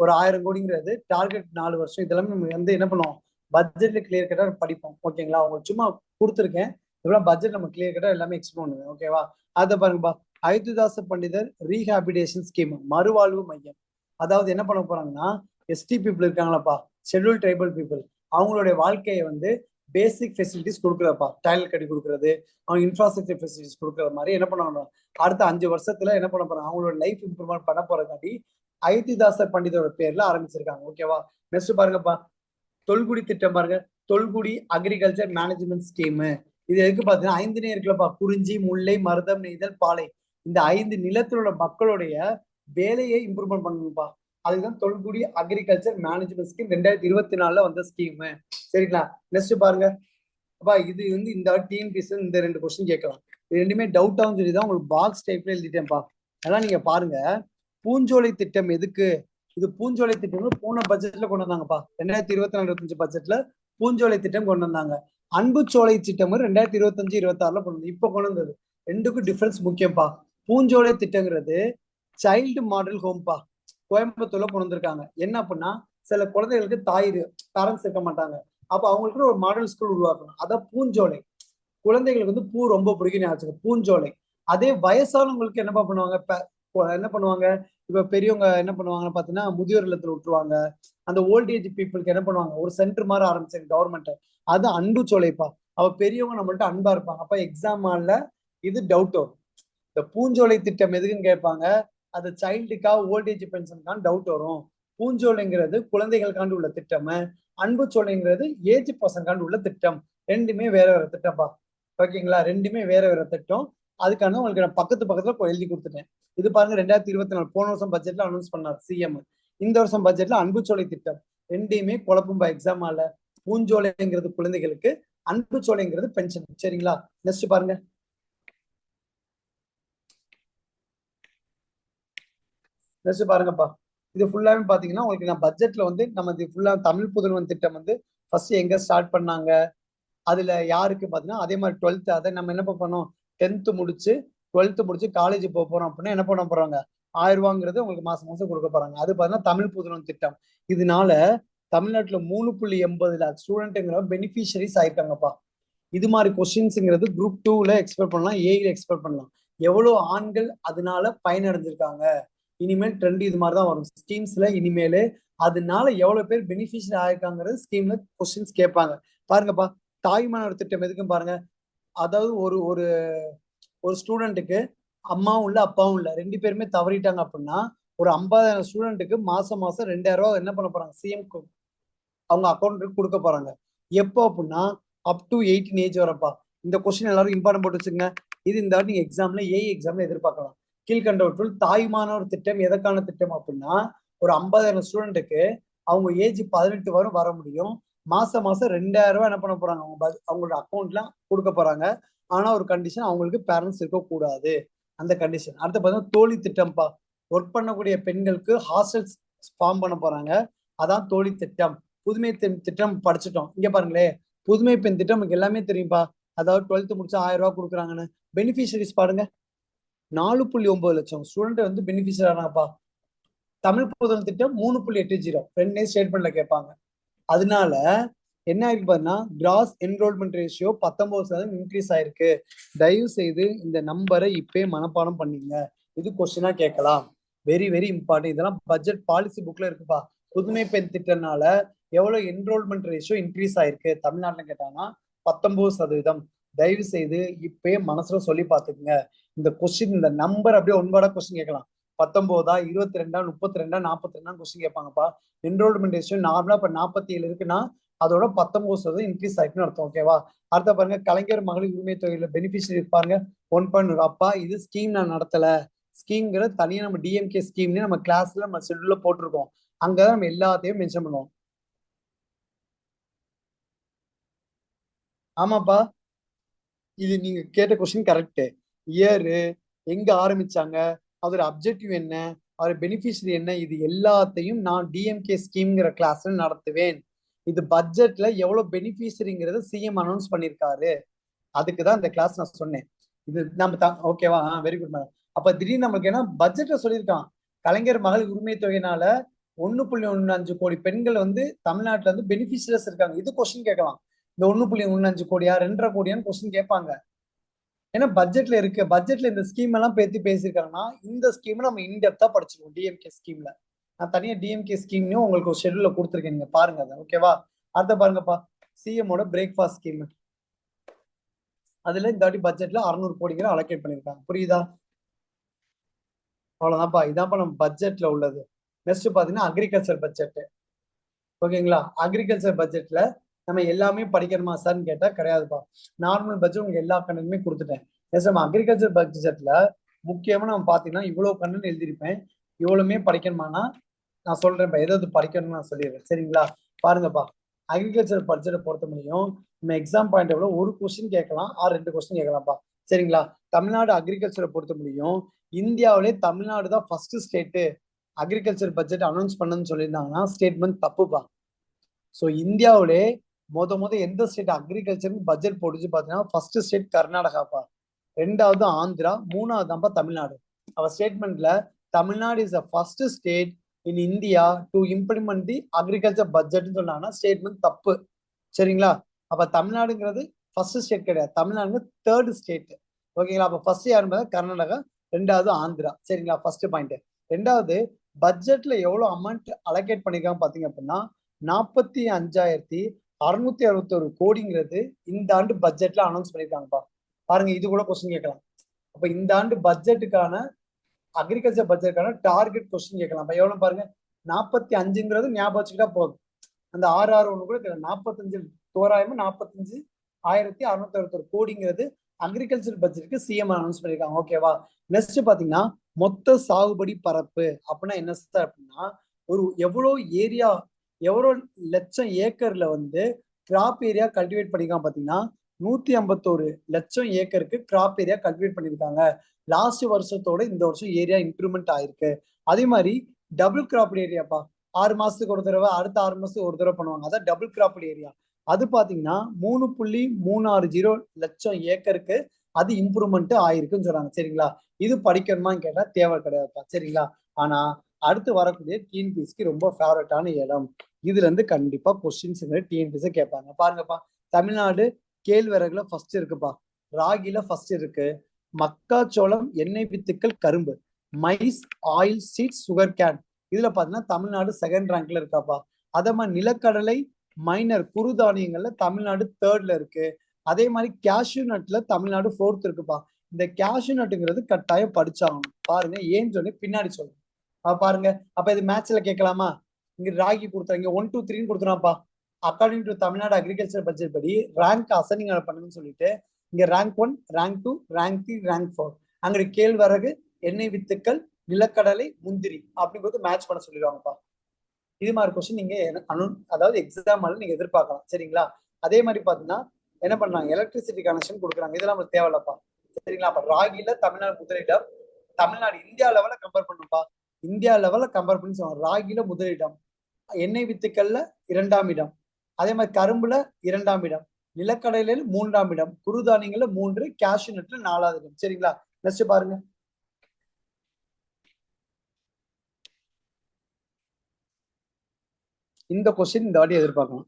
ஒரு 1000 கோடிங்கிறது டார்கெட் 4 வருஷம். இதெல்லாம் நம்ம வந்து என்ன பண்ணுவோம், பட்ஜெட்ல கிளியர் கட்டா படிப்போம். ஓகேங்களா, உங்களுக்கு சும்மா கொடுத்துருக்கேன். இதெல்லாம் பட்ஜெட் நம்ம கிளியர் கட்டா எல்லாமே எக்ஸ்பிளைன் பண்ணுவேன். ஓகேவா, அதை பாருங்கப்பா. அயோத்திதாச பண்டிதர் ரீஹாபிடேஷன் ஸ்கீம், மறுவாழ்வு மையம். அதாவது என்ன பண்ண போறாங்கன்னா எஸ்டி பீப்புள் இருக்காங்களாப்பா, ஷெட்யூல் ட்ரைபல் பீப்புள், அவங்களுடைய வாழ்க்கையை வந்து பேசிக் ஃபெசிலிட்டிஸ் கொடுக்குறப்பா. டாய்லெட் கட்டி கொடுக்குறது, அவங்க இன்ஃப்ராஸ்ட்ரக்சர் ஃபெசிலிட்டிஸ் கொடுக்குற மாதிரி என்ன பண்ணணும், அடுத்த 5 வருஷத்துல என்ன பண்ண போறாங்க, அவங்களோட லைஃப் இம்ப்ரூவ்மெண்ட் பண்ண போறதுக்காண்டி அயோத்திதாச பண்டிதரோட பேர்ல ஆரம்பிச்சிருக்காங்க. ஓகேவா, நெக்ஸ்ட் பாருங்கப்பா, தொல்குடி திட்டம் பாருங்க. தொல்குடி அக்ரிகல்ச்சர் மேனேஜ்மெண்ட் ஸ்கீம். இது எதுக்கு பாத்தீங்கன்னா 5 இருக்குல்லப்பா, குறிஞ்சி, முல்லை, மருதம், நெய்தல், பாலை. இந்த 5 நிலத்திலோட மக்களுடைய வேலையை இம்ப்ரூவ்மெண்ட் பண்ணணும்ப்பா. அதுதான் தொல்குடி அக்ரிகல்ச்சர் மேனேஜ்மெண்ட் ஸ்கீம் 2024 வந்த ஸ்கீம். சரிங்களா? நெக்ஸ்ட் பாருங்க. அப்பா இது வந்து இந்த டிஎன்பிஎஸ் இந்த 2 கொஸ்டின் கேட்கலாம். இது ரெண்டுமே டவுட்டாகவும் சொல்லிதான் உங்களுக்கு பாக்ஸ் டைப்ல எழுதிட்டேன்ப்பா. அதெல்லாம் நீங்க பாருங்க. பூஞ்சோலை திட்டம் எதுக்கு? இது பூஞ்சோலை திட்டம் போன பட்ஜெட்ல கொண்டு வந்தாங்கப்பா. 2024-25 பட்ஜெட்ல பூஞ்சோலை திட்டம் கொண்டு வந்தாங்க. அன்பு சோலை திட்டம் 2025-26 கொண்டு வந்து இப்ப கொண்டு வந்தது. ரெண்டுக்கும் டிஃபரன்ஸ் முக்கியம்ப்பா. பூஞ்சோலை திட்டங்கிறது சைல்டு மாடல் ஹோம்பா. கோயம்புத்தூர்ல கொண்டு வந்திருக்காங்க. என்ன அப்படின்னா சில குழந்தைகளுக்கு பேரண்ட்ஸ் இருக்க மாட்டாங்க. அப்ப அவங்களுக்கு ஒரு மாடல் ஸ்கூல் உருவாக்கணும். அதான் பூஞ்சோலை. குழந்தைகளுக்கு வந்து பூ ரொம்ப பிடிக்கும் ஆச்சு பூஞ்சோலை. அதே வயசானவங்களுக்கு என்னப்பா பண்ணுவாங்க? என்ன பண்ணுவாங்க? இப்ப பெரியவங்க என்ன பண்ணுவாங்கன்னு பாத்தீங்கன்னா முதியோர் இல்லத்துல விட்டுருவாங்க. அந்த ஓல்டேஜ் பீப்புளுக்கு என்ன பண்ணுவாங்க? ஒரு சென்டர் மாதிரி ஆரம்பிச்சாங்க கவர்மெண்ட். அது அன்பு சோலைப்பா. அவ பெரியவங்க நம்மள்ட்ட அன்பா இருப்பாங்க. அப்ப எக்ஸாம் ஹால்ல இது டவுட் வரும். இந்த பூஞ்சோலை திட்டம் எதுக்குன்னு கேட்பாங்க. அது சைல்டுக்கா ஓல்டேஜ் பென்ஷனுக்கான டவுட் வரும். பூஞ்சோலைங்கிறது குழந்தைகளுக்காண்டு உள்ள திட்டம். அன்பு சோலைங்கிறது ஏஜ் பர்சனுக்காண்டு உள்ள திட்டம். ரெண்டுமே வேற வேற திட்டம்ப்பா. ஓகேங்களா? ரெண்டுமே வேற வேற திட்டம். அதுக்கான உங்களுக்கு நான் பக்கத்துல எழுதி கொடுத்துட்டேன். இது பாருங்க 2024 போன வருஷம் பட்ஜெட்ல அனௌன்ஸ் பண்ணார் சிஎம். இந்த வருஷம் பட்ஜெட்ல அன்பு சோலை திட்டம். ரெண்டையுமே குழப்பம்பா எக்ஸாம் ஆல. பூஞ்சோலைங்கிறது குழந்தைகளுக்கு, அன்பு சோலைங்கிறது பென்ஷன். சரிங்களா? நெக்ஸ்ட் பாருங்க. நெக்ஸ்ட் பாருங்கப்பா. இது ஃபுல்லாவே பாத்தீங்கன்னா உங்களுக்கு நான் பட்ஜெட்ல வந்து நம்ம இது ஃபுல்லா தமிழ் புதல்வன் திட்டம் வந்து ஃபர்ஸ்ட் எங்க ஸ்டார்ட் பண்ணாங்க, அதுல யாருக்கு பாத்தீங்கன்னா அதே மாதிரி 12th அதை நம்ம என்ன பண்ணோம்? 10th முடிச்சு 12th முடிச்சு காலேஜ் போக போறோம் அப்படின்னா என்ன பண்ண போறாங்க? 1000 ரூபாங்கிறது உங்களுக்கு மாசம் மாசம் கொடுக்க போறாங்க. அது பாத்தீங்கன்னா தமிழ் புதல்வன் திட்டம். இதனால தமிழ்நாட்டுல 3.80 லேக் ஸ்டூடெண்ட்ங்கிற பெனிஃபிஷரிஸ் ஆயிருக்காங்கப்பா. இது மாதிரி கொஸ்டின்ஸ்ங்கிறது குரூப் 2ல எக்ஸ்பெக்ட் பண்ணலாம், ஏல எக்ஸ்பெக்ட் பண்ணலாம். எவ்வளவு ஆண்கள் அதனால பயனடைஞ்சிருக்காங்க? இனிமேல் ட்ரெண்ட் இது மாதிரி தான் வரும் ஸ்கீம்ஸ்ல. இனிமேல் அதனால எவ்வளவு பேர் பெனிஃபிஷியரி ஆயிருக்காங்கிறது ஸ்கீம்ல கொஸ்டின்ஸ் கேட்பாங்க. பாருங்கப்பா. தாய்மானவர் திட்டம் எதுக்கும் பாருங்க. அதாவது ஒரு ஒரு ஒரு ஸ்டூடெண்ட்டுக்கு அம்மாவும் இல்ல அப்பாவும் இல்ல, 2 பேருமே தவறிட்டாங்க அப்படின்னா ஒரு 50,000 ஸ்டூடெண்ட்டுக்கு மாசம் மாசம் 2000 ரூபாய் என்ன பண்ண போறாங்க? சிஎம் அவங்க அக்கௌண்ட்டுக்கு கொடுக்க போறாங்க. எப்போ அப்படின்னா அப் டு 18 ஏஜ் வரப்பா. இந்த கொஸ்டின் எல்லாரும் இம்பார்ட்டன் போட்டு வச்சுங்க. இது இந்த நீங்க எக்ஸாம்ல எக்ஸாம்ல எதிர்பார்க்கலாம். கீழ்கண்டவற்றுள் தாய்மானவர் திட்டம் எதற்கான திட்டம் அப்படின்னா ஒரு 50,000 ஸ்டூடெண்ட்டுக்கு அவங்க ஏஜ் 18 வரும் வர முடியும். மாசம் மாசம் 2000 ரூபாய் என்ன பண்ண போறாங்க? அவங்களோட அக்கௌண்ட்ல கொடுக்க போறாங்க. ஆனா ஒரு கண்டிஷன், அவங்களுக்கு பேரண்ட்ஸ் இருக்கக்கூடாது. அந்த கண்டிஷன். அடுத்து பார்த்தீங்கன்னா தோழி திட்டம்ப்பா. ஒர்க் பண்ணக்கூடிய பெண்களுக்கு ஹாஸ்டல்ஸ் ஃபார்ம் பண்ண போறாங்க. அதான் தோழி திட்டம். புதுமை திட்டம் படிச்சுட்டோம். இங்க பாருங்களேன். புதுமை பெண் திட்டம் நமக்கு எல்லாமே தெரியும்பா. அதாவது 12th முடிச்சா 1000 ரூபாய் கொடுக்குறாங்கன்னு. பெனிஃபிஷரிஸ் பாருங்க. 4.9 லட்சம் ஸ்டூடெண்ட் வந்து பெனிஃபிஷரி ஆனாப்பா. தமிழ் புதல் திட்டம் 3.80. ரெண்டே ஸ்டேட்மெண்ட்ல கேட்பாங்க. அதனால என்ன ஆயிருக்கு பாத்தீங்கன்னா கிராஸ் என்ரோல்மெண்ட் ரேஷியோ 19% இன்க்ரீஸ் ஆயிருக்கு. தயவு செய்து இந்த நம்பரை இப்பே மனப்பாடம் பண்ணீங்க. இது கொஸ்டினா கேட்கலாம். Very very important. இதெல்லாம் பட்ஜெட் பாலிசி புக்ல இருக்குப்பா. புதுமை பெண் திட்டம்னால எவ்வளவு என்ரோல்மெண்ட் ரேஷியோ இன்க்ரீஸ் ஆயிருக்கு தமிழ்நாட்டுல கேட்டாங்கன்னா 19%. தயவு செய்து இப்பே மனசுல சொல்லி பாத்துக்குங்க. இந்த கொஸ்டின் இந்த நம்பர் அப்படியே ஒன்பதா கொஸ்டின் கேட்கலாம். 19, 22, 32, 42 கொஸ்டின் கேட்பாங்கப்பா. என்ரோல்மெண்ட் ரேஷியோ நார்மலா இப்ப 47 இருக்குன்னா அதோட 19% இன்க்ரீஸ் ஆயிடுச்சுன்னு அர்த்தம். ஓகேவா? அடுத்த பாருங்க கலைஞர் மகளிர் உரிமை தொகையில பெனிஃபிஷரி இருப்பாங்க 1.1. அப்பா இது ஸ்கீம் நான் நடத்தல. ஸ்கீம்ங்கிற தனியா நம்ம டிஎம்கே ஸ்கீம்னு நம்ம கிளாஸ்ல நம்ம ஷெட்யூல்ல போட்டிருக்கோம். அங்கதான் நம்ம எல்லாத்தையும் மென்ஷன் பண்ணுவோம். ஆமாப்பா. இது நீங்க கேட்ட கொஸ்டின் கரெக்ட். இயரு, எங்க ஆரம்பிச்சாங்க, அதோட அப்ஜெக்டிவ் என்ன, அதோட பெனிஃபிஷரி என்ன, இது எல்லாத்தையும் நான் டிஎம்கே ஸ்கீம்ங்கிற கிளாஸ்ல நடத்துவேன். இது பட்ஜெட்ல எவ்வளவு பெனிஃபிஷரிங்கிறத சிஎம் அனௌன்ஸ் பண்ணிருக்காரு. அதுக்குதான் இந்த கிளாஸ் நான் சொன்னேன். இது நம்ம ஓகேவா? Very good madam. அப்ப திடீர்னு நமக்கு என்ன பட்ஜெட்ல சொல்லியிருக்கான், கலைஞர் மகளிர் உரிமை தொகையினால 1.15 கோடி பெண்கள் வந்து தமிழ்நாட்டுல வந்து பெனிஃபிஷியர்ஸ் இருக்காங்க. இது கொஸ்டின் கேட்கலாம். இந்த 1.15 கோடியா 2.5 கோடியான்னு கொஸ்டின் கேட்பாங்க. ஏன்னா பட்ஜெட்ல இருக்கு. பட்ஜெட்ல இந்த ஸ்கீம் எல்லாம் பேத்தி பேசியிருக்காங்கன்னா இந்த ஸ்கீம் நம்ம இன்டெப்தா படிச்சிருக்கோம். டிஎம்கே ஸ்கீம்ல நான் தனியா டிஎம்கே ஸ்கீம்னு உங்களுக்கு ஒரு ஷெட்யூல்ல கொடுத்துருக்கேன். நீங்க பாருங்க அதை. ஓகேவா? அடுத்த பாருங்கப்பா. சிஎமோட பிரேக்ஃபாஸ்ட் ஸ்கீம். அதுல இந்த வாட்டி பட்ஜெட்ல 600 கோடிகளை அலோகேட் பண்ணிருக்காங்க. புரியுதா? அவ்வளவுதான்ப்பா. இதான்ப்பா நம்ம பட்ஜெட்ல உள்ளது. நெக்ஸ்ட் பாத்தீங்கன்னா அக்ரிகல்ச்சர் பட்ஜெட். ஓகேங்களா? அக்ரிகல்ச்சர் பட்ஜெட்ல நம்ம எல்லாமே படிக்கணுமா சார்ன்னு கேட்டா கிடையாதுப்பா. நார்மல் பட்ஜெட் உங்களுக்கு எல்லா கண்டென்ட்டுமே கொடுத்துட்டேன். நெக்ஸ்ட் நம்ம அக்ரிகல்ச்சர் பட்ஜெட்ல முக்கியமா நம்ம பாத்தீங்கன்னா இவ்வளவு கண்டென்ட் எழுதியிருப்பேன். இவ்வளவுமே படிக்கணுமானா நான் சொல்றேன்ப்பா, எதாவது படிக்கணும்னு நான் சொல்லிடுறேன் சரிங்களா. பாருங்கப்பா, அக்ரிகல்ச்சர் பட்ஜெட்டை பொறுத்த முடியும் நம்ம எக்ஸாம் பாயிண்ட் ஆஃப் ஒரு கொஸ்டின் கேட்கலாம் ஆர் 2 கொஸ்டின் கேட்கலாம்ப்பா சரிங்களா. தமிழ்நாடு அக்ரிகல்ச்சரை பொறுத்த முடியும் இந்தியாவிலே தமிழ்நாடு தான் first state agriculture budget announce பண்ணுன்னு சொல்லியிருந்தாங்கன்னா ஸ்டேட்மெண்ட் தப்புப்பா. ஸோ இந்தியாவிலே மொத எந்த ஸ்டேட் அக்ரிகல்ச்சர் பட்ஜெட் போட்டுச்சு பார்த்தீங்கன்னா ஃபர்ஸ்ட் ஸ்டேட் கர்நாடகாப்பா, 2வது ஆந்திரா, 3வது தான்ப்பா தமிழ்நாடு. அவர் ஸ்டேட்மெண்ட்ல Tamil Nadu is the first state in India to implement the agriculture பட்ஜெட்னு சொன்னாங்கன்னா ஸ்டேட்மெண்ட் தப்பு சரிங்களா. அப்ப தமிழ்நாடுங்கிறது ஃபர்ஸ்ட் ஸ்டேட் கிடையாது, தமிழ்நாடு 3rd ஸ்டேட் ஓகேங்களா. அப்ப ஃபர்ஸ்ட் யாருமே கர்நாடகா, 2வது ஆந்திரா சரிங்களா. First point. 2வது பட்ஜெட்ல எவ்வளவு அமௌண்ட் அலோகேட் பண்ணிருக்காங்க பாத்தீங்க அப்படின்னா 45,661 கோடிங்கிறது இந்த ஆண்டு பட்ஜெட்ல அனௌன்ஸ் பண்ணிருக்காங்கப்பா. பாருங்க, இது கூட கொஸ்டின் கேட்கலாம். அப்ப இந்த ஆண்டு பட்ஜெட்டுக்கான அக்ரிகல்ச்சர் பட்ஜெட்டுக்கான டார்கெட் கொஸ்டின் கேட்கலாம். எவ்வளவு பாருங்க, 45ங்கிறது ஞாபகம் வச்சுக்கிட்டா போதும். அந்த 661 கூட தெரியல, 45 தோராயமா 45,661 கோடிங்கிறது அக்ரிகல்ச்சர் பட்ஜெட்டுக்கு சிஎம் அனௌன்ஸ் பண்ணிருக்காங்க ஓகேவா. நெக்ஸ்ட் பாத்தீங்கன்னா மொத்த சாகுபடி பரப்பு அப்படின்னா என்ன சார் அப்படின்னா ஒரு எவ்வளவு ஏரியா, எவ்வளவு லட்சம் ஏக்கர்ல கிராப் ஏரியா கல்டிவேட் பண்ணிருக்காங்க பாத்தீங்கன்னா 151 லட்சம் ஏக்கருக்கு கிராப் ஏரியா கல்டிவேட் பண்ணிருக்காங்க. லாஸ்ட் வருஷத்தோட இந்த வருஷம் ஏரியா இம்ப்ரூவ்மெண்ட் ஆயிருக்கு. அதே மாதிரி டபுள் கிராப் ஏரியாப்பா, 6 மாசத்துக்கு ஒரு தடவை, அடுத்த 6 மாசத்துக்கு ஒரு தடவை பண்ணுவாங்க, அதான் டபுள் கிராப் ஏரியா. அது பாத்தீங்கன்னா 3.360 லட்சம் ஏக்கருக்கு அது இம்ப்ரூவ்மெண்ட் ஆயிருக்குன்னு சொல்றாங்க சரிங்களா. இது படிக்கணுமான்னு கேட்டா தேவை கிடையாதுப்பா சரிங்களா. ஆனா அடுத்து வரக்கூடிய டிஎன்பிஎஸ்சிக்கு ரொம்ப ஃபேவரட்டான இடம். இதுல இருந்து கண்டிப்பா கொஸ்டின்ஸ் டிஎன்பிஎஸ்சி கேட்பாங்க. பாருங்கப்பா, தமிழ்நாடு கேழ்வரகுல ஃபர்ஸ்ட் இருக்குப்பா, ராகில ஃபர்ஸ்ட் இருக்கு, மக்காச்சோளம், எண்ணெய் வித்துக்கள், கரும்பு, maize, oil seeds, sugar cane, இதுல பாத்தீங்கன்னா தமிழ்நாடு செகண்ட் ரேங்க்ல இருக்காப்பா. அதே மாதிரி நிலக்கடலை, மைனர், குறுதானியங்கள்ல தமிழ்நாடு 3ர்ட்ல இருக்கு. அதே மாதிரி கேஷ்யூ நட்ல தமிழ்நாடு 4th இருக்குப்பா. இந்த கேஷ்யூ நட்டுங்கிறது கட்டாயம் படிச்சாகணும். பாருங்க, ஏன்னு சொல்லி பின்னாடி சொல்லுங்க பாருங்க. அப்ப இது மேட்ச்ல கேட்கலாமா. இங்க ராகி கொடுத்தாங்க 1 2 3 கொடுத்துறான்ப்பா. According to Tamil Nadu agriculture budget படி ரேங்க் அசைனிங் பண்ணுங்கன்னு சொல்லிட்டு இங்க ரேங்க் 1, ரேங்க் 2, ரேங்க் 3, ரேங்க் 4 அங்க கேழ்வரகு, எண்ணெய் வித்துக்கள், நிலக்கடலை, முந்திரி அப்படிங்கிறது மேட்ச் பண்ண சொல்லிடுவாங்கப்பா. இது மாதிரி கொஸ்டின் நீங்க அதாவது எக்ஸாம் நீங்க எதிர்பார்க்கலாம் சரிங்களா. அதே மாதிரி பாத்தீங்கன்னா என்ன பண்ணாங்க, எலக்ட்ரிசிட்டி கனெக்ஷன் கொடுக்குறாங்க, இதெல்லாம் நமக்கு தேவையில்லப்பா சரிங்களா. அப்ப ராகில தமிழ்நாடு முதலிடம், தமிழ்நாடு இந்தியா லெவல கம்பேர் பண்ணுப்பா, இந்தியா லெவல கம்பேர் பண்ணி சொல்லுவாங்க. ராகில முதலிடம், எண்ணெய் வித்துக்கள்ல 2ஆம் இடம், அதே மாதிரி கரும்புல 2ஆம் இடம், நிலக்கடையில 3ஆம் இடம், குறுதானியங்கள்ல 3, கேஷ்யூ நட்ல 4வது இடம் சரிங்களா. நெக்ஸ்ட் பாருங்க, இந்த கொஸ்டின் இந்த வாட்டி எதிர்பார்க்கலாம்.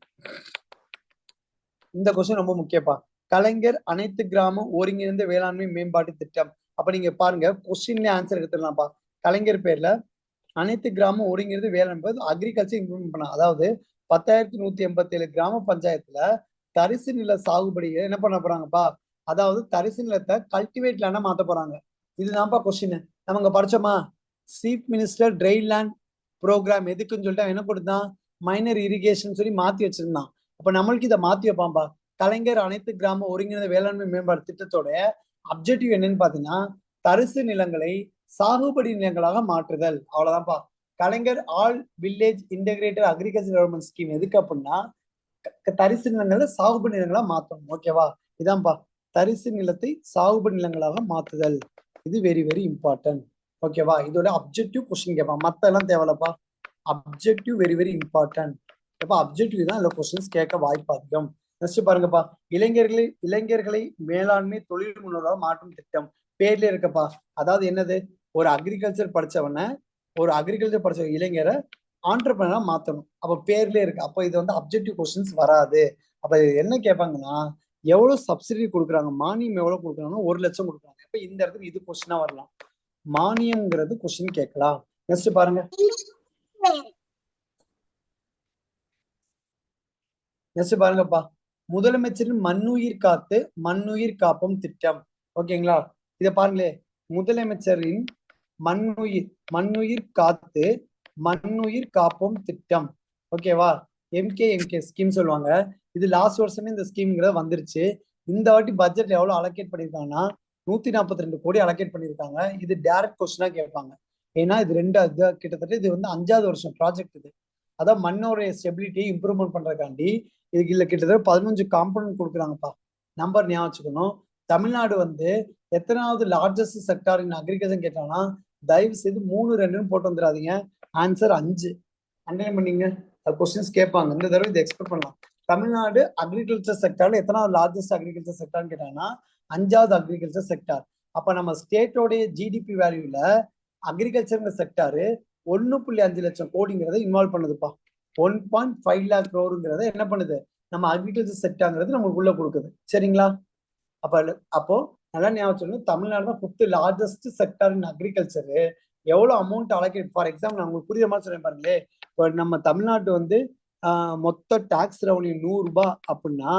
இந்த கொஸ்டின் ரொம்ப முக்கியப்பா. கலைஞர் அனைத்து கிராம ஒருங்கிணைந்த வேளாண்மை மேம்பாட்டு திட்டம். அப்ப நீங்க பாருங்க, கொஸ்டின்ல ஆன்சர் எடுத்துடலாம்ப்பா. கலைஞர் பேர்ல அனைத்து கிராம ஒருங்கிணைந்த வேளாண்மை அக்ரிகல்ச்சர் இம்ப்ளிமெண்ட் பண்ண, அதாவது 10,187 கிராம பஞ்சாயத்துல தரிசு நில சாகுபடியை என்ன பண்ண போறாங்கப்பா, அதாவது தரிசு நிலத்தை கல்டிவேட் லேண்டா மாத்த போறாங்க. இதுதான்ப்பா கொஸ்டின். நம்ம படிச்சோமா, chief minister dry land programme எதுக்குன்னு சொல்லிட்டு என்ன கொடுத்தான், மைனர் இரிகேஷன் சொல்லி மாத்தி வச்சிருந்தான். அப்ப நம்மளுக்கு இதை மாத்தி வைப்பான்பா. கலைஞர் அனைத்து கிராம ஒருங்கிணைந்த வேளாண்மை மேம்பாடு திட்டத்தோட அப்ஜெக்டிவ் என்னன்னு பாத்தீங்கன்னா தரிசு நிலங்களை சாகுபடி நிலங்களாக மாற்றுதல், அவ்வளவுதான்ப்பா. Kalaignar all village integrated agriculture development scheme எதுக்கு அப்படின்னா தரிசு நிலங்களை சாகுபடி நிலங்களா மாத்தணும் ஓகேவா. இதான்ப்பா, தரிசு நிலத்தை சாகுபடி நிலங்களாக மாத்துதல். இது வெரி வெரி இம்பார்ட்டன்ட் ஓகேவா. இதோட அப்ஜெக்டிவ் கொஸ்டின் கேட்பான், மத்த எல்லாம் தேவையில்லப்பா. Objective very very important. அப்ப அப்ஜெக்டிவ் தான் இதுல கொஸ்டின்ஸ் கேட்க வாய்ப்பு அதிகம். நெக்ஸ்ட் பாருங்கப்பா, இளைஞர்களை மேலாண்மை தொழில் முன்னோராக மாற்றும் திட்டம் பேர்ல இருக்கப்பா. அதாவது என்னது, ஒரு அக்ரிகல்ச்சர் படிச்சவன, ஒரு அக்ரிகல்ச்சர் படிச்ச இளைஞரை ஆண்டர்பிரனரா மாத்தணும். அப்ப பேர்லயே இருக்கு. அப்ப இது அப்ஜெக்டிவ் கொஸ்டின்ஸ் வராது. அப்ப என்ன கேட்பாங்கன்னா எவ்வளவு சப்சிடி கொடுக்குறாங்க, மானியம் எவ்வளவு கொடுக்குறாங்கன்னா 1 லட்சம் கொடுக்குறாங்க. அப்ப இந்த இடத்துக்கு இது கொஸ்டினா வரலாம், மானியம்ங்கிறது கொஸ்டின் கேட்கலாம். நெக்ஸ்ட் பாருங்க, நெக்ஸ்ட் பாருங்கப்பா, முதலமைச்சரின் மண்ணுயிர் காத்து மண்ணுயிர் காப்போம் திட்டம் ஓகேங்களா. இத பாருங்களே, முதலமைச்சரின் மண்ணுயிர் காத்து மண்ணுயிர் காப்போம் திட்டம் ஓகேவா. எம்கே ஸ்கீம் சொல்லுவாங்க. இது லாஸ்ட் வருஷமே இந்த ஸ்கீம்ங்கிறத வந்துருச்சு. இந்த வாட்டி பட்ஜெட் எவ்வளவு அலோகேட் பண்ணிருக்காங்கன்னா 142 கோடி அலோகேட் பண்ணிருக்காங்க. இது டைரக்ட் கொஸ்டினா கேட்பாங்க. ஏன்னா இது கிட்டத்தட்ட இது வந்து 5வது வருஷம் ப்ராஜெக்ட் இது. அதான் மண்ணோடைய ஸ்டெபிலிட்டியை இம்ப்ரூவ்மெண்ட் பண்றதுக்காண்டி இதுக்கு இல்ல கிட்டத்தட்ட 15 காம்பனன்ட் கொடுக்குறாங்கப்பா. நம்பர் ஞாபகம் வச்சுக்கணும். தமிழ்நாடு வந்து எத்தனாவது லார்ஜஸ்ட் செக்டார் இன் அக்ரிகல்ச்சர் கேட்டாங்கன்னா தயவு செய்து 3 2ன்னு போட்டு வந்துடாதீங்க. ஆன்சர் 5. அண்டர்லைன் பண்ணீங்க. கொஸ்டின்ஸ் கேட்பாங்க. இந்த தடவை இதை எக்ஸ்பெக்ட் பண்ணலாம். தமிழ்நாடு அக்ரிகல்ச்சர் செக்டார்ல எத்தனாவது லார்ஜஸ்ட் அக்ரிகல்ச்சர் செக்டார்னு கேட்டாங்கன்னா 5வது அக்ரிகல்ச்சர் செக்டார். அப்ப நம்ம ஸ்டேட்டோடைய ஜிடிபி வேல்யூல அக்ரிகல்ச்சர் செக்டாரு 1.5 லட்சம் கோடிங்கிறத இன்வால்வ் பண்ணுதுப்பா. 1.5 lakh crore என்ன பண்ணுது, நம்ம அக்ரிகல்ச்சர் செக்டார்ங்கிறது நமக்கு உள்ள கொடுக்குது. சரிங்களா? அப்போ நல்லா ஞாபகம், தமிழ்நாடு தான் 5th லார்ஜஸ்ட் செக்டார் இன் அக்ரிகல்ச்சர். எவ்வளவு அமௌண்ட் அலோகேட், ஃபார் எக்ஸாம்பிள் நான் உங்களுக்கு புரியுற மாதிரி சொல்றேன் பாருங்களே. இப்போ நம்ம தமிழ்நாட்டு வந்து மொத்த டாக்ஸ் ரெவன்யூ 100 ரூபாய் அப்படின்னா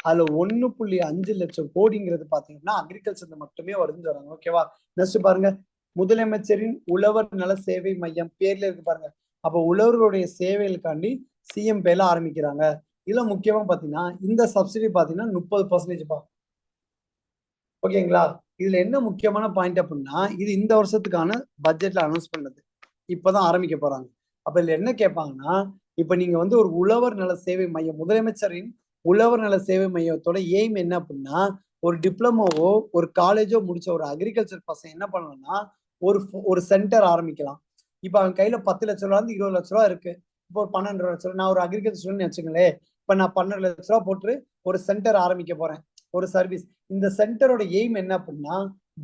அதுல 1.5 லட்சம் கோடிங்கிறது பாத்தீங்கன்னா அக்ரிகல்ச்சர் மட்டுமே வருதுன்னு வராங்க. ஓகேவா? நெக்ஸ்ட் பாருங்க, முதலமைச்சரின் உழவர் நல சேவை மையம் பேர்ல இருக்கு பாருங்க. அப்ப உழவர்களுடைய சேவைகளுக்காண்டி சிஎம் பேர்ல ஆரம்பிக்கிறாங்க. இதுல முக்கியமா பாத்தீங்கன்னா இந்த சப்சிடி பாத்தீங்கன்னா 30%. ஓகேங்களா? இதுல என்ன முக்கியமான பாயிண்ட் அப்படின்னா இது இந்த வருஷத்துக்கான பட்ஜெட்ல அனௌன்ஸ் பண்ணது, இப்பதான் ஆரம்பிக்க போறாங்க. அப்ப இதுல என்ன கேட்பாங்கன்னா, இப்ப நீங்க வந்து ஒரு உழவர் நல சேவை மையம், முதலமைச்சரின் உழவர் நல சேவை மையத்தோட எய்ம் என்ன அப்படின்னா, ஒரு டிப்ளமோவோ ஒரு காலேஜோ முடிச்ச ஒரு அக்ரிகல்ச்சர் பர்சன் என்ன பண்ணணும்னா ஒரு சென்டர் ஆரம்பிக்கலாம். இப்ப அவன் கையில 10 லட்ச ரூபா இருந்து 20 லட்ச ரூபா இருக்கு. இப்போ ஒரு 12 லட்ச ரூபா, நான் ஒரு அக்ரிகல்ச்சர் வச்சுங்களேன். இப்ப நான் 12 லட்ச ரூபா போட்டு ஒரு சென்டர் ஆரம்பிக்க போறேன், ஒரு சர்வீஸ். இந்த சென்டரோட எய்ம் என்ன அப்படின்னா,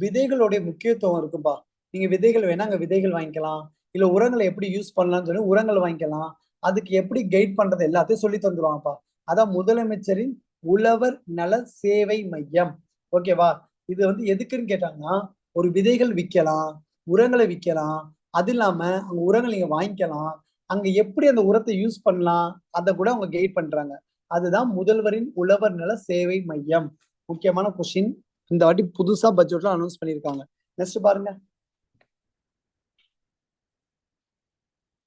விதைகளுடைய முக்கியத்துவம் இருக்குப்பா. நீங்க விதைகள் வேணா அங்க விதைகள் வாங்கிக்கலாம், இல்ல உரங்களை எப்படி யூஸ் பண்ணலாம்னு சொல்லி உரங்கள் வாங்கிக்கலாம். அதுக்கு எப்படி கைட் பண்றது எல்லாத்தையும் சொல்லி தந்துருவாங்கப்பா. அதான் முதலமைச்சரின் உழவர் நல சேவை மையம். ஓகேவா? இது வந்து எதுக்குன்னு கேட்டாங்கன்னா, ஒரு விதைகள் விற்கலாம், உரங்களை விற்கலாம், அது இல்லாம அங்க உரங்கள் நீங்க வாங்கிக்கலாம், அங்க எப்படி அந்த உரத்தை யூஸ் பண்ணலாம் அதை கூட அவங்க கைட் பண்றாங்க. அதுதான் முதல்வரின் உழவர் நல சேவை மையம். முக்கியமான கொஸ்டின், இந்த வாட்டி புதுசா பட்ஜெட்ல அனௌன்ஸ் பண்ணிருக்காங்க. நெக்ஸ்ட் பாருங்க,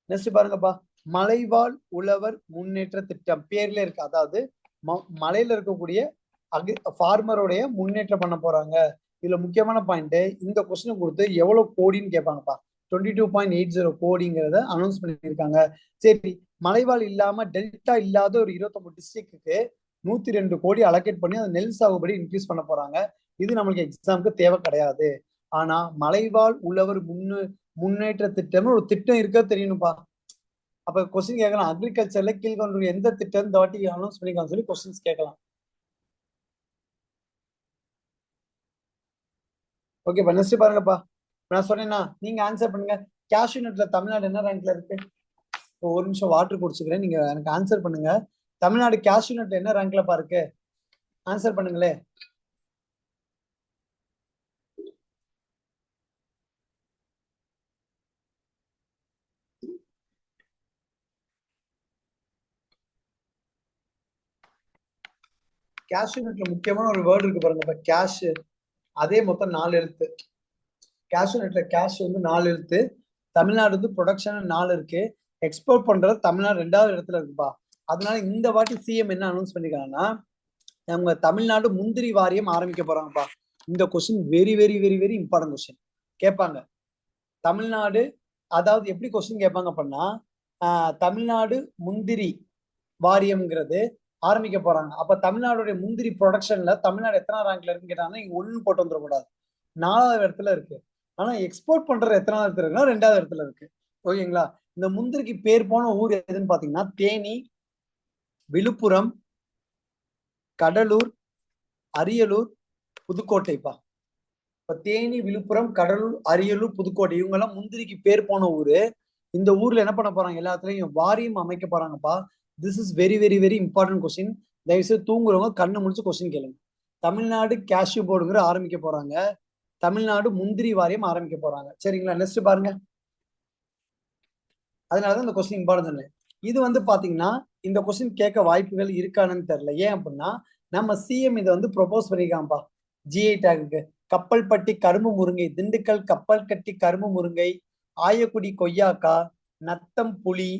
நெக்ஸ்ட் பாருங்கப்பா, மலைவாழ் உழவர் முன்னேற்ற திட்டம் பேர்ல இருக்கு. அதாவது மலையில இருக்கக்கூடிய ஃபார்மருடைய முன்னேற்றம் பண்ண போறாங்க. இதுல முக்கியமான பாயிண்ட், இந்த கொஸ்டின் கொடுத்து எவ்வளவு கோடின்னு கேட்பாங்கப்பா. 22.80 கோடிங்கிறத அனௌன்ஸ் பண்ணியிருக்காங்க. சரி, மலைவாழ் இல்லாம டெல்டா இல்லாத ஒரு 29 டிஸ்ட்ரிக்ட்டுக்கு 102 கோடி அலோகேட் பண்ணி அந்த நெல் சாகுபடி இன்க்ரீஸ் பண்ண போறாங்க. இது நம்மளுக்கு எக்ஸாமுக்கு தேவை கிடையாது. ஆனா மலைவாழ் உழவர் முன்னேற்ற திட்டம்னு ஒரு திட்டம் இருக்க தெரியணும்பா. அப்ப கொஸ்டின் கேட்கலாம், அக்ரிகல்ச்சர்ல கீழ்கொண்டு எந்த திட்டம் இந்த வாட்டி அனௌன்ஸ் பண்ணிருக்கான்னு சொல்லி கொஸ்டின்ஸ் கேட்கலாம். ஓகேப்பா, நெக்ஸ்ட் பாருங்கப்பா. நான் சொன்னேன்னா நீங்க ஆன்சர் பண்ணுங்க. கேஷ்யூ நட்ல தமிழ்நாடு என்ன ரேங்க்ல இருக்கு? ஒரு நிமிஷம் வாட்டர் குடிச்சுக்கிறேன், நீங்க எனக்கு ஆன்சர் பண்ணுங்க. தமிழ்நாடு கேஷ்யூ நட் என்ன ரேங்க்ல இருக்கு? ஆன்சர் பண்ணுங்களே. கேஷ்யூ நட்ல முக்கியமான ஒரு வேர்டு இருக்கு பாருங்க. இப்ப கேஷ், அதே மொத்தம் 4 எழுத்து. கேஷ்யூ நட்ல கேஷ் வந்து 4 எழுத்து. தமிழ்நாடு வந்து ப்ரொடக்ஷன் 4 இருக்கு. எக்ஸ்போர்ட் பண்றது தமிழ்நாடு 2வது இடத்துல இருக்குப்பா. அதனால இந்த வாட்டி சிஎம் என்ன அனௌன்ஸ் பண்ணிருக்காங்கன்னா, நம்ம தமிழ்நாடு முந்திரி வாரியம் ஆரம்பிக்க போறாங்கப்பா. இந்த question very very very very important question கேட்பாங்க. தமிழ்நாடு, அதாவது எப்படி கொஸ்டின் கேட்பாங்க அப்படின்னா, தமிழ்நாடு முந்திரி வாரியம்ங்கிறது ஆரம்பிக்க போறாங்க. அப்ப தமிழ்நாடுடைய முந்திரி ப்ரொடக்ஷன்ல தமிழ்நாடு எத்தனை ரேங்க்ல இருக்குன்னு கேட்டாங்கன்னா, இங்க 1 போட்டு வந்துடக்கூடாது, 4வது இடத்துல இருக்கு. ஆனா எக்ஸ்போர்ட் பண்றது எத்தனாவது இடத்துல இருக்குன்னா 2வது இடத்துல இருக்கு. ஓகேங்களா? இந்த முந்திரிக்கு பேர் போன ஊர் எதுன்னு பாத்தீங்கன்னா, தேனி, விழுப்புரம், கடலூர், அரியலூர், புதுக்கோட்டைப்பா. இப்ப தேனி, விழுப்புரம், கடலூர், அரியலூர், புதுக்கோட்டை இவங்க எல்லாம் முந்திரிக்கு பேர் போன ஊரு. இந்த ஊர்ல என்ன பண்ண போறாங்க, எல்லாத்துலயும் வாரியம் அமைக்க போறாங்கப்பா. This is very very very important question. தயவுசெய்து தூங்குறவங்க கண்ணு முடிச்சு கொஸ்டின் கேளுங்க. தமிழ்நாடு கேஷ்யூ போர்டுங்கிற ஆரம்பிக்க போறாங்க, தமிழ்நாடு முந்திரி வாரியம் ஆரம்பிக்க போறாங்க. சரிங்களா? நெக்ஸ்ட் பாருங்க. அதனாலதான் இந்த கொஸ்டின் இம்பார்ட்டன்ட். இது வந்து பாத்தீங்கன்னா இந்த கொஸ்டின் கேட்க வாய்ப்புகள் இருக்கான்னு தெரியல. ஏன் அப்படின்னா நம்ம சிஎம் இதை வந்து ப்ரொபோஸ் பண்ணிருக்காங்கப்பா ஜிஐ டேக்கு. கப்பல்பட்டி கரும்பு முருங்கை, திண்டுக்கல் கப்பல் கட்டி கரும்பு முருங்கை, ஆயக்குடி கொய்யாக்கா, நத்தம் புளி,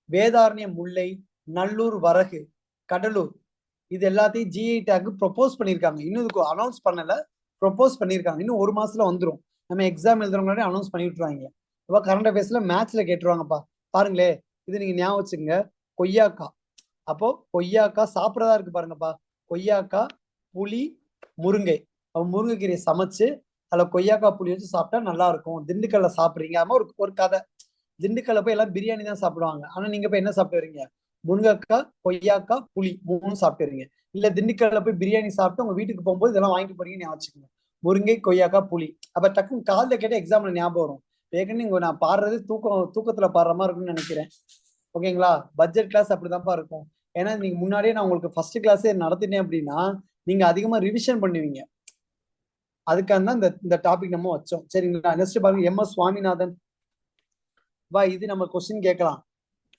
வேதாரண்யம் முல்லை, நல்லூர் வரகு, கடலூர், இது எல்லாத்தையும் ஜிஐ டேக் ப்ரொபோஸ் பண்ணிருக்காங்க. இன்னும் இதுக்கு அனௌன்ஸ் பண்ணல, ப்ரொபோஸ் பண்ணிருக்காங்க. இன்னும் 1 மாசத்துல வந்துடும். நம்ம எக்ஸாம் எழுதுற முன்னாடி அனௌன்ஸ் பண்ணி விட்டுருவாங்க. அப்ப கரண்ட் அஃபேர்ஸ்ல மேத்ஸ்ல கேட்டுருவாங்கப்பா. பாருங்களே, இது நீங்க ஞாபகம் வச்சுங்க. கொய்யாக்கா. அப்போ கொய்யாக்கா சாப்பிட்றதா இருக்கு பாருங்கப்பா. கொய்யாக்கா, புளி, முருங்கை. அப்ப முருங்கைக்கீரையை சமைச்சு அதுல கொய்யாக்கா புளி வச்சு சாப்பிட்டா நல்லா இருக்கும். திண்டுக்கல்ல சாப்பிடுறீங்க. அது ஒரு ஒரு கதை. திண்டுக்கல்ல போய் எல்லாம் பிரியாணி தான் சாப்பிடுவாங்க. ஆனா நீங்க போய் என்ன சாப்பிட்டு வரீங்க? முருங்கக்காய், கொய்யாக்காய், புளி 3 சாப்பிட்டு வரீங்க. இல்ல திண்டுக்கல்ல போய் பிரியாணி சாப்பிட்டு உங்க வீட்டுக்கு போகும்போது இதெல்லாம் வாங்கிட்டு போறீங்கன்னு ஞாபகம் வச்சுக்கோங்க. முருங்கை, கொய்யாக்காய், புளி. அப்ப டக்குன்னு காலைல கேட்ட எக்ஸாம்ல ஞாபகம் வரும். ஏற்கனவே இங்க நான் பாடுறது தூக்கத்துல பாடுற மாதிரி இருக்கும்னு நினைக்கிறேன். ஓகேங்களா? பட்ஜெட் கிளாஸ் அப்படிதான்ப்பா இருக்கும். ஏன்னா நீங்க முன்னாடியே நான் உங்களுக்கு ஃபர்ஸ்ட் கிளாஸே நடத்தினேன் அப்படின்னா நீங்க அதிகமா ரிவிஷன் பண்ணுவீங்க. அதுக்காக தான் இந்த டாபிக் நம்ம வச்சோம். சரிங்களா? நெக்ஸ்ட் பாருங்க, எம்.எஸ். சுவாமிநாதன். இது நம்ம கொஸ்டின் கேட்கலாம்.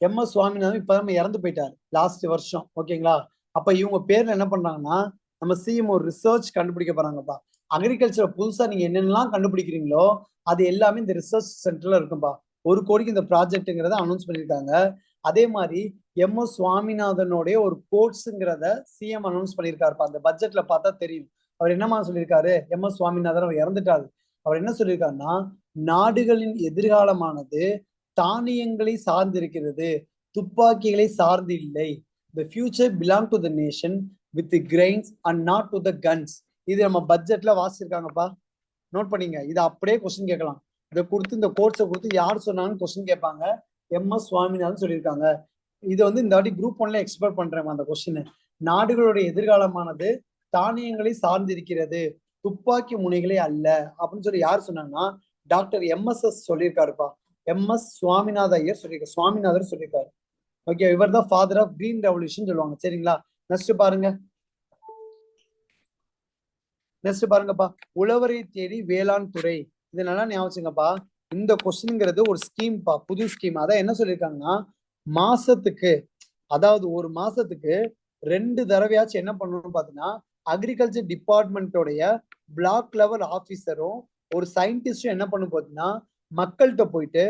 எம்.எஸ். சுவாமிநாதன் இப்ப நம்ம இறந்து போயிட்டாரு லாஸ்ட் வருஷம். ஓகேங்களா? அப்ப இவங்க பேர்ல என்ன பண்றாங்கன்னா நம்ம சிஎம் ஒரு ரிசர்ச் கண்டுபிடிக்க போறாங்கப்பா. அக்ரிகல்ச்சர் புதுசா நீங்க என்னென்னலாம் கண்டுபிடிக்கிறீங்களோ அது எல்லாமே இந்த ரிசர்ச் சென்டர்ல இருக்கும்பா. 1 கோடிக்கு இந்த ப்ராஜெக்ட்ங்கிறத அனௌன்ஸ் பண்ணியிருக்காங்க. அதே மாதிரி எம்.எஸ். சுவாமிநாதனுடைய ஒரு கோட்ஸுங்கிறத சிஎம் அனௌன்ஸ் பண்ணியிருக்காருப்பா. அந்த பட்ஜெட்ல பார்த்தா தெரியும். அவர் என்னமா சொல்லியிருக்காரு? எம்.எஸ். சுவாமிநாதன் அவர் இறந்துட்டாரு. அவர் என்ன சொல்லியிருக்காருன்னா, நாடுகளின் எதிர்காலமானது தானியங்களை சார்ந்திருக்கிறது, துப்பாக்கிகளை சார்ந்து இல்லை. The future belong to the nation with the grains and not to the guns. இது நம்ம பட்ஜெட்ல வாசிச்சிருக்காங்கப்பா. நோட் பண்ணீங்க. இது அப்படியே கொஸ்டின் கேட்கலாம். இதை கொடுத்து இந்த கோர்ஸை கொடுத்து யார் சொன்னாங்கன்னு கொஸ்டின் கேட்பாங்க. எம்.எஸ். சுவாமிநாதன் சொல்லியிருக்காங்க. இது இந்த வாட்டி குரூப் 1ல எக்ஸ்பெக்ட் பண்றேன் அந்த கொஸ்டின். நாடுகளுடைய எதிர்காலமானது தானியங்களை சார்ந்து இருக்கிறது, துப்பாக்கி முனைகளே அல்ல அப்படின்னு சொல்லி யார் சொன்னாங்கன்னா டாக்டர் எம்.எஸ்.எஸ் சொல்லியிருக்காருப்பா. எம்.எஸ். சுவாமிநாத ஐயர் சொல்லியிருக்காரு. சுவாமிநாதர் சொல்லியிருக்காரு. ஓகே, இவர் தான் ஃபாதர் ஆஃப் கிரீன் ரெவல்யூஷன் சொல்லுவாங்க. சரிங்களா? நெக்ஸ்ட் பாருங்க. நெக்ஸ்ட் பாருங்கப்பா, உழவரை தேடி வேளாண் துறை. இது நல்லா ஞாபகங்கப்பா. இந்த கொஸ்டின்ங்கிறது ஒரு ஸ்கீம்பா, புது ஸ்கீம். அதான் என்ன சொல்லியிருக்காங்கன்னா மாசத்துக்கு, அதாவது ஒரு மாசத்துக்கு 2 தடவையாச்சும் என்ன பண்ணணும்னு பாத்தீங்கன்னா அக்ரிகல்ச்சர் டிபார்ட்மெண்ட்டோடைய பிளாக் லெவல் ஆபீசரும் ஒரு சயின்டிஸ்டும் என்ன பண்ணணும் பார்த்தீங்கன்னா மக்கள்கிட்ட போயிட்டு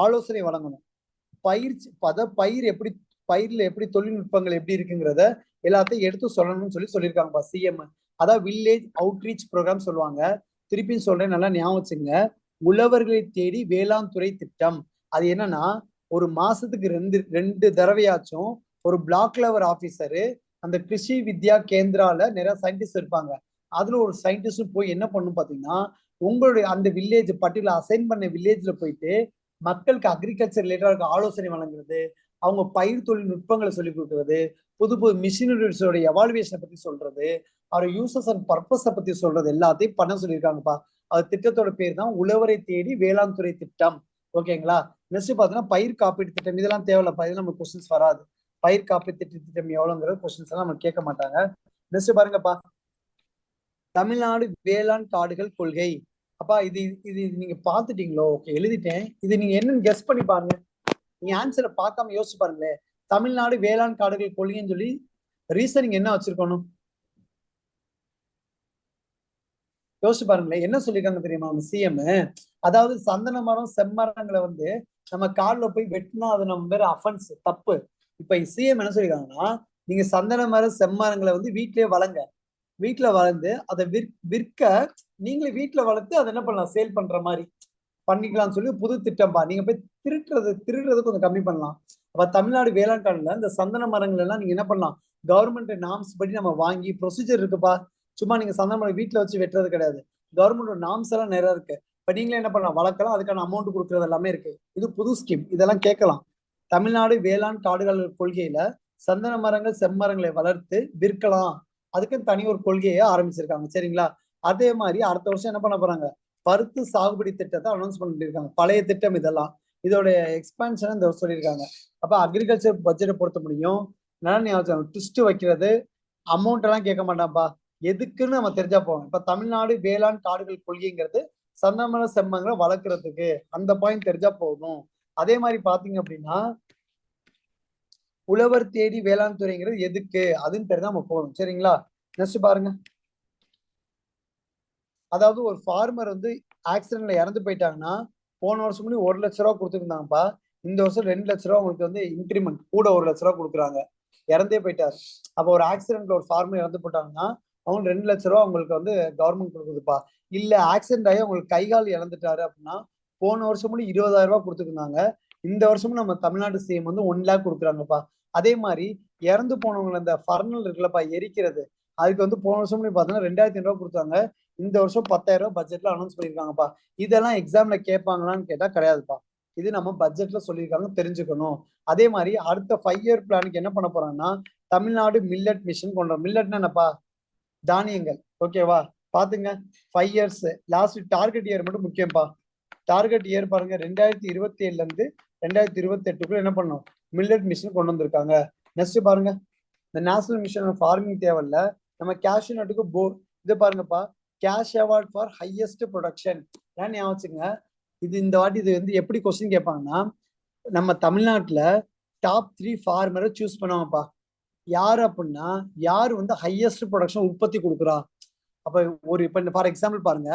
ஆலோசனை வழங்கணும். பயிர் எப்படி, பயிர்ல எப்படி தொழில்நுட்பங்கள் எப்படி இருக்குங்கிறத எல்லாத்தையும் எடுத்து சொல்லணும்னு சொல்லியிருக்காங்கப்பா சிஎம். அதான் வில்லேஜ் அவுட்ரீச் ப்ரோக்ராம் சொல்லுவாங்க. திருப்பியும் சொல்றேன், நல்லா ஞாபகம் வச்சுங்க. உழவர்களை தேடி வேளாண் துறை திட்டம். அது என்னன்னா ஒரு மாசத்துக்கு 2 தடவையாச்சும் ஒரு பிளாக் லெவல் ஆபீசரு அந்த கிருஷி வித்யா கேந்திரால நிறைய சயின்டிஸ்ட் இருப்பாங்க. அதுல ஒரு சயின்டிஸ்ட் போய் என்ன பண்ணும் பாத்தீங்கன்னா உங்களுடைய அந்த வில்லேஜ் பர்டிகுலர் அசைன் பண்ண வில்லேஜ்ல போயிட்டு மக்களுக்கு அக்ரிகல்ச்சர் ரிலேட்டடா இருக்க ஆலோசனை வழங்குறது, அவங்க பயிர் தொழில்நுட்பங்களை சொல்லிக் கொடுக்கறது, புது புது மிஷினரிஸோட எவாலுவேஷனை பத்தி சொல்றது, அவரோட யூசஸ் அண்ட் பர்பஸை பத்தி சொல்றது எல்லாத்தையும் பண்ண சொல்லியிருக்காங்கப்பா. அது திட்டத்தோட பேர் தான் உழவரை தேடி வேளாண் துறை திட்டம். ஓகேங்களா? நெக்ஸ்ட் பாத்தீங்கன்னா பயிர் காப்பீடு திட்டம். இதெல்லாம் தேவையில்லப்பா, இதெல்லாம் நம்ம கொஸ்டின்ஸ் வராது. பயிர் காப்பீடு திட்டம் எவ்வளவுங்கிற கொஸ்டின்ஸ் எல்லாம் நம்ம கேட்க மாட்டாங்க. நெக்ஸ்ட் பாருங்கப்பா, தமிழ்நாடு வேளாண் காடுகள் கொள்கை. அப்பா இது இது நீங்க பாத்துட்டீங்களோ? ஓகே, எழுதிட்டேன். இது நீங்க என்னன்னு கெஸ் பண்ணி பாருங்க. நீங்க ஆன்சரை பார்க்காம யோசிச்சு பாருங்களேன். தமிழ்நாடு வேளாண் காடுகள் கொள்கைன்னு சொல்லி ரீசனிங் என்ன வச்சிருக்கணும் யோசிச்சு பாருங்களேன். என்ன சொல்லிருக்காங்க தெரியுமா நம்ம சிஎம்? அதாவது சந்தன மரம் செம்மரங்களை நம்ம காடுல போய் வெட்டினா அது நம்ம பேர் அஃபென்ஸ், தப்பு. இப்ப சிஎம் என்ன சொல்லிருக்காங்கன்னா நீங்க சந்தன மரம் செம்மரங்களை வீட்டிலேயே வளங்க, வீட்டுல வளர்ந்து அதை விற்க நீங்களே வீட்டுல வளர்த்து அதை என்ன பண்ணலாம், சேல் பண்ற மாதிரி பண்ணிக்கலாம்னு சொல்லி புது திட்டம்பா. நீங்க போய் திருடுறது கொஞ்சம் கம்மி பண்ணலாம். அப்ப தமிழ்நாடு வேளாண் காடுல இந்த சந்தன மரங்கள் எல்லாம் நீங்க என்ன பண்ணலாம், கவர்மெண்ட் நாம்ஸ் படி நம்ம வாங்கி ப்ரொசீஜர் இருக்குப்பா. சும்மா நீங்க சந்தன மரம் வீட்டுல வச்சு வெட்டுறது கிடையாது. கவர்மெண்ட் நாம்ஸ் எல்லாம் நிறைய இருக்கு. இப்ப நீங்களே என்ன பண்ணலாம், வளர்க்கலாம். அதுக்கான அமௌண்ட் கொடுக்கறது எல்லாமே இருக்கு. இது புது ஸ்கீம், இதெல்லாம் கேட்கலாம். தமிழ்நாடு வேளாண் காடுகள் கொள்கையில சந்தன மரங்கள் செம்மரங்களை வளர்த்து விற்கலாம், அதுக்கு தனி ஒரு கொள்கையை ஆரம்பிச்சிருக்காங்க. சரிங்களா? அதே மாதிரி அடுத்த வருஷம் என்ன பண்ண போறாங்க, பருத்து சாகுபடி திட்டத்தை அனௌன்ஸ் பண்ணிருக்காங்க. பழைய திட்டம் இதெல்லாம், இதோட எக்ஸ்பான்ஷன் இந்த சொல்லியிருக்காங்க. அப்ப அக்ரிகல்ச்சர் பட்ஜெட்டை பொறுத்த முடியும் ட்விஸ்ட் வைக்கிறது, அமௌண்ட் எல்லாம் கேட்க மாட்டான்ப்பா. எதுக்குன்னு நம்ம தெரிஞ்சா போவோம். இப்ப தமிழ்நாடு வேளாண் காடுகள் கொள்கைங்கிறது சந்தமர செம்மங்களை வளர்க்கறதுக்கு, அந்த பாயிண்ட் தெரிஞ்சா போதும். அதே மாதிரி பாத்தீங்க அப்படின்னா உழவர் தேடி வேளாண் துறைங்கிறது எதுக்கு அதுன்னு தெரிஞ்சா நம்ம போகணும். சரிங்களா? நெக்ஸ்ட் பாருங்க. அதாவது ஒரு ஃபார்மர் ஆக்சிடென்ட்ல இறந்து போயிட்டாங்கன்னா போன வருஷம் முன்னாடி 1 லட்ச ரூபா கொடுத்துருந்தாங்கப்பா. இந்த வருஷம் 2 லட்ச ரூபா உங்களுக்கு இன்க்ரிமெண்ட் கூட 1 லட்ச ரூபா கொடுக்குறாங்க. இறந்தே போயிட்டாரு. அப்போ ஒரு ஆக்சிடென்ட்ல ஒரு ஃபார்மர் இறந்து போட்டாங்கன்னா அவங்க 2 லட்ச ரூபா உங்களுக்கு கவர்மெண்ட் கொடுக்குதுப்பா. இல்ல ஆக்சிடென்ட் ஆகி உங்களுக்கு கைகால் இறந்துட்டாரு அப்படின்னா போன வருஷமும் 20,000 ரூபாய் கொடுத்துருந்தாங்க. இந்த வருஷமும் நம்ம தமிழ்நாடு சிஎம் வந்து 1 லேக் கொடுக்குறாங்கப்பா. அதே மாதிரி இறந்து போனவங்களை இந்த ஃபர்னல் இருக்குல்லப்பா எரிக்கிறது, அதுக்கு வந்து போன வருஷம் பார்த்தீங்கன்னா 2,500 ரூபாய் கொடுத்தாங்க. இந்த வருஷம் 10,000 ரூபாய் பட்ஜெட்ல அனௌன்ஸ் பண்ணிருக்காங்கப்பா. இதெல்லாம் எக்ஸாம்ல கேட்பாங்களான்னு கேட்டா கிடையாதுப்பா. இது நம்ம பட்ஜெட்ல சொல்லியிருக்காங்க, தெரிஞ்சுக்கணும். அதே மாதிரி அடுத்த 5 இயர் பிளானுக்கு என்ன பண்ண போறாங்கன்னா தமிழ்நாடு மில்லட் மிஷன் கொண்டு மில்லட்னா என்னப்பா, தானியங்கள். ஓகேவா, பாத்துங்க 5 இயர்ஸ் லாஸ்ட் டார்கெட் இயர் மட்டும் முக்கியம்ப்பா. டார்கெட் இயர் பாருங்க 2027ல இருந்து 2028க்குள்ள என்ன பண்ணும், மில்லட் மிஷன் கொண்டு வந்திருக்காங்க. நெக்ஸ்ட் பாருங்க, இந்த நேஷனல் மிஷன் ஃபார்மிங் தேவையில்ல, நம்ம கேஷ்யூ நட்டுக்கு இது பாருங்கப்பா, cash award for highest production. ஏன் ஞாபகம் வச்சுங்க, இது இந்த வாட்டி இது வந்து எப்படி கொஸ்டின் கேட்பாங்கன்னா, நம்ம தமிழ்நாட்டுல டாப் 3 ஃபார்மரை சூஸ் பண்ணுவாங்கப்பா. யாரு அப்படின்னா, யார் வந்து ஹையஸ்ட் ப்ரொடக்ஷன் உற்பத்தி கொடுக்குறா. அப்ப இப்ப ஃபார் எக்ஸாம்பிள் பாருங்க,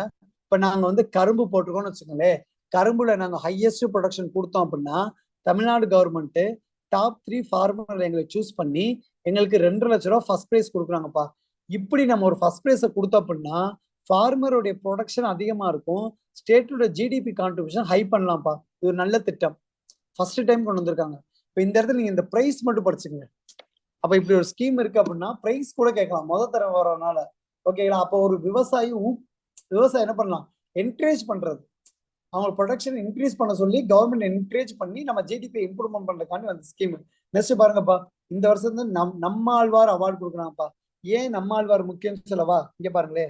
இப்ப நாங்க வந்து கரும்பு போட்டிருக்கோம்னு வச்சுக்கோங்களேன், கரும்புல நாங்க ஹையஸ்ட் ப்ரொடக்ஷன் கொடுத்தோம் அப்படின்னா தமிழ்நாடு கவர்மெண்ட் டாப் 3 ஃபார்மர் எங்களை சூஸ் பண்ணி எங்களுக்கு 2.5 லட்சம் ரூபாய் ஃபர்ஸ்ட் பிரைஸ் கொடுக்குறாங்கப்பா. இப்படி நம்ம ஒரு ஃபர்ஸ்ட் பிரைஸை கொடுத்தோம் அப்படின்னா ஃபார்மருடைய ப்ரொடக்ஷன் அதிகமா இருக்கும், ஸ்டேட்டோட ஜிடிபி கான்ட்ரிபியூஷன் ஹை பண்ணலாம்ப்பா. இது ஒரு நல்ல திட்டம், ஃபர்ஸ்ட் டைம் கொண்டு வந்திருக்காங்க. இப்ப இந்த இடத்துல நீங்க இந்த பிரைஸ் மட்டும் படிச்சுங்க. அப்ப இப்படி ஒரு ஸ்கீம் இருக்கு அப்படின்னா பிரைஸ் கூட கேட்கலாம் முதல் தர வரனால. ஓகேங்களா, அப்போ ஒரு விவசாயம் என்ன பண்ணலாம், என்கரேஜ் பண்றது, அவங்க ப்ரொடக்ஷன் இன்க்ரீஸ் பண்ண சொல்லி கவர்மெண்ட் என்கரேஜ் பண்ணி நம்ம ஜிடிபி இம்ப்ரூவ்மெண்ட் பண்றதுக்காண்டி அந்த ஸ்கீம். நெக்ஸ்ட் பாருங்கப்பா, இந்த வருஷம் வந்து நம்மாழ்வார் அவார்டு கொடுக்குறாங்கப்பா. ஏன் நம்மாழ்வார் முக்கியம் சொல்லவா, இங்க பாருங்களே,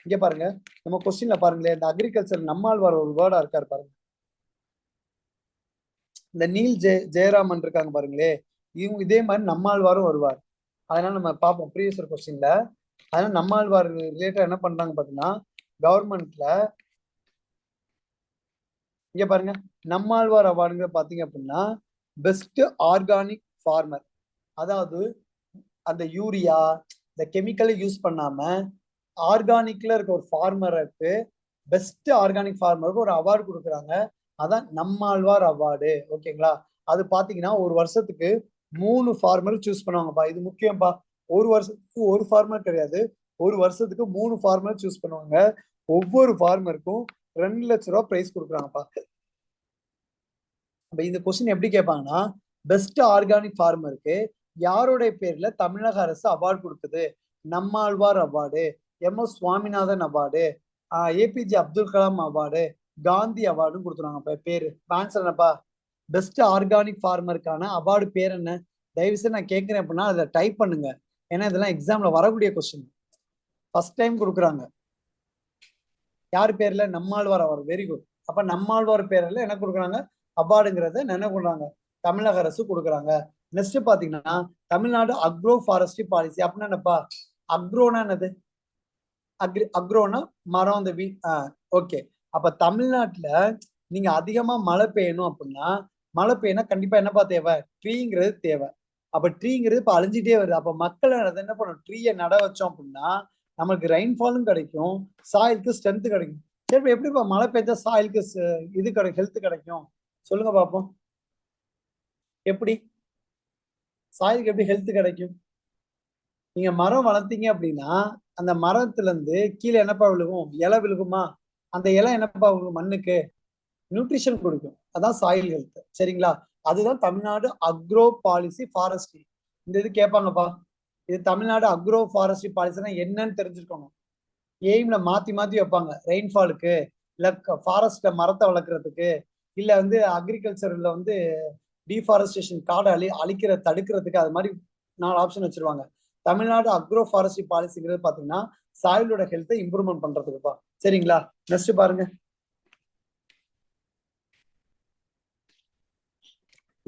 இங்க பாருங்க, நம்ம கொஸ்டின்ல பாருங்களேன், இந்த அக்ரிகல்ச்சர் நம்மாழ்வார் ஒரு வேர்டா இருக்காரு பாருங்க, இந்த நீல் ஜெயராமன் இருக்காங்க பாருங்களே, இவங்க இதே மாதிரி நம்மாழ்வாரும் வருவார். அதனால நம்ம பார்ப்போம் ப்ரீவியஸ் கொஸ்டின்ல. அதனால நம்மாழ்வார் ரிலேட்டட் என்ன பண்றாங்க பாத்தீங்கன்னா, கவர்மெண்ட்ல இங்க பாருங்க, நம்மாழ்வார் அவார்டுங்க பாத்தீங்க அப்படின்னா பெஸ்ட் ஆர்கானிக் ஃபார்மர், அதாவது அந்த யூரியா இந்த கெமிக்கலை யூஸ் பண்ணாம ஆர்கானிக்ல இருக்க ஒரு ஃபார்மருக்கு, பெஸ்ட் ஆர்கானிக் ஃபார்மருக்கு ஒரு அவார்டு கொடுக்குறாங்க. அதான் நம்மாழ்வார் அவார்டு. ஓகேங்களா, அது பாத்தீங்கன்னா ஒரு வருஷத்துக்கு 3 ஃபார்மர் சூஸ் பண்ணுவாங்கப்பா. இது முக்கியம்ப்பா, ஒரு வருஷத்துக்கு ஒரு ஃபார்மர் கிடையாது, ஒரு வருஷத்துக்கு 3 ஃபார்மர் சூஸ் பண்ணுவாங்க. ஒவ்வொரு ஃபார்மருக்கும் 2 லட்சம் ரூபாய் பிரைஸ் கொடுக்குறாங்கப்பா. இந்த கொஸ்டின் எப்படி கேட்பாங்கன்னா, பெஸ்ட் ஆர்கானிக் ஃபார்மருக்கு யாருடைய பேர்ல தமிழக அரசு அவார்டு கொடுக்குது, Nammalvar award, M S. Swaminathan award, APJ Abdul Kalam award, Gandhi அவார்டும் கொடுத்துருவாங்க. பேரு ஆன்சர் என்னப்பா, பெஸ்ட் ஆர்கானிக் ஃபார்மருக்கான அவார்டு பேர் என்ன? தயவுசெய்து நான் கேட்கிறேன் அப்படின்னா அதை டைப் பண்ணுங்க, ஏன்னா இதெல்லாம் எக்ஸாம்ல வரக்கூடிய கொஸ்டின், ஃபர்ஸ்ட் டைம் கொடுக்குறாங்க. யார் பேர்ல, நம்மாழ்வார் அவார்டு. Very good. அப்ப நம்மாழ்வார் பேர்ல என்ன கொடுக்குறாங்க, அவார்டுங்கிறத என்ன பண்றாங்க, தமிழக அரசு கொடுக்குறாங்க. நெக்ஸ்ட் பாத்தீங்கன்னா தமிழ்நாடு அக்ரோ ஃபாரஸ்ட்ரி பாலிசி அப்படின்னா என்னப்பா, அக்ரோனா என்னது, அக்ரோனா மரம், அந்த ஓகே. அப்ப தமிழ்நாட்டுல நீங்க அதிகமா மழை பெய்யணும் அப்படின்னா, மழை பெய்யணும் கண்டிப்பா என்னப்பா தேவை, ட்ரீங்கிறது தேவை. அப்ப ட்ரீங்கிறது இப்ப அழிஞ்சிட்டே வருது. அப்ப மக்கள் என்ன பண்ணணும், ட்ரீயை நட வச்சோம் அப்படின்னா நமக்கு ரெயின்ஃபாலும் கிடைக்கும், சாயிலுக்கு ஸ்ட்ரென்த் கிடைக்கும். சரி, எப்படிப்பா மழை பெய்ஞ்சா சாயிலுக்கு இது கிடைக்கும், ஹெல்த் கிடைக்கும், சொல்லுங்க பாப்போம். எப்படி சாயிலுக்கு எப்படி ஹெல்த் கிடைக்கும்? நீங்க மரம் வளர்த்தீங்க அப்படின்னா அந்த மரத்துல இருந்து கீழே என்னப்பா விழுகும், இலை விழுகுமா, அந்த இலை என்னப்பா விழுகும், மண்ணுக்கு நியூட்ரிஷன் கொடுக்கும், அதான் சாயில் ஹெல்த். சரிங்களா, அதுதான் தமிழ்நாடு அக்ரோ பாலிசி ஃபாரஸ்ட்ரி. இந்த இது கேட்பாங்கப்பா, இது தமிழ்நாடு அக்ரோ ஃபாரஸ்ட்ரி பாலிசினா என்னன்னு தெரிஞ்சுக்கணும். எய்ம்ல மாத்தி மாத்தி வைப்பாங்க, ரெயின்ஃபாலுக்கு, இல்ல ஃபாரஸ்ட்ல மரத்தை வளர்க்கறதுக்கு, இல்ல வந்து அக்ரிகல்ச்சர்ல வந்து டிஃபாரஸ்டேஷன் காடை அழிக்கிற தடுக்கிறதுக்கு, அது மாதிரி 4 ஆப்ஷன் வச்சிருவாங்க. தமிழ்நாடு அக்ரோ ஃபாரஸ்ட்ரி பாலிசிங்கிறது பாத்தீங்கன்னா சாயிலோட ஹெல்த்தை இம்ப்ரூவ்மெண்ட் பண்றதுக்குப்பா. சரிங்களா, நெக்ஸ்ட் பாருங்க,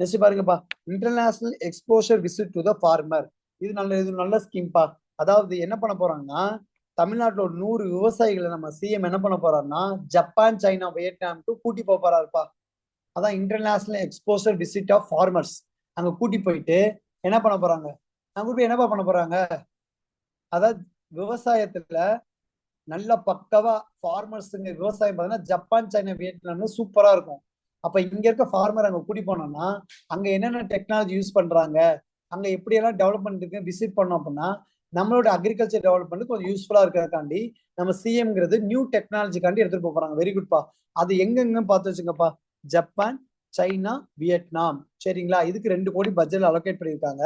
நெக்ஸ்ட் பாருங்கப்பா, international exposure visit to the farmer. இது நல்ல ஸ்கீம்பா. அதாவது என்ன பண்ண போறாங்கன்னா, தமிழ்நாட்டில் ஒரு 100 விவசாயிகளை நம்ம சிஎம் என்ன பண்ண போறாருன்னா ஜப்பான், சைனா, வியட்நாமுக்கு கூட்டி போறாருப்பா. அதான் international exposure visit of farmers. அங்க கூட்டி போயிட்டு என்ன பண்ண போறாங்க, அங்க போய் என்னப்பா பண்ண போறாங்க, அதாவது விவசாயத்துல நல்ல பக்கவா ஃபார்மர்ஸுங்க விவசாயம் பார்த்தீங்கன்னா ஜப்பான், சைனா, வியட்நாம்னு சூப்பரா இருக்கும். அப்ப இங்க இருக்க ஃபார்மர் அங்க கூட்டி போனோம்னா அங்க என்னென்ன டெக்னாலஜி யூஸ் பண்றாங்க, அங்க எப்படி எல்லாம் டெவலப்மெண்ட் இருக்கு விசிட் பண்ணோம் அப்படின்னா நம்மளோட அக்ரிகல்ச்சர் டெவலப்மெண்ட் கொஞ்சம் யூஸ்ஃபுல்லா இருக்கிறதுக்காண்டி நம்ம சிஎம்ங்கிறது நியூ டெக்னாலஜிக்காண்டி எடுத்துட்டு போறாங்க. வெரி குட்பா. அது எங்கெங்க பார்த்து வச்சுங்கப்பா. Japan, China, Vietnam. சரிங்களா? இதுக்கு 2 கோடி பட்ஜெட் அலோகேட் பண்ணியிருக்காங்க.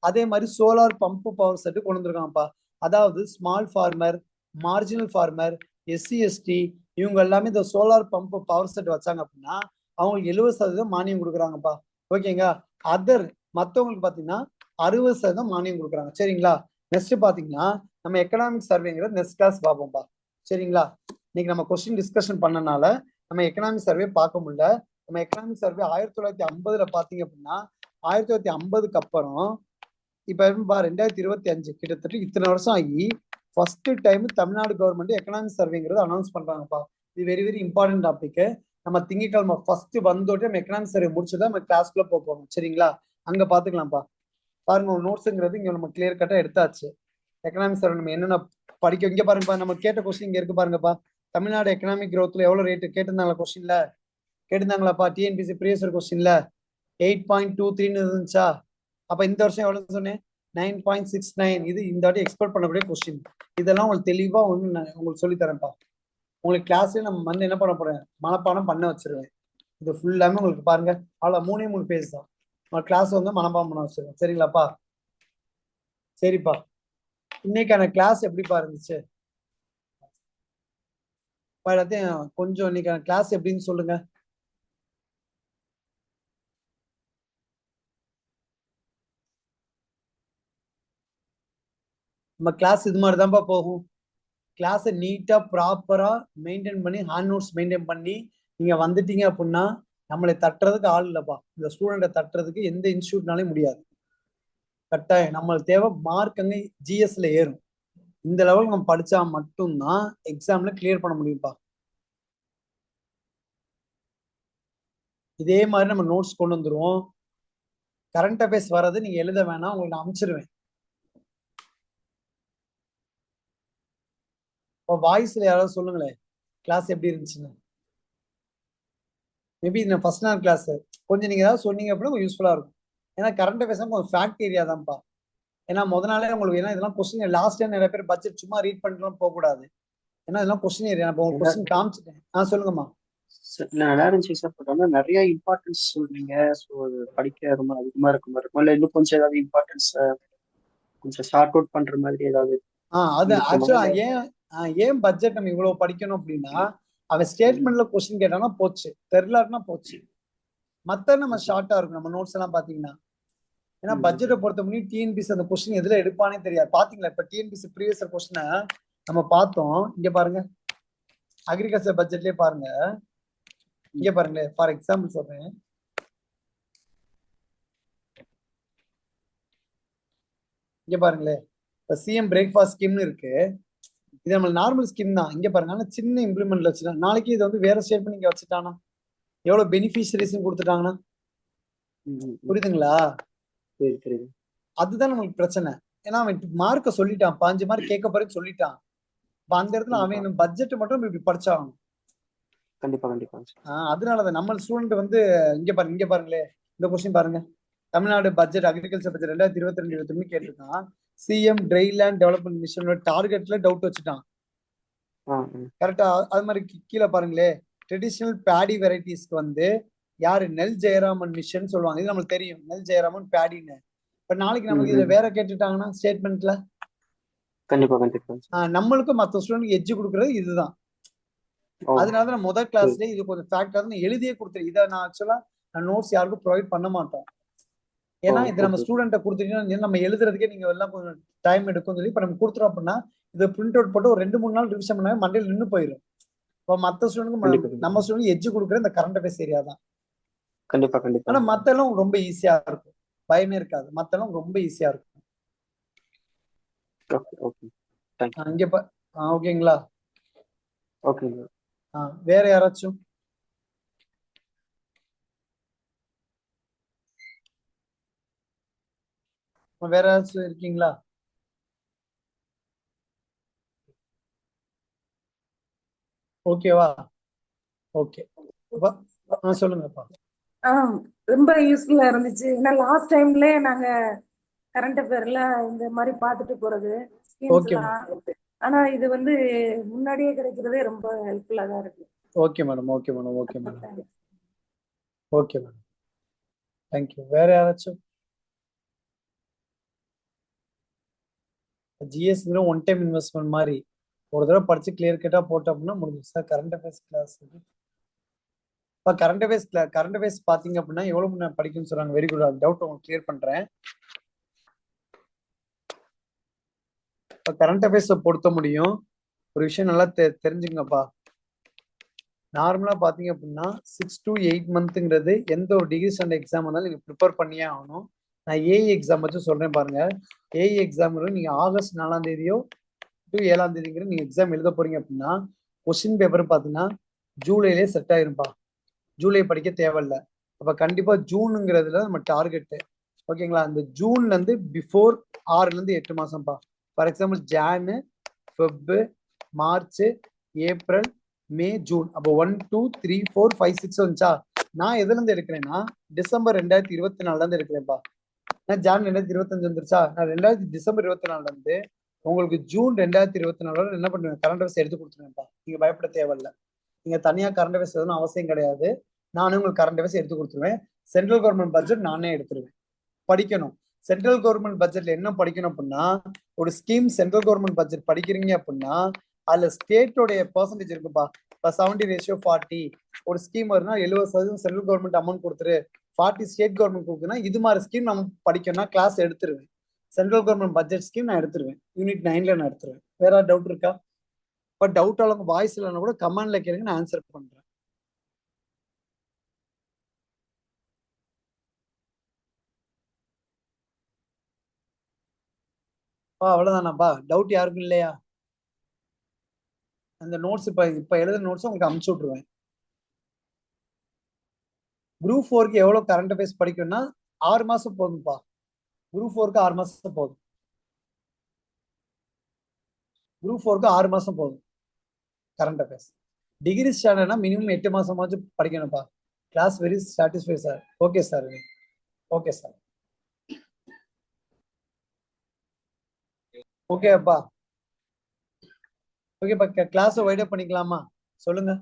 அதே மாதிரி சோலார் பம்ப் பவர் செட் கொண்டு வந்திருக்காங்கப்பா. அதாவது small farmer, marginal farmer, SC ST இவங்க எல்லாமே இந்த சோலார் பம்ப் பவர் செட் வச்சாங்க அப்படின்னா அவங்களுக்கு 70% மானியம் கொடுக்குறாங்கப்பா. ஓகேங்க. அதர் மற்றவங்களுக்கு பாத்தீங்கன்னா 60% மானியம் கொடுக்குறாங்க. சரிங்களா? நெக்ஸ்ட் பாத்தீங்கன்னா நம்ம எக்கனாமிக் சர்வேங்கிற நெக்ஸ்ட் கிளாஸ் பார்ப்போம்ப்பா. சரிங்களா? இன்னைக்கு நம்ம கொஸ்டின் டிஸ்கஷன் பண்ணனால நம்ம எக்கனாமிக் சர்வே பார்க்க முடியல. நம்ம எக்கனாமிக் சர்வே 1950ல பாத்தீங்க அப்படின்னா 1950க்கு அப்புறம் இப்ப 2025 கிட்டத்தட்ட இத்தனை வருஷம் ஆகி first time Tamil Nadu government economic சர்வேங்கிறது அனௌன்ஸ் பண்றாங்கப்பா. இது வெரி வெரி இம்பார்ட்டன்ட் டாபிக். நம்ம திங்கட்கிழமை ஃபர்ஸ்ட் வந்தோடனே நம்ம எக்கனாமிக் சர்வே முடிச்சுதான் நம்ம கிளாஸ்க்குள்ள போவோம். சரிங்களா? அங்க பாத்துக்கலாம்ப்பா. பாருங்க நோட்ஸுங்கிறது இங்க நம்ம கிளியர் கட்டா எடுத்தாச்சு. எக்கனாமிக் சர்வே நம்ம என்னென்ன படிக்க இங்க பாருங்கப்பா. நம்ம கேட்ட கொஸ்டின் இங்க இருக்கு பாருங்கப்பா. தமிழ்நாடு எக்கனாமிக் growthல எவ்வளவு ரேட் கேட்டிருந்தாங்களா கொஸ்டின்ல? கேட்டிருந்தாங்களாப்பா டிஎன்பிசி ப்ரீவியஸ் கொஸ்டின்ல 8.23 இருந்துச்சா? அப்ப இந்த வருஷம் எவ்வளவு சொன்னேன்? 9.69. இது இந்த வாட்டி எக்ஸ்பெக்ட் பண்ணக்கூடிய கொஸ்டின். இதெல்லாம் உங்களுக்கு தெளிவா உங்களுக்கு சொல்லி தரேன்ப்பா. உங்களுக்கு கிளாஸ்ல நம்ம வந்து என்ன பண்ண போறேன்? மனப்பாடம் பண்ண வச்சிருவேன். இது ஃபுல்லாமே உங்களுக்கு பாருங்க. அவ்வளோ 3 பேஜ் தான். கிளாஸ் வந்து மனப்பாடம் பண்ண வச்சிருவேன். சரிங்களாப்பா? சரிப்பா. இன்னைக்கான கிளாஸ் எப்படிப்பா இருந்துச்சு? எல்லாத்தையும் கொஞ்சம் இன்னைக்கான கிளாஸ் எப்படின்னு சொல்லுங்க. நம்ம கிளாஸ் இது மாதிரி தான்ப்பா போகும். கிளாஸை நீட்டா ப்ராப்பரா மெயின்டைன் பண்ணி ஹேண்ட் நோட்ஸ் மெயின்டைன் பண்ணி நீங்க வந்துட்டீங்க அப்படின்னா நம்மளை தட்டுறதுக்கு ஆள் இல்லப்பா. இந்த ஸ்டூடெண்ட்டை தட்டுறதுக்கு எந்த இன்ஸ்டியூட்னாலே முடியாது. கட்டாயம் நம்மளுக்கு தேவை மார்க் அங்க ஜிஎஸ்ல ஏறும். இந்த லெவலுக்கு நம்ம படிச்சா மட்டும்தான் எக்ஸாம்ல கிளியர் பண்ண முடியும்ப்பா. இதே மாதிரி நம்ம நோட்ஸ் கொண்டு வந்துருவோம். கரண்ட் அஃபேர்ஸ் வர்றது நீங்க எழுத வேணாம், உங்களுக்கு நான் அனுப்பிச்சிருவேன். இப்போ வாய்ஸ்ல யாராவது சொல்லுங்களேன் கிளாஸ் எப்படி இருந்துச்சுன்னு. மேபி இந்த ஃபர்ஸ்ட் நாள் கிளாஸ் கொஞ்சம் நீங்க ஏதாவது சொன்னீங்க அப்படின்னா யூஸ்ஃபுல்லா இருக்கும். ஏன்னா கரண்ட் அஃபேர்ஸ் கொஞ்சம் ஃபேக்ட் ஏரியா தான்ப்பா. ஏன்னா முத நாளே உங்களுக்கு ஏன்னா இதெல்லாம் கொஸ்டின் லாஸ்ட் டைம் நிறைய பேர் பட்ஜெட் சும்மா ரீட் பண்ணிட்டு போக கூடாது. ஏன்னா இதெல்லாம் கொஸ்டின் ஏரியா. இப்போ உங்களுக்கு கொஸ்டின் காமிச்சிட்டேன். சொல்லுங்கம்மா. நல்லா இருந்துச்சு சார். பட் ஆனால் நிறைய இம்பார்ட்டன்ஸ் சொல்றீங்க. ஸோ அது படிக்க ரொம்ப அதிகமா இருக்க மாதிரி இருக்கும். இல்லை இன்னும் கொஞ்சம் ஏதாவது இம்பார்ட்டன்ஸ் கொஞ்சம் ஷார்ட் அவுட் பண்ற மாதிரி ஏதாவது? அது ஆக்சுவலா ஏன் பட்ஜெட் நம்ம இவ்வளவு படிக்கணும் அப்படின்னா அவன் ஸ்டேட்மெண்ட்ல கொஸ்டின் கேட்டானா போச்சு, தெரியலன்னா போச்சு. மத்த நம்ம ஷார்ட்டா இருக்கும் நம்ம நோட்ஸ் எல்லாம் பாத்தீங்கன்னா. ஏன்னா பட்ஜெட்டை பொறுத்த முடியும் டிஎன்பிசி அந்த கொஸ்டின் எதுல எடுப்பானே தெரியாது. பாத்தீங்களா இப்ப டிஎன்பிசி ப்ரீவியஸ் கொஸ்டினை நம்ம பார்த்தோம். இங்க பாருங்க அக்ரிகல்ச்சர் பட்ஜெட்லயே பாருங்க. இங்க பாருங்களேன் ஃபார் எக்ஸாம்பிள் சொல்றேன். இங்க பாருங்களேன் இப்ப சிஎம் பிரேக்ஃபாஸ்ட் ஸ்கீம்னு இருக்கு. இது நம்ம நார்மல் ஸ்கீம் தான். இங்க பாருங்க ஆனா சின்ன இம்ப்ளிமெண்ட்ல வச்சுட்டாங்க. நாளைக்கு இது வந்து வேற ஸ்டேட்மெண்ட் இங்க வச்சுட்டானா எவ்வளவு பெனிஃபிஷரிஸ் கொடுத்துட்டாங்கன்னா புரியுதுங்களா? அதுதான் நம்மளுக்கு பிரச்சனை. ஏன்னா அவன் மார்க்க சொல்லிட்டான், 5 மார்க் கேட்க போறேன்னு சொல்லிட்டான். அந்த இடத்துல அவன் பட்ஜெட் மட்டும் இப்படி படிச்சாகணும். கண்டிப்பா கண்டிப்பா. அதனாலதான் நம்ம ஸ்டூடெண்ட் வந்து இங்க பாருங்களே இந்த கொஸ்டின் பாருங்க. தமிழ்நாடு பட்ஜெட் அக்ரிகல்ச்சர் பட்ஜெட் 2022-23 கேட்டிருக்கான். சிஎம் ட்ரைலேண்ட் டெவலப்மெண்ட் மிஷனோட டார்கெட்ல டவுட் வச்சுட்டான். கரெக்டா? அது மாதிரி கீழே பாருங்களே ட்ரெடிஷனல் பேடி வெரைட்டிஸ்க்கு வந்து யாரு நெல் ஜெயராமன் மிஷன் சொல்லுவாங்க. இது நம்மளுக்கு தெரியும் நெல் ஜெயராமன் பேடின்னு. இப்ப நாளைக்கு நமக்கு இதுல வேற கேட்டுட்டாங்கன்னா ஸ்டேட்மெண்ட்ல கண்டிப்பா கண்டிப்பா நம்மளுக்கும் மற்ற ஸ்டூடெண்ட் எட்ஜ் கொடுக்கறது இதுதான். அதனால நான் முதல் கிளாஸ்லயே இது கொஞ்சம் ஃபேக்டா எழுதியே கொடுத்துரு. இதை நான் ஆக்சுவலா நோட்ஸ் யாருக்கும் ப்ரொவைட் பண்ண மாட்டோம். ஏன்னா இது நம்ம ஸ்டூடெண்ட்டை கொடுத்துட்டீங்கன்னா நம்ம எழுதுறதுக்கே நீங்க எல்லாம் கொஞ்சம் டைம் எடுக்கும் சொல்லி இப்ப நம்ம கொடுத்துரும் அப்படின்னா இதை பிரிண்ட் அவுட் போட்டு ஒரு 2-3 நாள் ரிவிஷன் பண்ணா மண்டையில் நின்று போயிடும். இப்போ மற்ற ஸ்டூடெண்ட்க்கு நம்ம ஸ்டூடெண்ட் எட்ஜ் கொடுக்குற இந்த கரண்ட் அஃபேர்ஸ் ஏரியா தான். கண்டிப்பா கண்டிப்பா. ஆனா மத்த எல்லாம் ரொம்ப ஈஸியா இருக்கும், பயமே இருக்காது. மத்த எல்லாம் ரொம்ப ஈஸியா இருக்கும். இங்க ஓகேங்களா? ஓகேங்க. வேற யாராச்சும்? வேற யாராச்சும் இருக்கீங்களா? ஓகேவா? ஓகே சொல்லுங்கப்பா. ரொம்ப யூஸ்ஃபுல்லா இருந்துச்சு. ஏன்னா லாஸ்ட் டைம்ல நாங்க கரண்ட் அஃபேர்ல இந்த மாதிரி பார்த்துட்டு போறது ஸ்கீம்ஸ் ஓகே எல்லாம். ஆனா இது வந்து முன்னாடியே கிடைக்கிறதே ரொம்ப ஹெல்ப்ஃபுல்லா தான் இருக்கு. Okay madam, okay madam, okay madam, okay madam, thank you. வேற யாராச்சும்? ஜிஎஸ்ங்கிற ஒன் டைம் இன்வெஸ்ட்மெண்ட் மாதிரி ஒரு தடவை படிச்சு கிளியர் கட்டா போட்டோம் அப்படின்னா முடிஞ்சு சார். கரண்ட் அஃபேர்ஸ் கிளாஸ் இப்போ கரண்ட் அஃபேர்ஸ் பார்த்தீங்க அப்படின்னா எவ்வளோ முன்னே படிக்கணும்னு சொல்றாங்க. வெரி குட், அது டவுட் உங்களுக்கு கிளியர் பண்றேன். இப்போ கரண்ட் அஃபேர்ஸை பொறுத்த முடியும் ஒரு விஷயம் நல்லா தெரிஞ்சுங்கப்பா. நார்மலா பாத்தீங்க அப்படின்னா 6 to 8 மந்த்ங்கிறது எந்த ஒரு டிகிரி ஸ்டாண்டர்ட் எக்ஸாம் வந்தாலும் நீங்க ப்ரிப்பேர் பண்ணியே ஆகணும். நான் ஏஇ எக்ஸாம் வச்சு சொல்றேன் பாருங்க. ஏஇ எக்ஸாம் நீங்க ஆகஸ்ட் 4ஆம் தேதியோ டு 7ஆம் தேதிங்கிற நீங்க எக்ஸாம் எழுத போறீங்க அப்படின்னா கொஸ்டின் பேப்பர் பாத்தீங்கன்னா ஜூலைலே செட் ஆயிருப்பா. ஜூலை படிக்க தேவையில்ல. அப்ப கண்டிப்பா ஜூனுங்கிறதுல நம்ம டார்கெட். ஓகேங்களா? அந்த ஜூன்ல இருந்து பிஃபோர் 6ல இருந்து 8 மாசம்ப்பா. For example Jan, Feb, March, April, May, June. அப்போ 1 2 3 4 5 6 வந்துச்சா? நான் எதுல இருந்து எடுக்கிறேன்னா டிசம்பர் 2024ல இருந்து எடுக்கிறேன்ப்பா. நான் ஜான் 2025 வந்துருச்சா? நான் டிசம்பர் 24ல இருந்து உங்களுக்கு ஜூன் 2024 என்ன பண்ணுவேன், கரண்ட் அஃபேர்ஸ் எடுத்து கொடுத்துருவேன்ப்பா. நீங்க பயப்பட தேவையில்ல. நீங்க தனியா கரண்ட் அஃபேர்ஸ் எதுவும் அவசியம் கிடையாது. நானே உங்களுக்கு கரண்ட் அஃபேர்ஸ் எடுத்து கொடுத்துருவேன். சென்ட்ரல் கவர்மெண்ட் பட்ஜெட் நானே எடுத்துருவேன். படிக்கணும். சென்ட்ரல் கவர்மெண்ட் பட்ஜெட்ல என்ன படிக்கணும் அப்படின்னா, ஒரு ஸ்கீம் சென்ட்ரல் கவர்மெண்ட் பட்ஜெட் படிக்கிறீங்க அப்படின்னா அதுல ஸ்டேட்டோடைய பெர்சன்டேஜ் இருக்குப்பா. இப்போ 70:40 ஒரு ஸ்கீம் வருதுன்னா 70% சென்ட்ரல் கவர்மெண்ட் அமௌண்ட் கொடுத்துரு, 40 ஸ்டேட் கவர்மெண்ட் கொடுக்குன்னா இது மாதிரி ஸ்கீம் நம்ம படிக்கணும்னா கிளாஸ் எடுத்துருவேன். சென்ட்ரல் கவர்மெண்ட் பட்ஜெட் ஸ்கீம் நான் எடுத்துருவேன். யூனிட் 9ல நான் எடுத்துருவேன். வேற டவுட் இருக்கா? இப்போ டவுட் அவங்க வாய்ஸ் இல்லைன்னா கூட கமெண்ட்ல கேளுங்க, நான் ஆன்சர் பண்றேன். அவ்வளவுதானாப்பா? டவுட் யாருக்கும் இல்லையா? அந்த நோட்ஸ் இப்ப எழுதுற நோட்ஸ் உங்களுக்கு அனுப்பிச்சு விட்டுருவேன். குரூப் 4க்கு எவ்வளவு கரண்ட் அஃபேர்ஸ் படிக்கணும்னா 6 மாசம் போதும்பா. குரூப் 4க்கு 6 மாசம் போதும். குரூப் 4க்கு 6 மாசம் போதும் கரண்ட் அஃபேர்ஸ். டிகிரி ஸ்டாண்டர்ட்னா மினிமம் 8 மாசமாச்சும் படிக்கணும்ப்பா. Class very satisfy sir. Okay sir, okay sir, okay அப்பா. ஓகேப்பா, கிளாஸ் வைட் அப் பண்ணிக்கலாமா? சொல்லுங்க.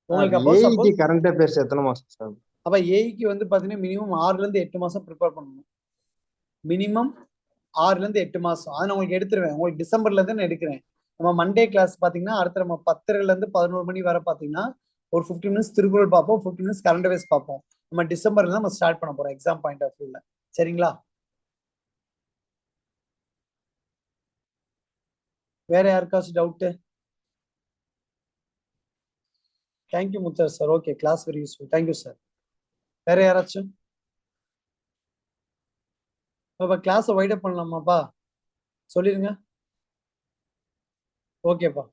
உங்களுக்கு அப்போ ஏஐக்கு கரண்ட் அஃபேர்ஸ் எத்தனை மாசம் சார்? அப்ப ஏஐக்கு வந்து பாத்தீங்கன்னா மினிமம் 6ல இருந்து 8 மாசம் ப்ரிப்பேர் பண்ணணும். மினிமம் 6ல இருந்து 8 மாசம். அதை நான் உங்களுக்கு எடுத்துருவேன். உங்களுக்கு டிசம்பர்ல இருந்து நான் எடுக்கிறேன். நம்ம மண்டே கிளாஸ் பாத்தீங்கன்னா அடுத்த நம்ம 10:30ல இருந்து 11 மணி வரை பாத்தீங்கன்னா ஒரு 15 மினிட்ஸ் திருக்குறள் பார்ப்போம், 15 மினிட்ஸ் கரண்ட் அஃபேர்ஸ் பார்ப்போம். நம்ம டிசம்பர்ல நம்ம ஸ்டார்ட் பண்ண போறோம் எக்ஸாம் பாயிண்ட் ஆஃப் வியூல. சரிங்களா? வேற யாருக்காச்சும் doubt? Thank you Muthar sir. Okay, class very useful. Thank you sir. வேற யாராச்சும்? இப்போ கிளாஸை வைட் அப் பண்ணலாமாப்பா? சொல்லிருங்க. ஓகேப்பா.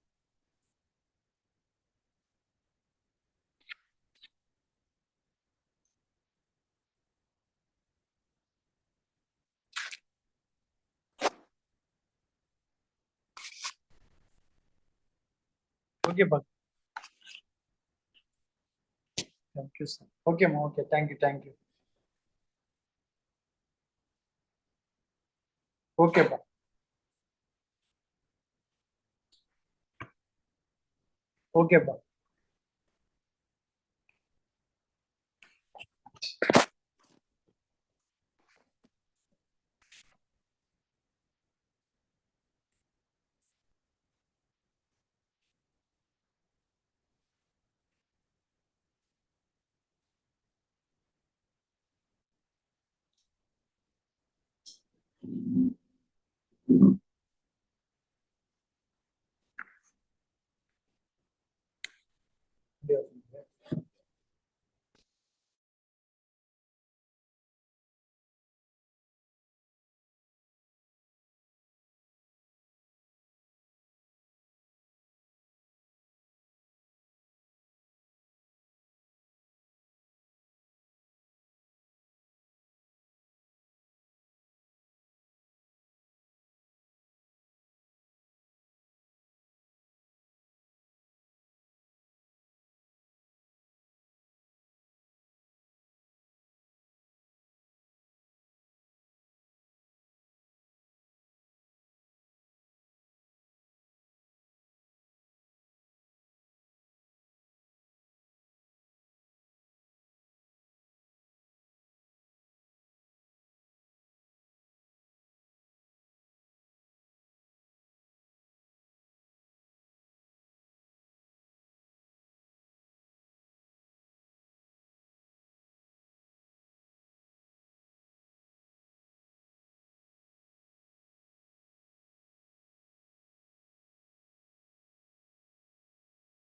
ஓகேப்பா, தேங்க்யூ சார். ஓகேம்மா, ஓகே, தேங்க்யூ, தேங்க்யூ. ஓகேப்பா. ஓகேப்பா.